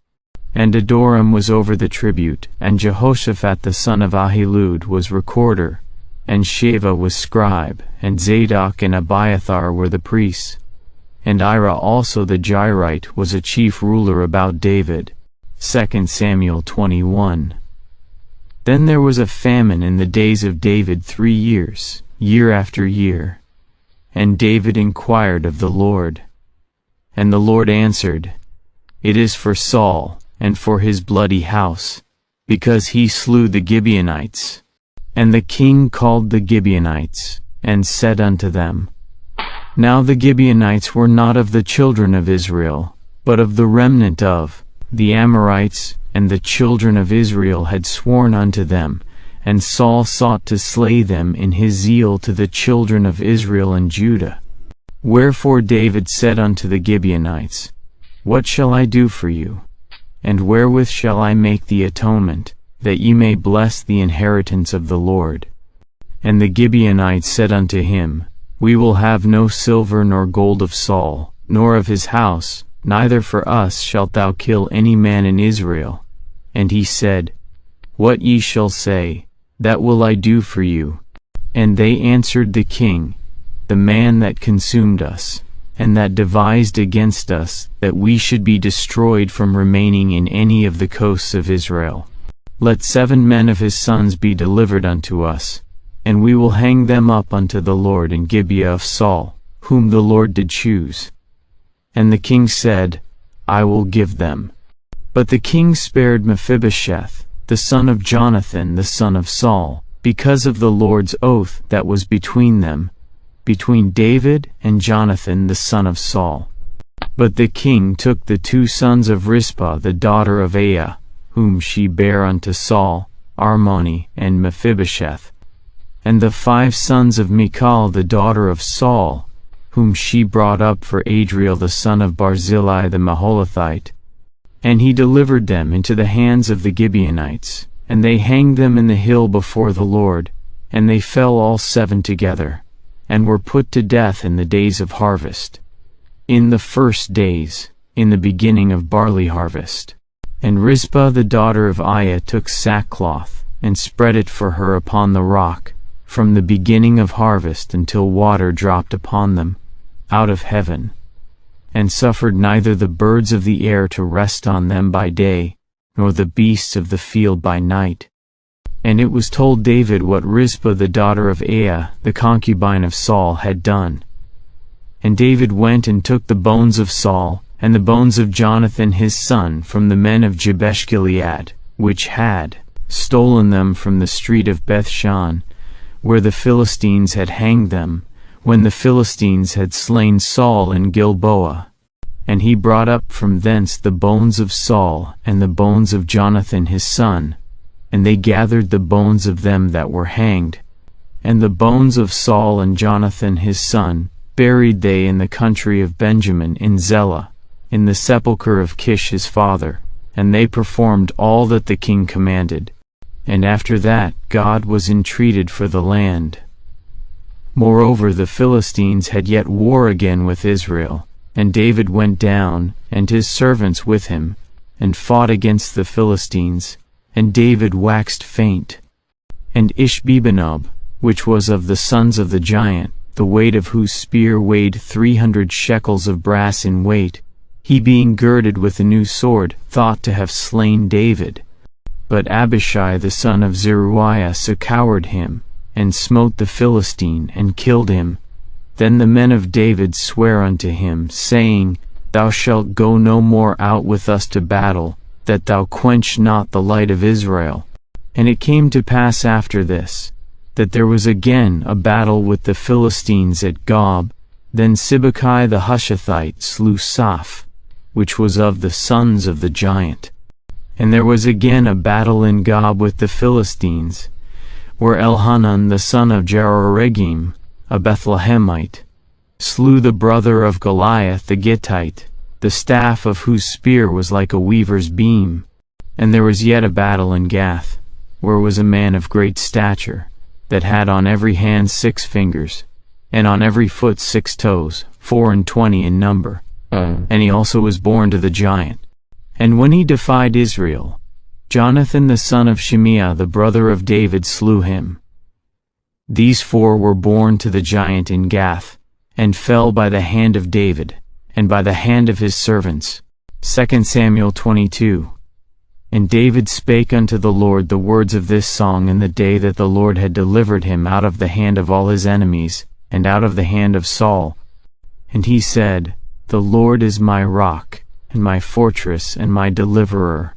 And Adoram was over the tribute, and Jehoshaphat the son of Ahilud was recorder, and Sheva was scribe, and Zadok and Abiathar were the priests. And Ira also the Jairite was a chief ruler about David. 2 Samuel 21. Then there was a famine in the days of David 3 years, year after year. And David inquired of the Lord. And the Lord answered, It is for Saul, and for his bloody house, because he slew the Gibeonites. And the king called the Gibeonites, and said unto them, Now the Gibeonites were not of the children of Israel, but of the remnant of the Amorites, and the children of Israel had sworn unto them, and Saul sought to slay them in his zeal to the children of Israel and Judah. Wherefore David said unto the Gibeonites, What shall I do for you? And wherewith shall I make the atonement, that ye may bless the inheritance of the Lord? And the Gibeonites said unto him, We will have no silver nor gold of Saul, nor of his house, neither for us shalt thou kill any man in Israel. And he said, What ye shall say, that will I do for you. And they answered the king, The man that consumed us, and that devised against us, that we should be destroyed from remaining in any of the coasts of Israel. Let 7 men of his sons be delivered unto us, and we will hang them up unto the Lord in Gibeah of Saul, whom the Lord did choose. And the king said, I will give them. But the king spared Mephibosheth, the son of Jonathan the son of Saul, because of the Lord's oath that was between them, between David and Jonathan the son of Saul. But the king took the 2 sons of Rizpah the daughter of Aiah, whom she bare unto Saul, Armoni and Mephibosheth, and the 5 sons of Michal the daughter of Saul, whom she brought up for Adriel the son of Barzillai the Maholathite. And he delivered them into the hands of the Gibeonites, and they hanged them in the hill before the Lord, and they fell all 7 together, and were put to death in the days of harvest, in the first days, in the beginning of barley harvest. And Rizpah the daughter of Aiah took sackcloth, and spread it for her upon the rock, from the beginning of harvest until water dropped upon them, out of heaven, and suffered neither the birds of the air to rest on them by day, nor the beasts of the field by night. And it was told David what Rizpah the daughter of Aiah, the concubine of Saul, had done. And David went and took the bones of Saul, and the bones of Jonathan his son from the men of Jabesh-Gilead, which had stolen them from the street of Bethshan, where the Philistines had hanged them, when the Philistines had slain Saul in Gilboa. And he brought up from thence the bones of Saul and the bones of Jonathan his son, and they gathered the bones of them that were hanged, and the bones of Saul and Jonathan his son buried they in the country of Benjamin in Zelah, in the sepulchre of Kish his father, and they performed all that the king commanded. And after that God was entreated for the land. Moreover the Philistines had yet war again with Israel, and David went down, and his servants with him, and fought against the Philistines, and David waxed faint. And Ishbi-benob, which was of the sons of the giant, the weight of whose spear weighed 300 shekels of brass in weight, he being girded with a new sword, thought to have slain David. But Abishai the son of Zeruiah succoured him, and smote the Philistine, and killed him. Then the men of David sware unto him, saying, Thou shalt go no more out with us to battle, that thou quench not the light of Israel. And it came to pass after this, that there was again a battle with the Philistines at Gob. Then Sibbecai the Hushathite slew Saph, which was of the sons of the giant. And there was again a battle in Gob with the Philistines, where Elhanan the son of Jehoregim, a Bethlehemite, slew the brother of Goliath the Gittite, the staff of whose spear was like a weaver's beam. And there was yet a battle in Gath, where was a man of great stature, that had on every hand 6 fingers, and on every foot 6 toes, 24 in number. And he also was born to the giant. And when he defied Israel, Jonathan the son of Shimeah the brother of David slew him. These 4 were born to the giant in Gath, and fell by the hand of David, and by the hand of his servants. 2 Samuel 22. And David spake unto the Lord the words of this song in the day that the Lord had delivered him out of the hand of all his enemies, and out of the hand of Saul. And he said, The Lord is my rock, and my fortress, and my deliverer.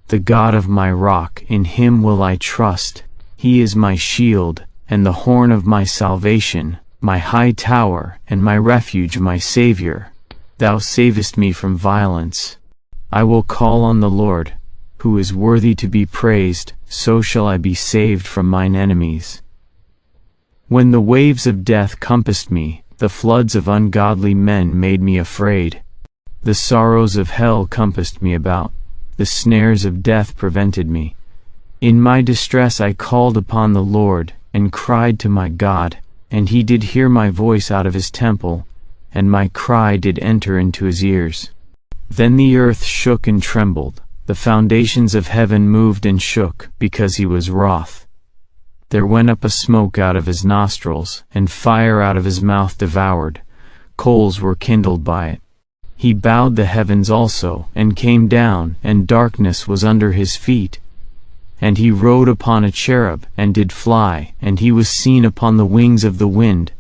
The God of my rock, in him will I trust. He is my shield, and the horn of my salvation, my high tower, and my refuge, my Savior. Thou savest me from violence. I will call on the Lord, who is worthy to be praised, so shall I be saved from mine enemies. When the waves of death compassed me, the floods of ungodly men made me afraid. The sorrows of hell compassed me about, the snares of death prevented me. In my distress I called upon the Lord, and cried to my God, and he did hear my voice out of his temple, and my cry did enter into his ears. Then the earth shook and trembled, the foundations of heaven moved and shook, because he was wroth. There went up a smoke out of his nostrils, and fire out of his mouth devoured. Coals were kindled by it. He bowed the heavens also, and came down, and darkness was under his feet. And he rode upon a cherub, and did fly, and he was seen upon the wings of the wind.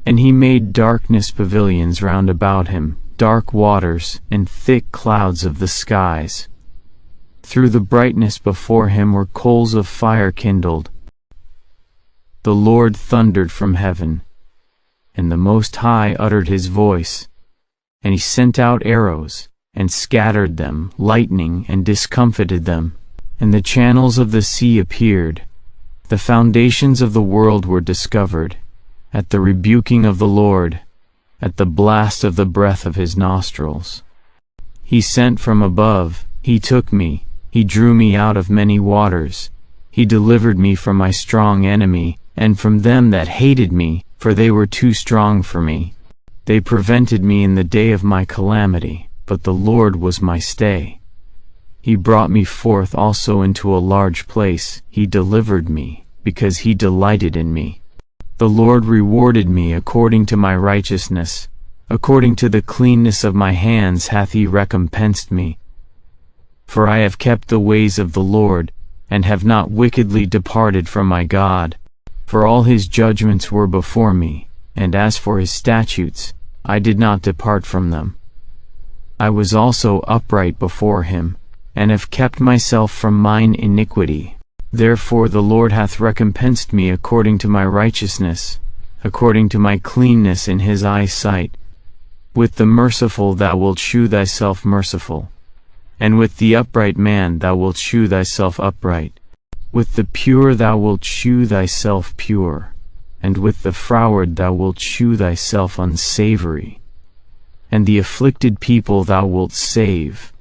And he made darkness pavilions round about him, dark waters, and thick clouds of the skies. Through the brightness before him were coals of fire kindled. The Lord thundered from heaven, and the Most High uttered his voice. And he sent out arrows, and scattered them, lightning, and discomfited them. And the channels of the sea appeared. The foundations of the world were discovered, at the rebuking of the Lord, at the blast of the breath of his nostrils. He sent from above, he took me, he drew me out of many waters. He delivered me from my strong enemy, and from them that hated me, for they were too strong for me. They prevented me in the day of my calamity, but the Lord was my stay. He brought me forth also into a large place, he delivered me, because he delighted in me. The Lord rewarded me according to my righteousness, according to the cleanness of my hands hath he recompensed me. For I have kept the ways of the Lord, and have not wickedly departed from my God. For all his judgments were before me, and as for his statutes, I did not depart from them. I was also upright before him, and have kept myself from mine iniquity. Therefore the Lord hath recompensed me according to my righteousness, according to my cleanness in his eyesight. With the merciful thou wilt shew thyself merciful, and with the upright man thou wilt shew thyself upright. With the pure thou wilt shew thyself pure, and with the froward thou wilt shew thyself unsavory. And the afflicted people thou wilt save,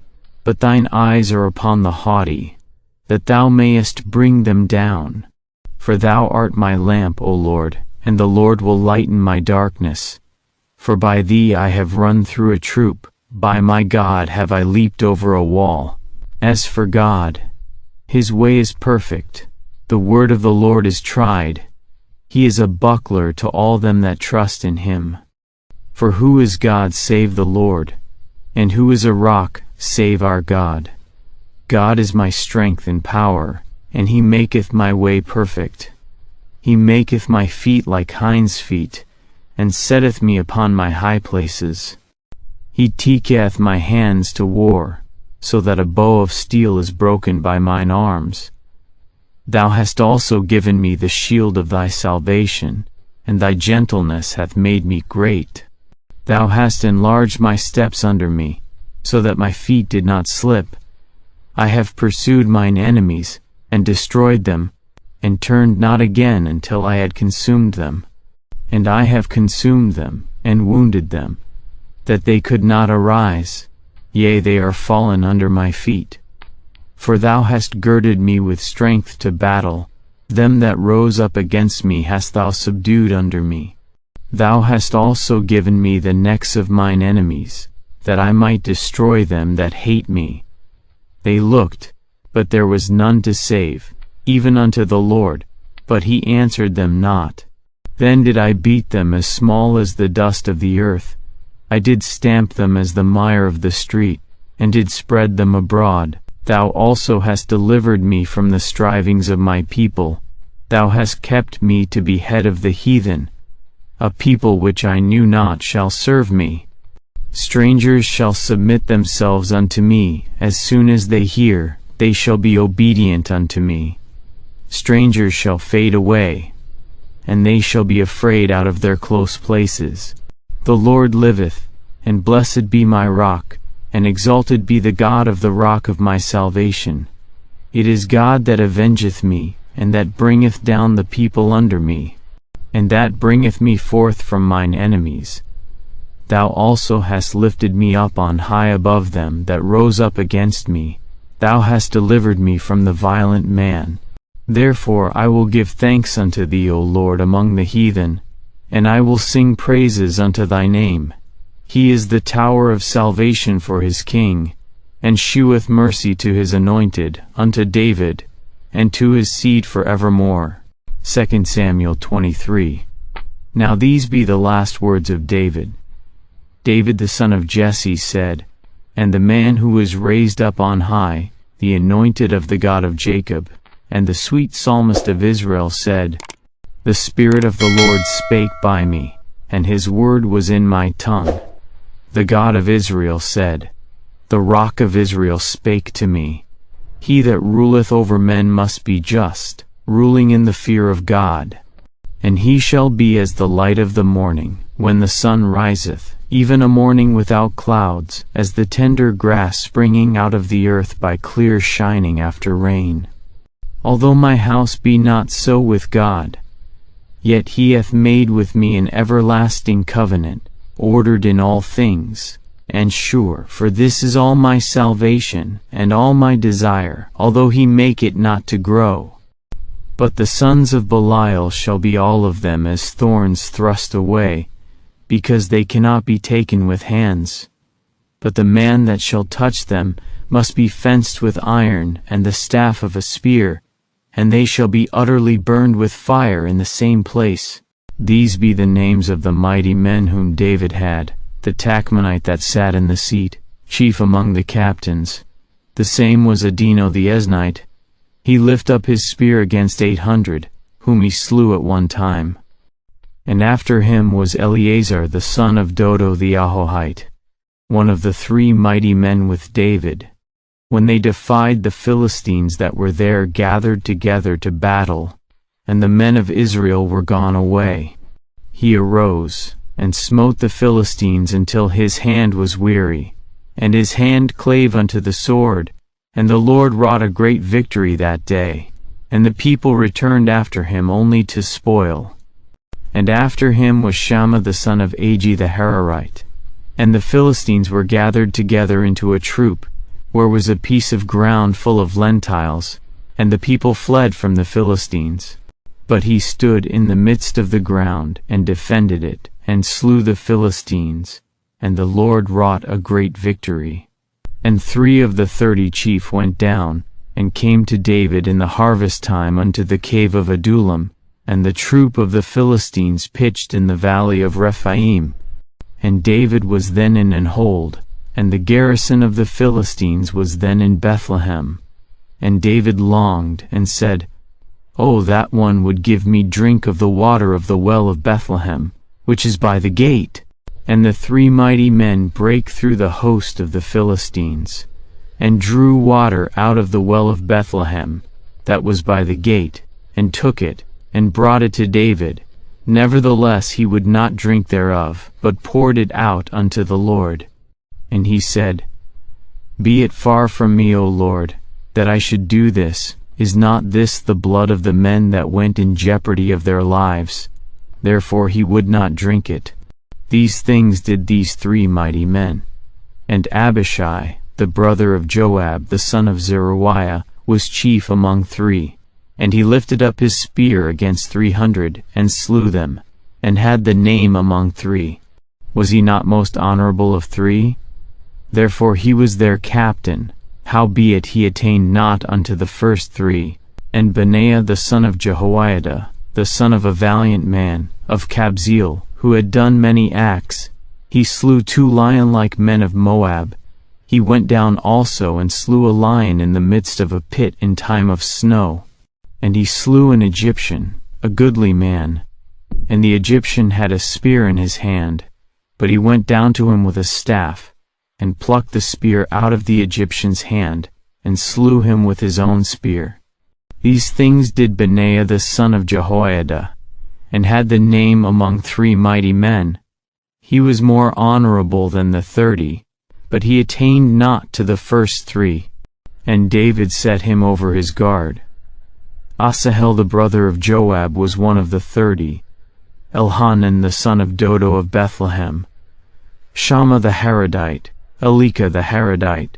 but thine eyes are upon the haughty, that thou mayest bring them down. For thou art my lamp, O Lord, and the Lord will lighten my darkness. For by thee I have run through a troop, by my God have I leaped over a wall. As for God, his way is perfect, the word of the Lord is tried. He is a buckler to all them that trust in him. For who is God save the Lord? And who is a rock save our God? God is my strength and power, and he maketh my way perfect. He maketh my feet like hinds' feet, and setteth me upon my high places. He teacheth my hands to war, so that a bow of steel is broken by mine arms. Thou hast also given me the shield of thy salvation, and thy gentleness hath made me great. Thou hast enlarged my steps under me, so that my feet did not slip. I have pursued mine enemies, and destroyed them, and turned not again until I had consumed them. And I have consumed them, and wounded them, that they could not arise, yea, they are fallen under my feet. For thou hast girded me with strength to battle, them that rose up against me hast thou subdued under me. Thou hast also given me the necks of mine enemies, that I might destroy them that hate me. They looked, but there was none to save, even unto the Lord, but he answered them not. Then did I beat them as small as the dust of the earth. I did stamp them as the mire of the street, and did spread them abroad. Thou also hast delivered me from the strivings of my people. Thou hast kept me to be head of the heathen. A people which I knew not shall serve me. Strangers shall submit themselves unto me. As soon as they hear, they shall be obedient unto me. Strangers shall fade away, and they shall be afraid out of their close places. The Lord liveth, and blessed be my rock, and exalted be the God of the rock of my salvation. It is God that avengeth me, and that bringeth down the people under me, and that bringeth me forth from mine enemies. Thou also hast lifted me up on high above them that rose up against me. Thou hast delivered me from the violent man. Therefore I will give thanks unto thee, O Lord, among the heathen, and I will sing praises unto thy name. He is the tower of salvation for his king, and sheweth mercy to his anointed, unto David, and to his seed for evermore. 2 Samuel 23. Now these be the last words of David. David the son of Jesse said, And the man who was raised up on high, the anointed of the God of Jacob, and the sweet psalmist of Israel said, The Spirit of the Lord spake by me, and his word was in my tongue. The God of Israel said, The Rock of Israel spake to me. He that ruleth over men must be just, ruling in the fear of God. And he shall be as the light of the morning, when the sun riseth, even a morning without clouds, as the tender grass springing out of the earth by clear shining after rain. Although my house be not so with God, yet he hath made with me an everlasting covenant, ordered in all things, and sure, for this is all my salvation, and all my desire, although he make it not to grow. But the sons of Belial shall be all of them as thorns thrust away, because they cannot be taken with hands. But the man that shall touch them must be fenced with iron and the staff of a spear, and they shall be utterly burned with fire in the same place. These be the names of the mighty men whom David had: the Tachmonite that sat in the seat, chief among the captains. The same was Adino the Eznite. He lift up his spear against 800, whom he slew at one time. And after him was Eleazar the son of Dodo the Ahohite, one of the 3 mighty men with David, when they defied the Philistines that were there gathered together to battle, and the men of Israel were gone away. He arose, and smote the Philistines until his hand was weary, and his hand clave unto the sword, and the Lord wrought a great victory that day, and the people returned after him only to spoil. And after him was Shammah the son of Agi the Hararite. And the Philistines were gathered together into a troop, where was a piece of ground full of lentiles, and the people fled from the Philistines. But he stood in the midst of the ground, and defended it, and slew the Philistines, and the Lord wrought a great victory. And 3 of the 30 chief went down, and came to David in the harvest time unto the cave of Adullam, and the troop of the Philistines pitched in the valley of Rephaim. And David was then in an hold, and the garrison of the Philistines was then in Bethlehem. And David longed, and said, Oh, that one would give me drink of the water of the well of Bethlehem, which is by the gate. And the 3 mighty men brake through the host of the Philistines, and drew water out of the well of Bethlehem, that was by the gate, and took it, and brought it to David. Nevertheless he would not drink thereof, but poured it out unto the Lord. And he said, Be it far from me, O Lord, that I should do this. Is not this the blood of the men that went in jeopardy of their lives? Therefore he would not drink it. These things did these 3 mighty men. And Abishai, the brother of Joab the son of Zeruiah, was chief among 3. And he lifted up his spear against 300, and slew them. and had the name among 3. Was he not most honorable of 3? Therefore he was their captain, howbeit he attained not unto the first 3. And Benaiah the son of Jehoiada, the son of a valiant man, of Kabzeel, who had done many acts, he slew 2 lion-like men of Moab. He went down also and slew a lion in the midst of a pit in time of snow. And he slew an Egyptian, a goodly man. And the Egyptian had a spear in his hand, but he went down to him with a staff, and plucked the spear out of the Egyptian's hand, and slew him with his own spear. These things did Benaiah the son of Jehoiada, and had the name among 3 mighty men. He was more honorable than the 30, but he attained not to the first 3. And David set him over his guard. Asahel the brother of Joab was one of the 30. Elhanan the son of Dodo of Bethlehem. Shammah the Harodite, Elika the Harodite,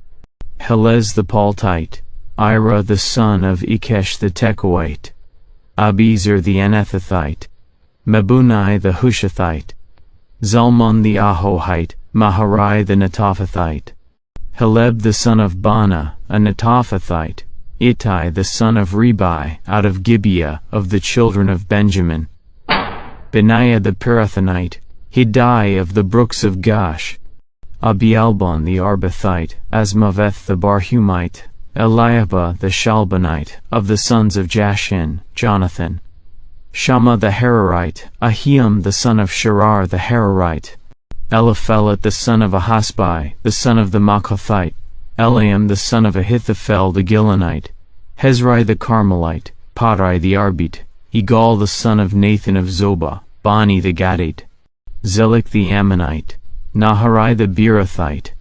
Helez the Paltite, Ira the son of Ikesh the Tekoite, Abiezer the Anathothite, Mebunai the Hushathite, Zalmon the Ahohite, Maharai the Netophathite, Heleb the son of Bana, a Netophathite, Ittai the son of Ribai, out of Gibeah of the children of Benjamin, Benaiah the Pirathonite, Hiddai of the brooks of Gash, Abialbon the Arbathite, Asmaveth the Barhumite, Eliabah the Shalbanite, of the sons of Jashin, Jonathan, Shammah the Hararite, Ahiam the son of Sharar the Hararite, Eliphelet the son of Ahasbai, the son of the Maachathite, Eliam the son of Ahithophel the Gilonite, Hezrai the Carmelite, Parai the Arbite, Egal the son of Nathan of Zobah, Bani the Gadite, Zelik the Ammonite, Naharai the Beerothite,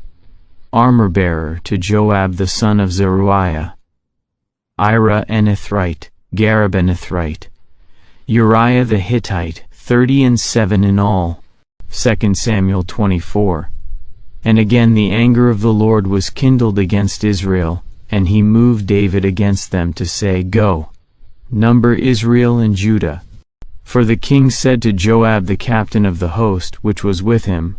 armor-bearer to Joab the son of Zeruiah, Ira Enithrite, Gareb Enithrite, Uriah the Hittite, 37 in all. 2 Samuel 24. And again the anger of the Lord was kindled against Israel, and he moved David against them to say, Go, number Israel and Judah. For the king said to Joab the captain of the host which was with him,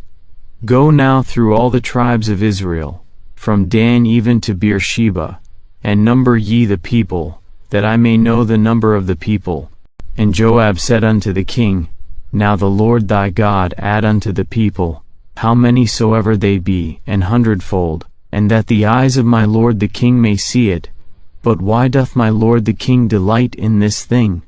Go now through all the tribes of Israel, from Dan even to Beersheba, and number ye the people, that I may know the number of the people. And Joab said unto the king, Now the Lord thy God add unto the people, how many soever they be, an hundredfold, and that the eyes of my lord the king may see it. But why doth my lord the king delight in this thing?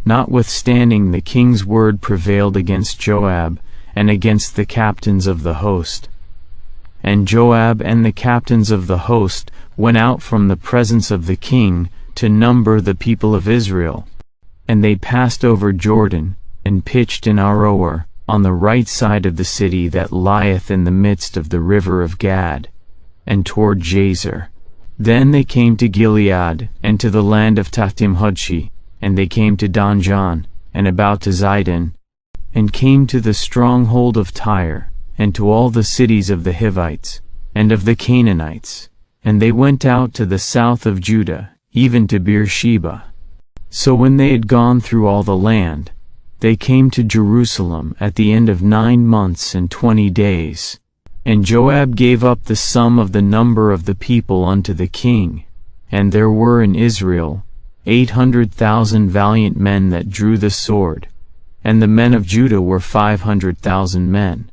Notwithstanding the king's word prevailed against Joab, and against the captains of the host. And Joab and the captains of the host went out from the presence of the king, to number the people of Israel. And they passed over Jordan, and pitched in Aroer, on the right side of the city that lieth in the midst of the river of Gad, and toward Jazer. Then they came to Gilead, and to the land of Tahtim-Hudshi, and they came to Donjon, and about to Zidon, and came to the stronghold of Tyre, and to all the cities of the Hivites, and of the Canaanites, and they went out to the south of Judah, even to Beersheba. So when they had gone through all the land, they came to Jerusalem at the end of 9 months and 20 days. And Joab gave up the sum of the number of the people unto the king, and there were in Israel 800,000 valiant men that drew the sword, and the men of Judah were 500,000 men.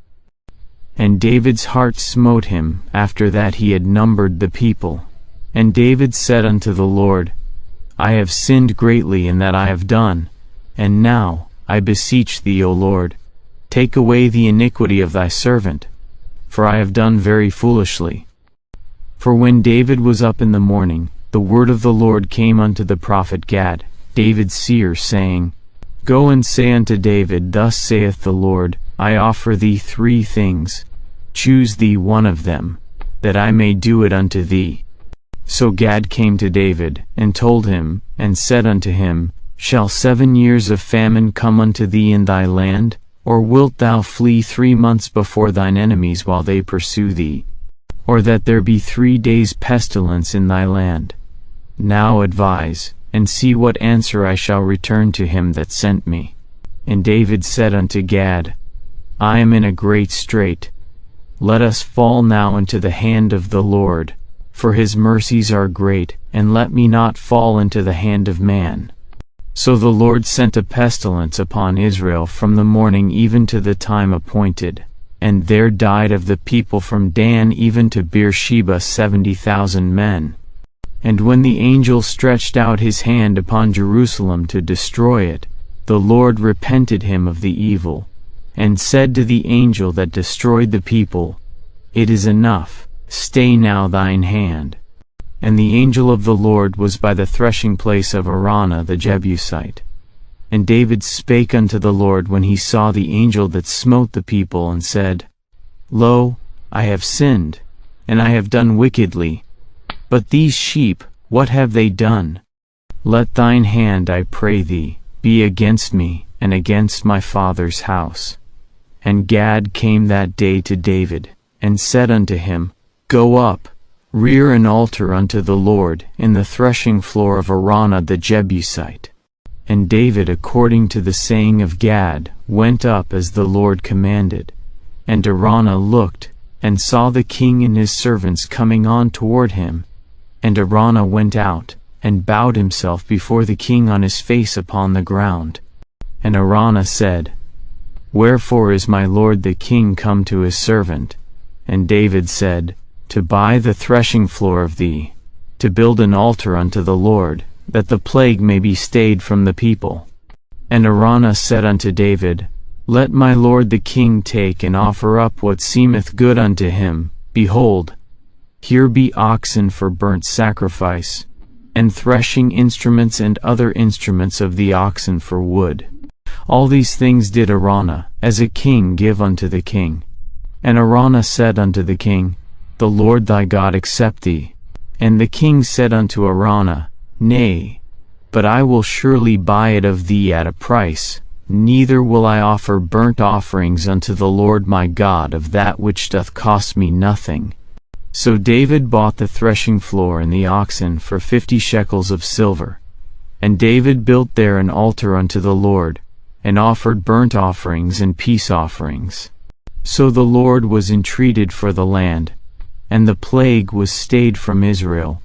And David's heart smote him after that he had numbered the people. And David said unto the Lord, I have sinned greatly in that I have done, and now, I beseech thee, O Lord, take away the iniquity of thy servant, for I have done very foolishly. For when David was up in the morning, the word of the Lord came unto the prophet Gad, David's seer, saying, Go and say unto David, Thus saith the Lord, I offer thee 3 things, choose thee one of them, that I may do it unto thee. So Gad came to David, and told him, and said unto him, Shall 7 years of famine come unto thee in thy land, or wilt thou flee 3 months before thine enemies while they pursue thee? Or that there be 3 days pestilence in thy land? Now advise, and see what answer I shall return to him that sent me. And David said unto Gad, I am in a great strait. Let us fall now into the hand of the Lord, for his mercies are great, and let me not fall into the hand of man. So the Lord sent a pestilence upon Israel from the morning even to the time appointed, and there died of the people from Dan even to Beersheba 70,000 men. And when the angel stretched out his hand upon Jerusalem to destroy it, the Lord repented him of the evil, and said to the angel that destroyed the people, It is enough, stay now thine hand. And the angel of the Lord was by the threshing place of Araunah the Jebusite. And David spake unto the Lord when he saw the angel that smote the people, and said, Lo, I have sinned, and I have done wickedly. But these sheep, what have they done? Let thine hand, I pray thee, be against me, and against my father's house. And Gad came that day to David, and said unto him, Go up, rear an altar unto the Lord in the threshing floor of Araunah the Jebusite. And David, according to the saying of Gad, went up as the Lord commanded. And Araunah looked, and saw the king and his servants coming on toward him. And Araunah went out, and bowed himself before the king on his face upon the ground. And Araunah said, Wherefore is my lord the king come to his servant? And David said, To buy the threshing floor of thee, to build an altar unto the Lord, that the plague may be stayed from the people. And Araunah said unto David, Let my lord the king take and offer up what seemeth good unto him. Behold, here be oxen for burnt sacrifice, and threshing instruments and other instruments of the oxen for wood. All these things did Araunah, as a king, give unto the king. And Araunah said unto the king, The Lord thy God accept thee. And the king said unto Araunah, Nay, but I will surely buy it of thee at a price, neither will I offer burnt offerings unto the Lord my God of that which doth cost me nothing. So David bought the threshing floor and the oxen for 50 shekels of silver. And David built there an altar unto the Lord, and offered burnt offerings and peace offerings. So the Lord was entreated for the land, and the plague was stayed from Israel,